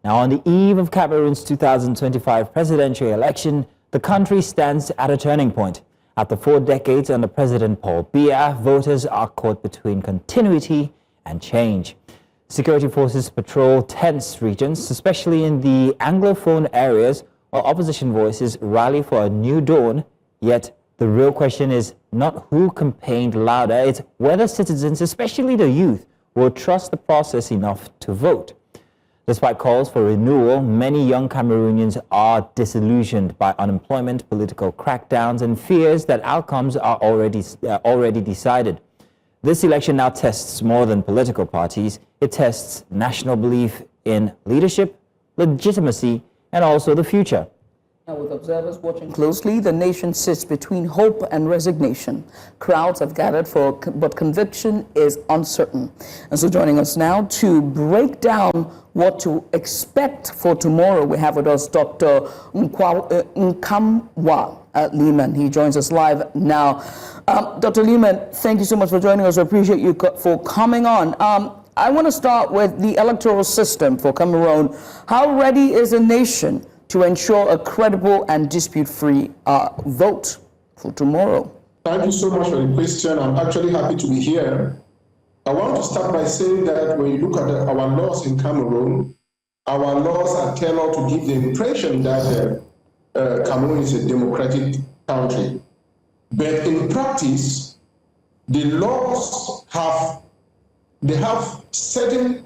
Speaker 1: Now, on the eve of Cameroon's 2025 presidential election, the country stands at a turning point. After 4 decades under President Paul Biya, voters are caught between continuity and change. Security forces patrol tense regions, especially in the Anglophone areas, while opposition voices rally for a new dawn. Yet, the real question is not who campaigned louder, it's whether citizens, especially the youth, will trust the process enough to vote. Despite calls for renewal, many young Cameroonians are disillusioned by unemployment, political crackdowns, and fears that outcomes are already decided. This election now tests more than political parties. It tests national belief in leadership, legitimacy, and also the future.
Speaker 2: Now, with observers watching closely, the nation sits between hope and resignation. Crowds have gathered but conviction is uncertain. And so joining us now to break down what to expect for tomorrow, we have with us Dr. Nkamwa Lehman. He joins us live now. Dr. Lehman, thank you so much for joining us. I appreciate you for coming on. I want to start with the electoral system for Cameroon. How ready is the nation to ensure a credible and dispute-free vote for tomorrow?
Speaker 19: Thank you so much for the question. I'm actually happy to be here. I want to start by saying that when you look at our laws in Cameroon, our laws are tailored to give the impression that Cameroon is a democratic country. But in practice, the laws have certain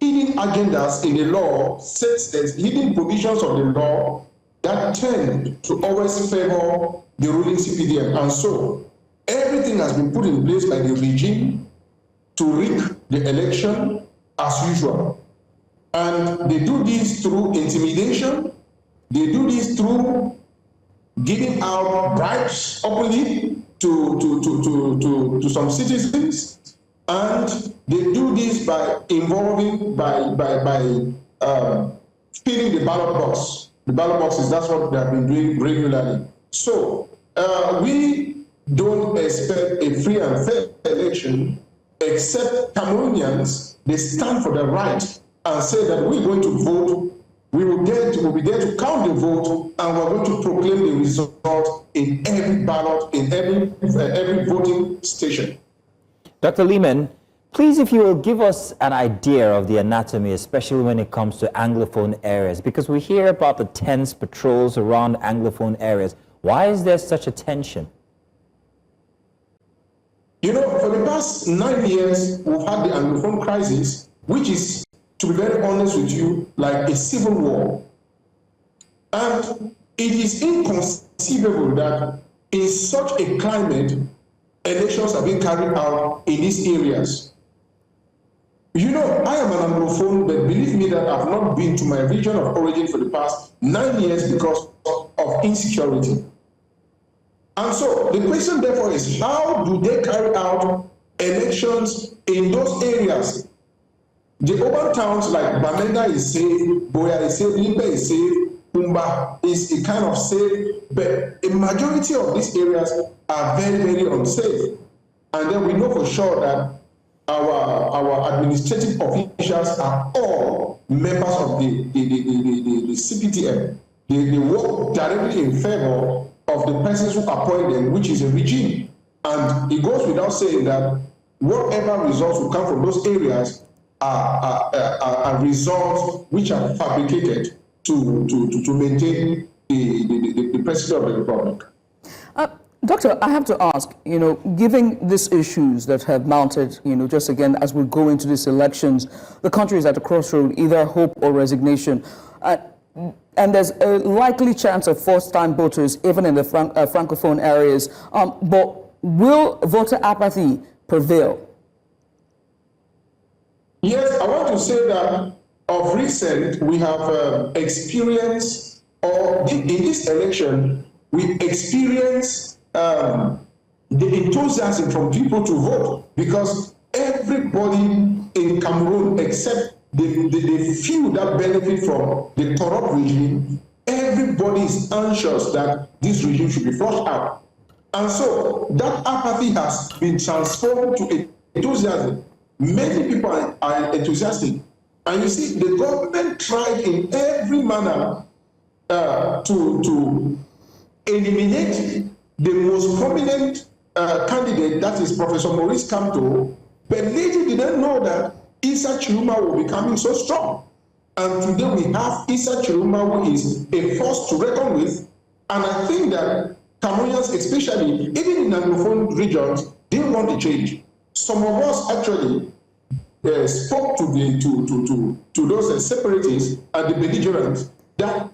Speaker 19: hidden agendas in the law, there's hidden provisions of the law that tend to always favor the ruling CPDM. And so everything has been put in place by the regime to rig the election as usual. And they do this through intimidation. They do this through giving out bribes openly to some citizens. And they do this by involving, filling the ballot box. The ballot boxes, that's what they have been doing regularly. So we don't expect a free and fair election, except Cameroonians, they stand for the right and say that we're going to vote, we'll be there to count the vote, and we're going to proclaim the result in every ballot, in every voting station.
Speaker 1: Dr. Lehman, please, if you will give us an idea of the anatomy, especially when it comes to Anglophone areas, because we hear about the tense patrols around Anglophone areas. Why is there such a tension?
Speaker 19: You know, for the past 9 years, we've had the Anglophone crisis, which is, to be very honest with you, like a civil war. And it is inconceivable that in such a climate, elections are being carried out in these areas. You know, I am an Anglophone, but believe me that I've not been to my region of origin for the past 9 years because of insecurity. And so the question therefore is, how do they carry out elections in those areas? The urban towns like Bamenda is safe, Boya is safe, Limbe is safe, Pumba is a kind of safe, but a majority of these areas are very, very unsafe. And then we know for sure that our administrative officials are all members of the CPTM. They work directly in favor of the persons who appoint them, which is a regime. And it goes without saying that whatever results will come from those areas are results which are fabricated to maintain the president of the republic.
Speaker 2: Doctor, I have to ask, you know, given these issues that have mounted, you know, just again, as we go into these elections, the country is at a crossroad, either hope or resignation. And there's a likely chance of first-time voters, even in the Francophone areas. But will voter apathy prevail?
Speaker 19: Yes, I want to say that of recent, we have experienced, or in this election, we experienced the enthusiasm from people to vote, because everybody in Cameroon, except the few that benefit from the corrupt regime, everybody is anxious that this regime should be flushed out. And so that apathy has been transformed to enthusiasm. Many people are enthusiastic. And you see, the government tried in every manner to eliminate the most prominent candidate, that is Professor Maurice Kamto, but later didn't know that Issa Chiruma will be coming so strong. And today we have Issa Chiruma, who is a force to reckon with. And I think that Cameroonians, especially, even in Anglophone regions, they want a change. Some of us actually spoke to those separatists and the belligerents that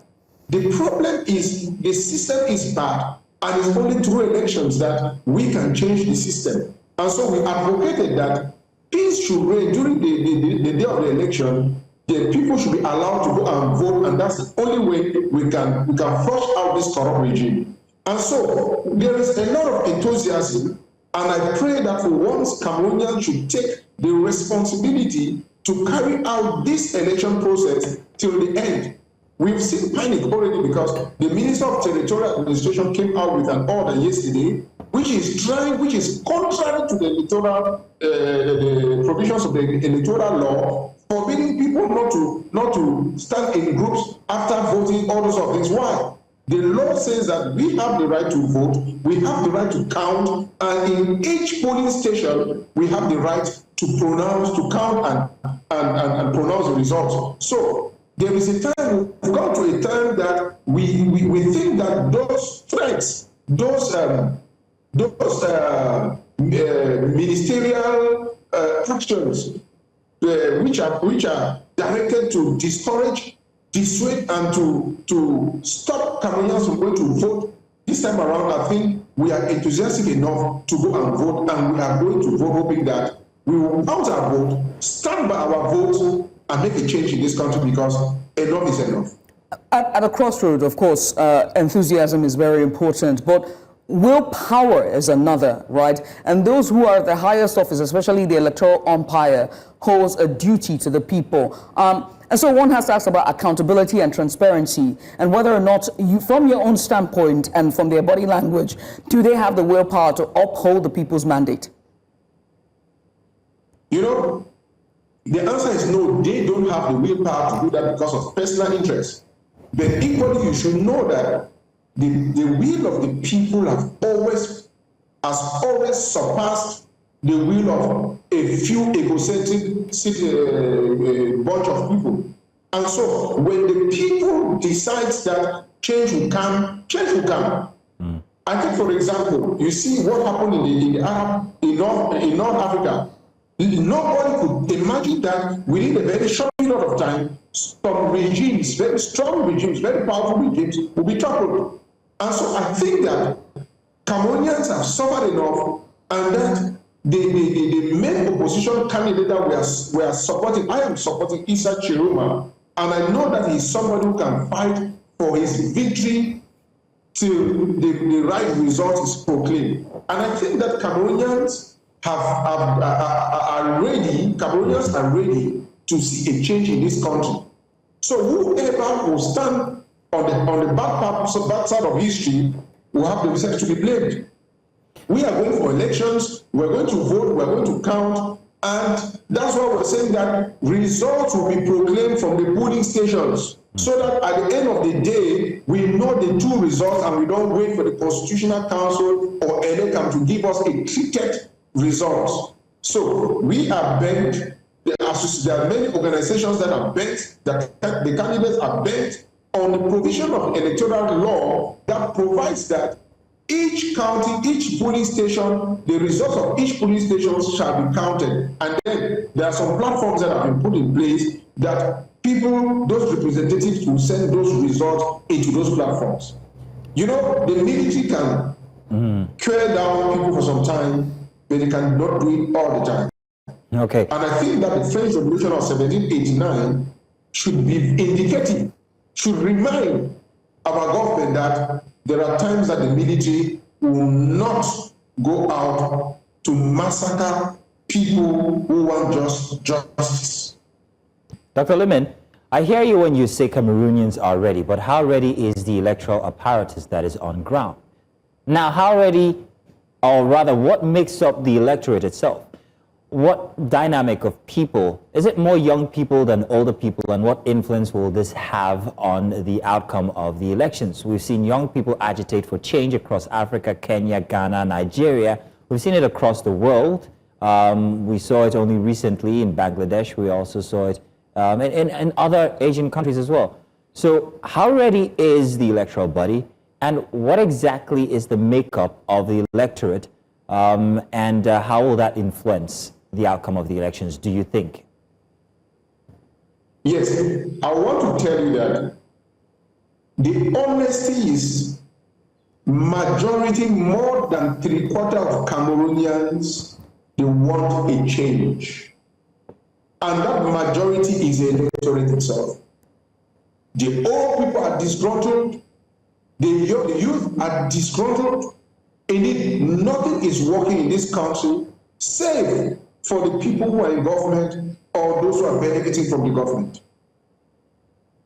Speaker 19: the problem is the system is bad, and it's only through elections that we can change the system. And so we advocated that peace should reign during the day of the election. The people should be allowed to go and vote, and that's the only way we can flush out this corrupt regime. And so there is a lot of enthusiasm, and I pray that for once Cameroonians should take the responsibility to carry out this election process till the end. We've seen panic already because the Minister of Territorial Administration came out with an order yesterday, which is contrary to the electoral the provisions of the electoral law, forbidding people not to stand in groups after voting, all those of things. Why? The law says that we have the right to vote, we have the right to count, and in each polling station, we have the right to count and pronounce the results. So there is a time, we've got to a time that we think that those threats, those ministerial actions, which are directed to discourage, dissuade, and to stop Cameroonians from going to vote. This time around, I think we are enthusiastic enough to go and vote, and we are going to vote hoping that we will count our vote, stand by our votes, and make a change in this country, because enough is enough.
Speaker 2: At a crossroads, of course, enthusiasm is very important, but willpower is another, right? And those who are at the highest office, especially the electoral umpire, holds a duty to the people. And so one has to ask about accountability and transparency, and whether or not you, from your own standpoint and from their body language, do they have the willpower to uphold the people's mandate?
Speaker 19: You know, the answer is no, they don't have the willpower to do that because of personal interest. But equally, you should know that the will of the people has always surpassed the will of a few egocentric bunch of people. And so when the people decide that change will come, change will come. I think, for example, you see what happened in North Africa. Nobody could imagine that within a very short period of time, some regimes, very strong regimes, very powerful regimes, will be toppled. And so I think that Cameroonians have suffered enough, and that the main opposition candidate that we are supporting, I am supporting Issa Chiruma, and I know that he's somebody who can fight for his victory till the right result is proclaimed. And I think that Cameroonians are ready to see a change in this country. So whoever will stand on the bad side of history will have themselves to be blamed. We are going for elections, we're going to vote, we're going to count, and that's why we're saying that results will be proclaimed from the polling stations, so that at the end of the day, we know the true results and we don't wait for the Constitutional Council or ELECAM to give us a treated results. So we are bent, there are many organizations that are bent, that the candidates are bent on the provision of electoral law that provides that each county, each polling station, the results of each polling station shall be counted. And then there are some platforms that have been put in place that people, those representatives, will send those results into those platforms. You know, the military can clear down people for some time, but they cannot do it all the time.
Speaker 1: Okay.
Speaker 19: And I think that the French Revolution of 1789 should be indicative, should remind our government that there are times that the military will not go out to massacre people who want justice.
Speaker 1: Dr. Limin, I hear you when you say Cameroonians are ready, but how ready is the electoral apparatus that is on ground? Now, how ready, or rather, what makes up the electorate itself? What dynamic of people? Is it more young people than older people, and what influence will this have on the outcome of the elections? We've seen young people agitate for change across Africa, Kenya, Ghana, Nigeria. We've seen it across the world. We saw it only recently in Bangladesh. We also saw it in other Asian countries as well. So how ready is the electoral body, and what exactly is the makeup of the electorate, and how will that influence the outcome of the elections, do you think?
Speaker 19: Yes, I want to tell you that the honesty is majority, more than 3/4 of Cameroonians, they want a change. And that majority is the electorate itself. The old people are disgruntled, the youth are disgruntled. Indeed, nothing is working in this country save for the people who are in government or those who are benefiting from the government.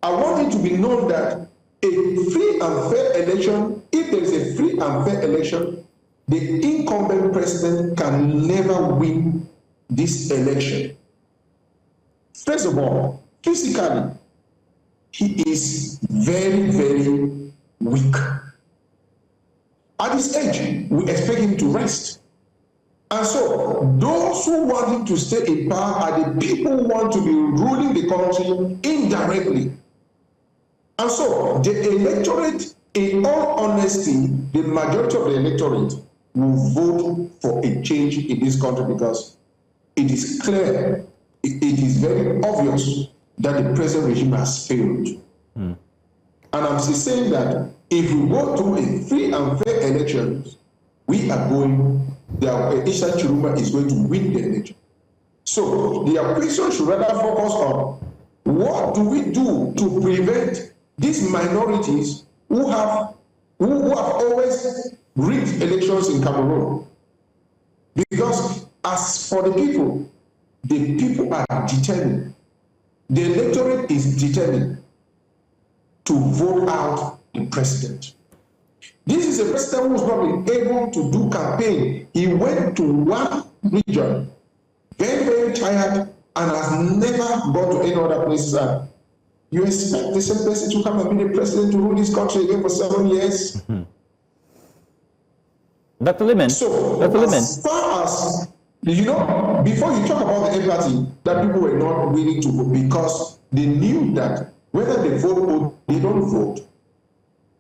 Speaker 19: I want it to be known that a free and fair election, if there is a free and fair election, the incumbent president can never win this election. First of all, physically, he is very, very weak. At this age, we expect him to rest. And so, those who want him to stay in power are the people who want to be ruling the country indirectly. And so, the electorate, in all honesty, the majority of the electorate will vote for a change in this country because it is clear, it is very obvious that the present regime has failed. And I'm saying that if we go to a free and fair election, we are going, Issa Chiruma is going to win the election. So the question should rather focus on what do we do to prevent these minorities who who have always rigged elections in Cameroon. Because as for the people are determined. The electorate is determined to vote out the president. This is a president who's not been able to do campaign. He went to one region, very, very tired, and has never gone to any other places. And you expect the same person to come and be the president to rule this country again for 7 years?
Speaker 1: Mm-hmm. Dr. Liman.
Speaker 19: So, as far as, you know, before you talk about the empathy, that people were not willing to vote because they knew that whether they vote or they don't vote,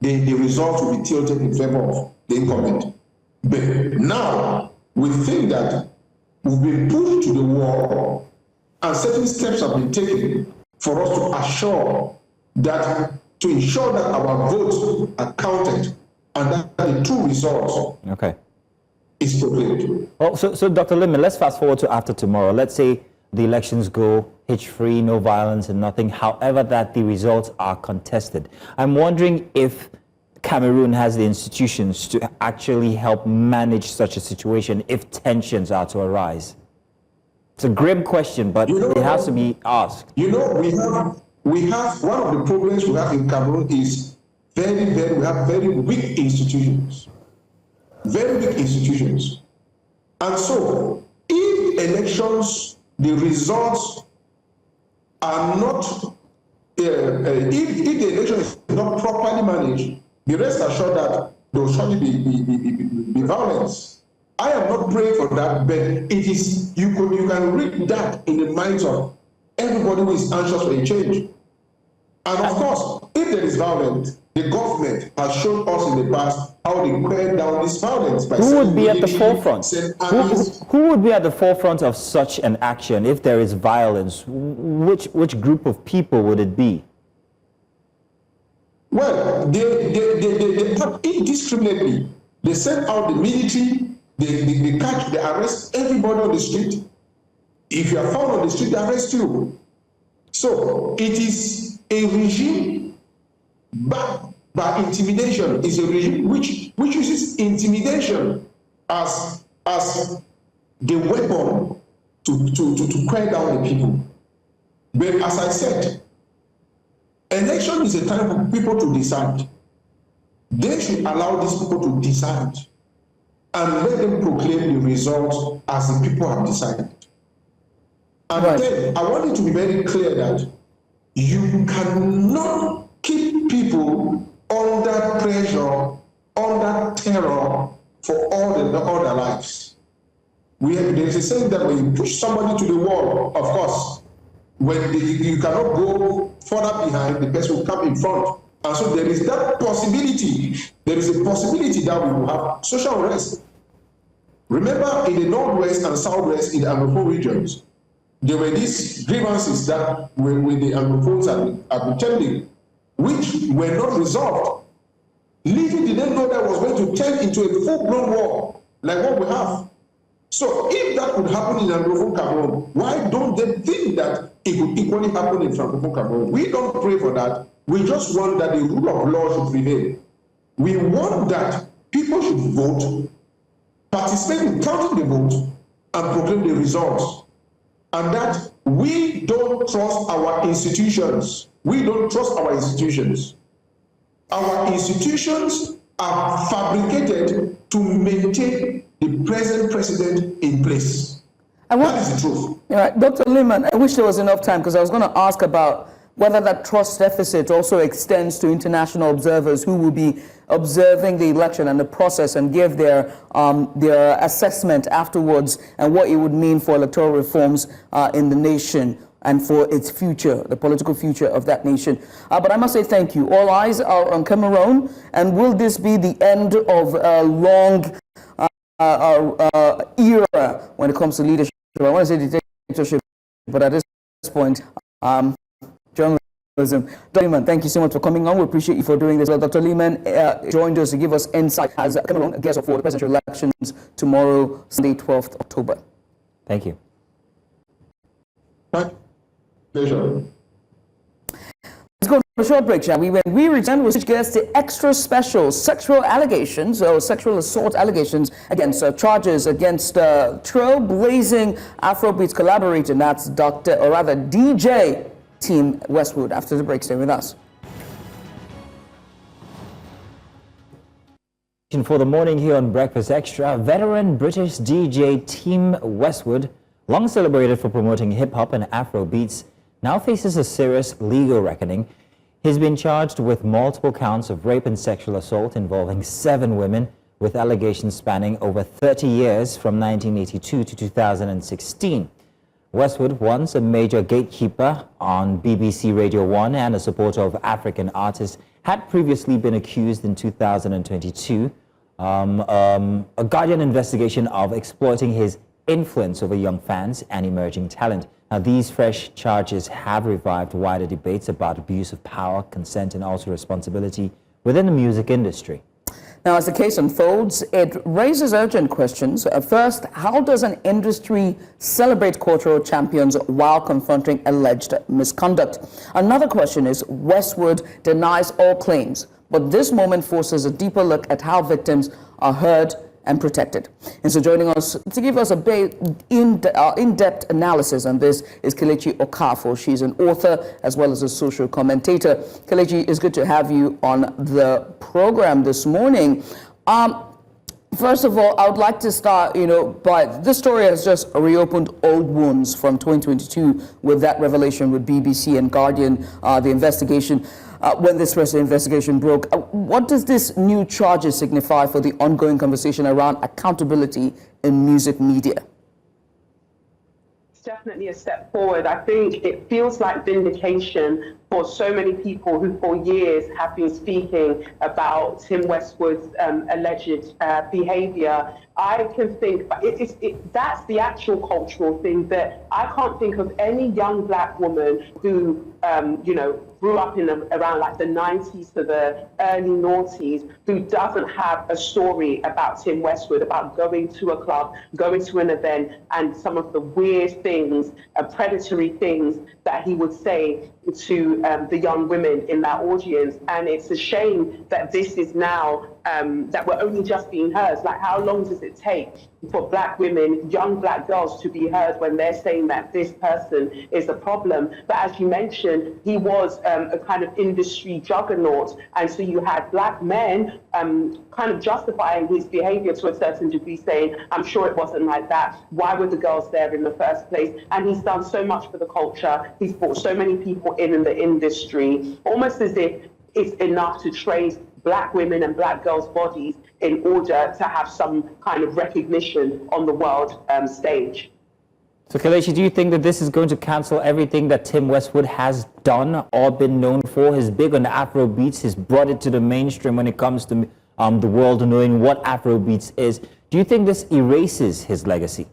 Speaker 19: the results will be tilted in favor of the incumbent. But now, we think that we've been pushed to the wall and certain steps have been taken for us to ensure that our votes are counted and that the true results is proclaimed.
Speaker 1: Well, so Dr. Liman, let's fast forward to after tomorrow. Let's say the elections go hitch-free, no violence and nothing, however that the results are contested. I'm wondering if Cameroon has the institutions to actually help manage such a situation if tensions are to arise. It's a grim question, but it has to be asked.
Speaker 19: You know, we have one of the problems we have in Cameroon is we have very weak institutions. Very weak institutions. And so, if elections, the results are not, if the election is not properly managed, the rest assured that there will surely be violence. I am not praying for that, but it is, you can read that in the minds of everybody who is anxious for a change. And of course, if there is violence, the government has shown us in the past how they quell down this violence. By
Speaker 1: who would be at the forefront? Who would be at the forefront of such an action if there is violence? Which group of people would it be?
Speaker 19: Well, they act indiscriminately. They send out the military, they catch, they arrest everybody on the street. If you are found on the street, they arrest you. So it is a regime backed by intimidation. It's a regime which uses intimidation as the weapon to quell down the people. But as I said, election is a time for people to decide. They should allow these people to decide and let them proclaim the results as the people have decided. And then I want it to be very clear that you cannot keep people under pressure, under terror for all their lives. There is a saying that when you push somebody to the wall, of course, when you cannot go further behind, the person will come in front. And so there is that possibility. There is a possibility that we will have social unrest. Remember, in the Northwest and Southwest, in the Anglophone regions, there were these grievances that with the Anglophones are pretending, which were not resolved. Livy didn't know that was going to turn into a full-blown war, like what we have. So if that could happen in Anglophone Cameroon, why don't they think that it could equally happen in Francophone Cameroon? We don't pray for that. We just want that the rule of law should prevail. We want that people should vote, participate in counting the vote, and proclaim the results. And that we don't trust our institutions. We don't trust our institutions. Our institutions are fabricated to maintain the present president in place. That is the truth.
Speaker 2: Yeah, Dr. Liman, I wish there was enough time because I was going to ask about whether that trust deficit also extends to international observers who will be observing the election and the process and give their assessment afterwards and what it would mean for electoral reforms in the nation and for its future, the political future of that nation. But I must say thank you. All eyes are on Cameroon, and will this be the end of a long era when it comes to leadership? I want to say dictatorship, but at this point, journalism. Dr. Liman, thank you so much for coming on. We appreciate you for doing this. Well, Dr. Liman joined us to give us insight as Cameroon guest for the presidential elections tomorrow, Sunday, 12th October.
Speaker 1: Thank you.
Speaker 19: Pleasure.
Speaker 2: Let's go go for a short break, shall we? When we return, we'll switch gears to extra special sexual allegations or sexual assault allegations against charges against trailblazing Afrobeats collaborator, that's DJ Tim Westwood. After the break, stay with us.
Speaker 1: For the morning here on Breakfast Extra, veteran British DJ Tim Westwood, long celebrated for promoting hip-hop and Afro beats, now faces a serious legal reckoning. He's been charged with multiple counts of rape and sexual assault involving 7 women, with allegations spanning over 30 years from 1982 to 2016. Westwood, once a major gatekeeper on BBC Radio 1 and a supporter of African artists, had previously been accused in 2022 a Guardian investigation of exploiting his influence over young fans and emerging talent. Now, these fresh charges have revived wider debates about abuse of power, consent, and also responsibility within the music industry.
Speaker 2: Now, as the case unfolds, it raises urgent questions. First, how does an industry celebrate cultural champions while confronting alleged misconduct? Another question is, Westwood denies all claims, but this moment forces a deeper look at how victims are heard and protected. And so joining us to give us a bit in-depth analysis on this is Kelechi Okafor. She's an author as well as a social commentator. Kelechi, it's good to have you on the program this morning. First of all, I would like to start, by this story has just reopened old wounds from 2022 with that revelation with BBC and Guardian, the investigation. When this first investigation broke, what does this new charges signify for the ongoing conversation around accountability in music media?
Speaker 4: It's definitely a step forward. I think it feels like vindication for so many people who for years have been speaking about Tim Westwood's alleged behavior. I can think, that's the actual cultural thing, that I can't think of any young black woman who, grew up in around like the 90s to the early noughties, who doesn't have a story about Tim Westwood, about going to a club, going to an event, and some of the weird things, predatory things that he would say to the young women in that audience. And it's a shame that this is now, that we're only just being heard. Like, how long does it take for black women, young black girls, to be heard when they're saying that this person is a problem? But as you mentioned, he was a kind of industry juggernaut. And so you had black men kind of justifying his behavior to a certain degree, saying, I'm sure it wasn't like that. Why were the girls there in the first place? And he's done so much for the culture. He's brought so many people in the industry, almost as if it's enough to trace black women and black girls' bodies in order to have some kind of recognition on the world stage.
Speaker 1: So, Kelechi, do you think that this is going to cancel everything that Tim Westwood has done or been known for? He's big on Afro beats. He's brought it to the mainstream when it comes to the world knowing what Afro beats is. Do you think this erases his legacy?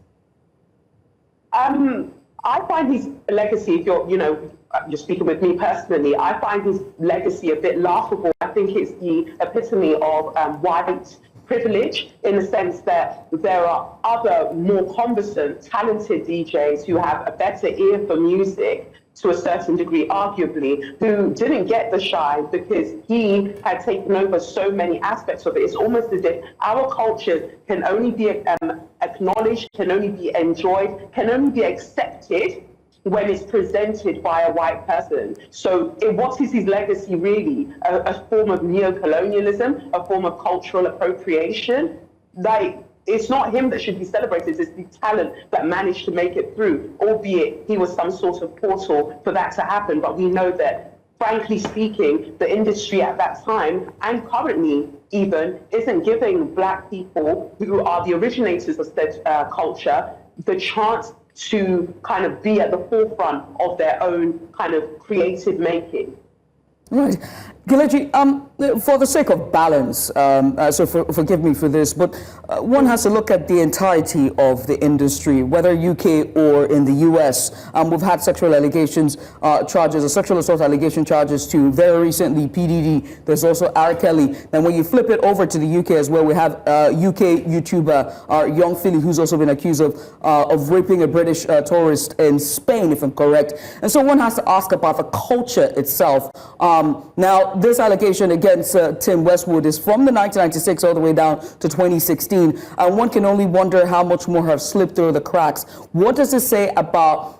Speaker 4: I find his legacy, if you're speaking with me personally, I find his legacy a bit laughable. I think it's the epitome of white privilege, in the sense that there are other more conversant, talented DJs who have a better ear for music, to a certain degree, arguably, who didn't get the shine because he had taken over so many aspects of it. It's almost as if our culture can only be acknowledged, can only be enjoyed, can only be accepted when it's presented by a white person. So what is his legacy really? A form of neo-colonialism, a form of cultural appropriation? It's not him that should be celebrated, it's the talent that managed to make it through, albeit he was some sort of portal for that to happen. But we know that, frankly speaking, the industry at that time, and currently even, isn't giving black people who are the originators of said culture the chance to kind of be at the forefront of their own kind of creative making.
Speaker 2: Right. Kelechi, for the sake of balance, so forgive me for this, but one has to look at the entirety of the industry, whether UK or in the US. We've had sexual allegations charges, or sexual assault allegation charges too. Very recently, PDD, there's also R. Kelly. And when you flip it over to the UK as well, we have UK YouTuber Young Philly, who's also been accused of raping a British tourist in Spain, if I'm correct. And so one has to ask about the culture itself. Now, this allegation against Tim Westwood is from the 1996 all the way down to 2016, and one can only wonder how much more have slipped through the cracks. What does it say about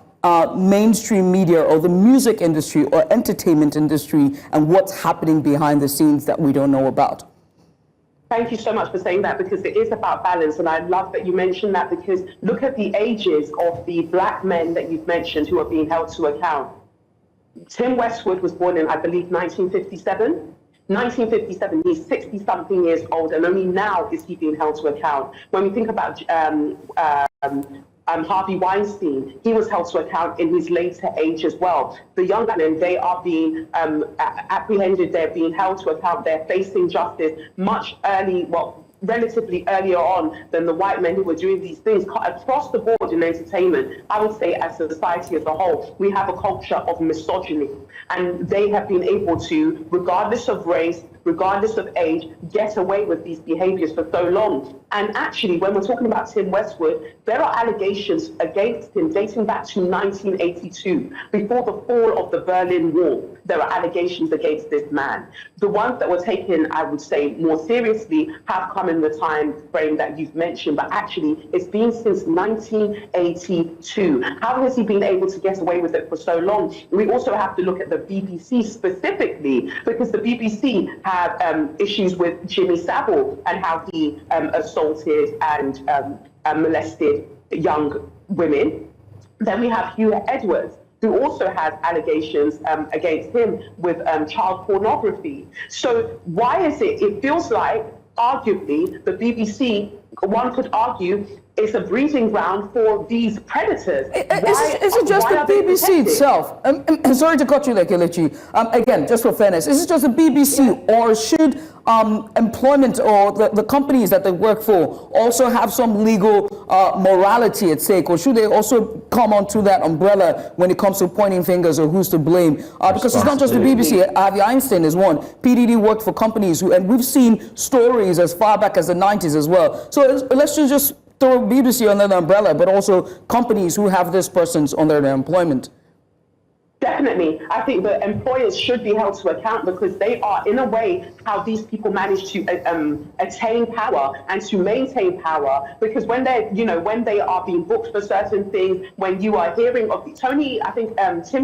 Speaker 2: mainstream media or the music industry or entertainment industry and what's happening behind the scenes that we don't know about?
Speaker 4: Thank you so much for saying that, because it is about balance, and I love that you mentioned that, because look at the ages of the black men that you've mentioned who are being held to account. Tim Westwood was born in, I believe, 1957. 1957, he's 60-something years old, and only now is he being held to account. When we think about Harvey Weinstein, he was held to account in his later age as well. The young men, they are being apprehended, they're being held to account, they're facing justice much relatively earlier on than the white men who were doing these things. Across the board in entertainment, I would say as a society as a whole, we have a culture of misogyny, and they have been able to, regardless of race, regardless of age, get away with these behaviors for so long. And actually, when we're talking about Tim Westwood, there are allegations against him dating back to 1982, before the fall of the Berlin Wall. There are allegations against this man. The ones that were taken, I would say, more seriously have come in the time frame that you've mentioned, but actually it's been since 1982. How has he been able to get away with it for so long? We also have to look at the BBC specifically, because the BBC have issues with Jimmy Savile and how he assaulted and molested young women. Then we have Hugh Edwards, who also has allegations against him with child pornography. So why is it? It feels like, arguably, the BBC, one could argue, is a breeding ground for these predators.
Speaker 2: Is it just the BBC itself? I'm sorry to cut you there, Kelechi. Again, just for fairness, is it just the BBC, or should employment or the companies that they work for also have some legal morality at stake, or should they also come onto that umbrella when it comes to pointing fingers or who's to blame? Because it's not just the BBC. Harvey Weinstein is one. PDD worked for companies and we've seen stories as far back as the 90s as well. So let's just throw BBC under the umbrella, but also companies who have these persons under their employment.
Speaker 4: Definitely. I think that employers should be held to account, because they are, in a way, how these people manage to attain power and to maintain power. Because when when they are being booked for certain things, when you are hearing of Tim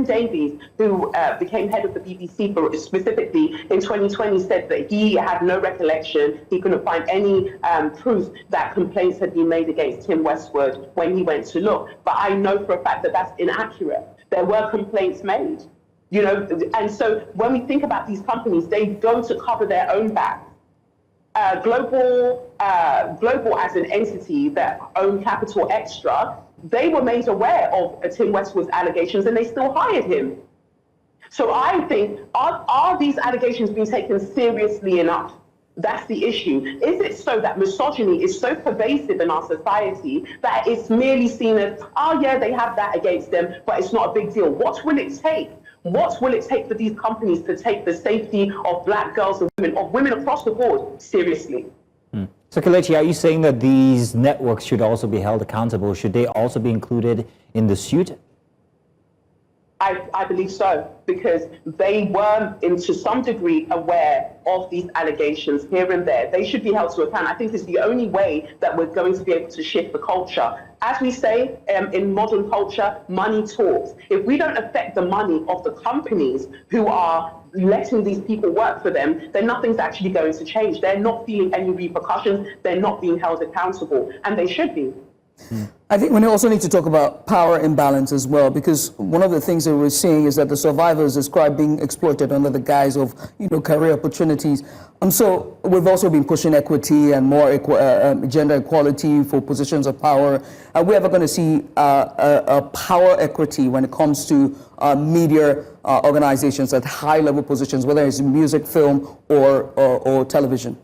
Speaker 4: Davies, who became head of the BBC specifically in 2020, said that he had no recollection, he couldn't find any proof that complaints had been made against Tim Westwood when he went to look. But I know for a fact that that's inaccurate. There were complaints made, and so when we think about these companies, they go to cover their own back. Global as an entity that own Capital Extra, they were made aware of Tim Westwood's allegations and they still hired him. So I think, are these allegations being taken seriously enough? That's the issue. Is it so that misogyny is so pervasive in our society that it's merely seen as, oh yeah, they have that against them, but it's not a big deal? What will it take? What will it take for these companies to take the safety of black girls and women, of women across the board, seriously?
Speaker 1: So Kelechi, are you saying that these networks should also be held accountable? Should they also be included in the suit?
Speaker 4: I believe so, because they were, to some degree, aware of these allegations here and there. They should be held to account. I think it's the only way that we're going to be able to shift the culture. As we say in modern culture, money talks. If we don't affect the money of the companies who are letting these people work for them, then nothing's actually going to change. They're not feeling any repercussions. They're not being held accountable, and they should be.
Speaker 2: I think we also need to talk about power imbalance as well, because one of the things that we're seeing is that the survivors describe being exploited under the guise of, career opportunities. So we've also been pushing equity and more gender equality for positions of power. Are we ever going to see a power equity when it comes to media organizations at high-level positions, whether it's music, film, or television?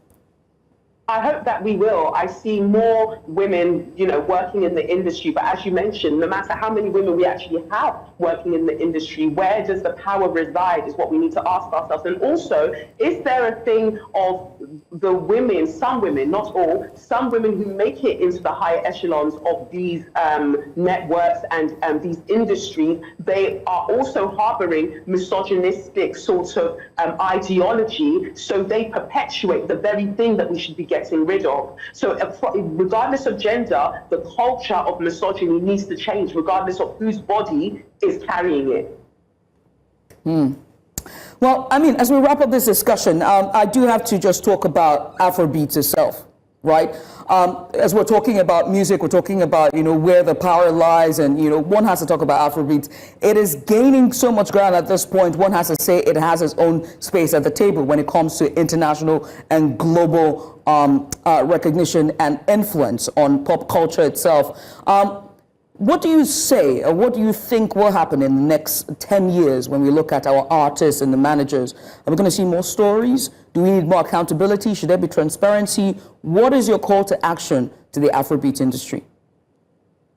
Speaker 4: I hope that we will. I see more women, working in the industry. But as you mentioned, no matter how many women we actually have working in the industry, where does the power reside is what we need to ask ourselves. And also, is there a thing of the women, some women, not all, some women who make it into the higher echelons of these networks and these industries, they are also harboring misogynistic sort of ideology, so they perpetuate the very thing that we should be getting rid of. So regardless of gender, the culture of misogyny needs to change, regardless of whose body is carrying it.
Speaker 2: Well, as we wrap up this discussion, I do have to just talk about Afrobeats itself, right? As we're talking about music, we're talking about, where the power lies, and, one has to talk about Afrobeats. It is gaining so much ground at this point. One has to say it has its own space at the table when it comes to international and global recognition and influence on pop culture itself. What do you say, or what do you think will happen in the next 10 years when we look at our artists and the managers? Are we going to see more stories? Do we need more accountability? Should there be transparency? What is your call to action to the Afrobeat industry?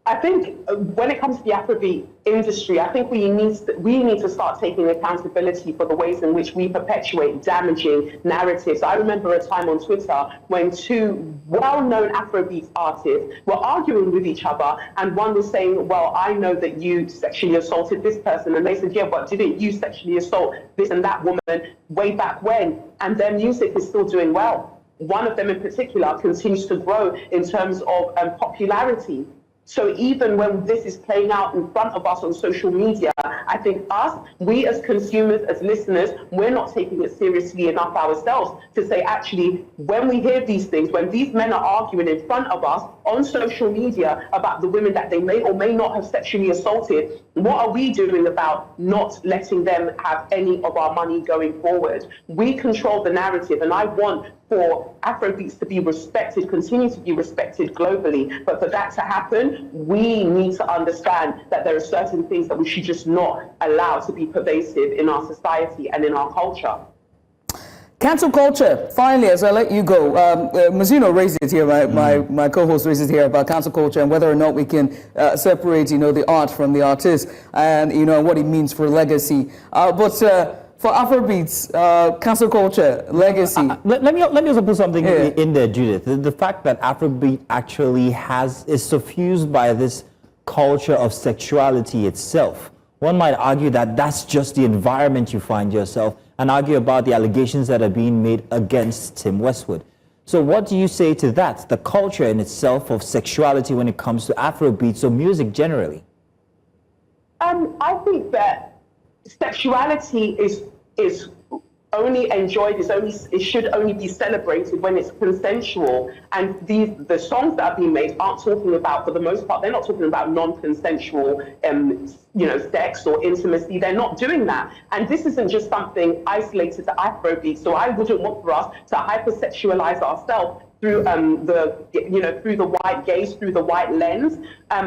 Speaker 4: I think when it comes to the Afrobeat industry, I think we need to start taking accountability for the ways in which we perpetuate damaging narratives. I remember a time on Twitter when two well-known Afrobeat artists were arguing with each other, and one was saying, well, I know that you sexually assaulted this person, and they said, yeah, but didn't you sexually assault this and that woman way back when? And their music is still doing well. One of them in particular continues to grow in terms of popularity. So even when this is playing out in front of us on social media, I think we as consumers, as listeners, we're not taking it seriously enough ourselves to say, actually, when we hear these things, when these men are arguing in front of us on social media about the women that they may or may not have sexually assaulted, what are we doing about not letting them have any of our money going forward? We control the narrative, and I want for Afrobeats to be respected, continue to be respected globally. But for that to happen, we need to understand that there are certain things that we should just not allow to be pervasive in our society and in our culture.
Speaker 2: Cancel culture. Finally, as I let you go, Mazzino raised it here, my co-host raised it here about cancel culture and whether or not we can separate, the art from the artist, and, what it means for legacy. For Afrobeats, cancel culture, legacy.
Speaker 1: Let me also put something in there, Judith. The fact that Afrobeat actually is suffused by this culture of sexuality itself. One might argue that that's just the environment you find yourself, and argue about the allegations that are being made against Tim Westwood. So what do you say to that? The culture in itself of sexuality when it comes to Afrobeats or music generally?
Speaker 4: I think that sexuality is only enjoyed, it should only be celebrated when it's consensual. And the songs that are being made aren't talking about, for the most part, they're not talking about non-consensual, sex or intimacy. They're not doing that. And this isn't just something isolated to Afrobeat. So I wouldn't want for us to hypersexualize ourselves through through the white gaze, through the white lens,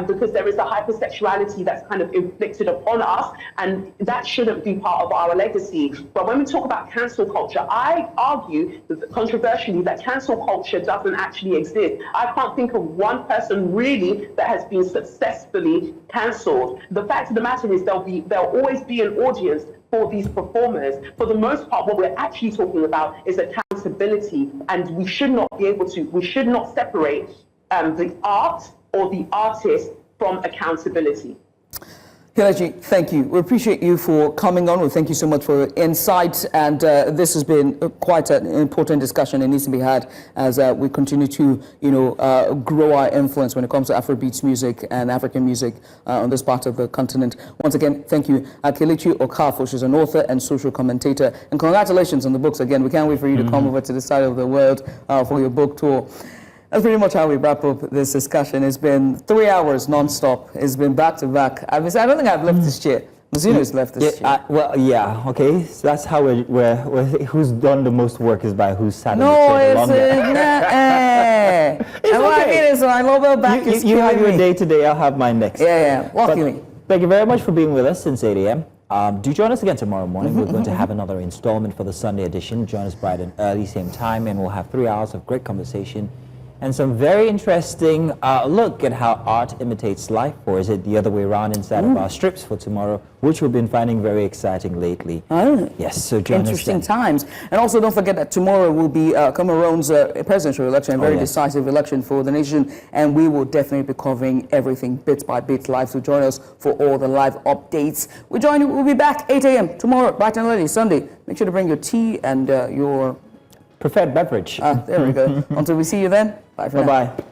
Speaker 4: because there is a hypersexuality that's kind of inflicted upon us, and that shouldn't be part of our legacy. But when we talk about cancel culture, I argue controversially that cancel culture doesn't actually exist. I can't think of one person really that has been successfully cancelled. The fact of the matter is there'll always be an audience for these performers. For the most part, what we're actually talking about is accountability, and we should not separate the art or the artist from accountability.
Speaker 2: Kelechi, thank you. We appreciate you for coming on. We thank you so much for your insight. And this has been quite an important discussion. It needs to be had as we continue to, grow our influence when it comes to Afrobeats music and African music on this part of the continent. Once again, thank you, Kelechi Okafor. She's an author and social commentator. And congratulations on the books again. We can't wait for you to come over to this side of the world for your book tour. That's pretty much how we wrap up this discussion. It's been 3 hours non-stop. It's been back to back. I don't think I've left this chair. Mazino's left this chair.
Speaker 1: Okay. So that's how we're who's done the most work is by who's sat in the
Speaker 2: No,
Speaker 1: chair the
Speaker 2: it's
Speaker 1: longest.
Speaker 2: and what I mean is my mobile back is
Speaker 1: You have your
Speaker 2: me.
Speaker 1: day today, I'll have mine next.
Speaker 2: Yeah. Luckily.
Speaker 1: Thank you very much for being with us since 8 a.m. Do join us again tomorrow morning. We're going to have another installment for the Sunday edition. Join us bright and early, same time, and we'll have 3 hours of great conversation and some very interesting look at how art imitates life, or is it the other way around inside of our strips for tomorrow, which we've been finding very exciting lately. Yes, so join us
Speaker 2: Interesting
Speaker 1: then.
Speaker 2: times. And also don't forget that tomorrow will be Cameroon's presidential election, a very decisive election for the nation, and we will definitely be covering everything bit by bit live, so join us for all the live updates. We'll be back 8 a.m. tomorrow, bright and early, Sunday. Make sure to bring your tea and your
Speaker 1: preferred beverage.
Speaker 2: There we go. Until we see you then, bye for now.
Speaker 1: Bye-bye.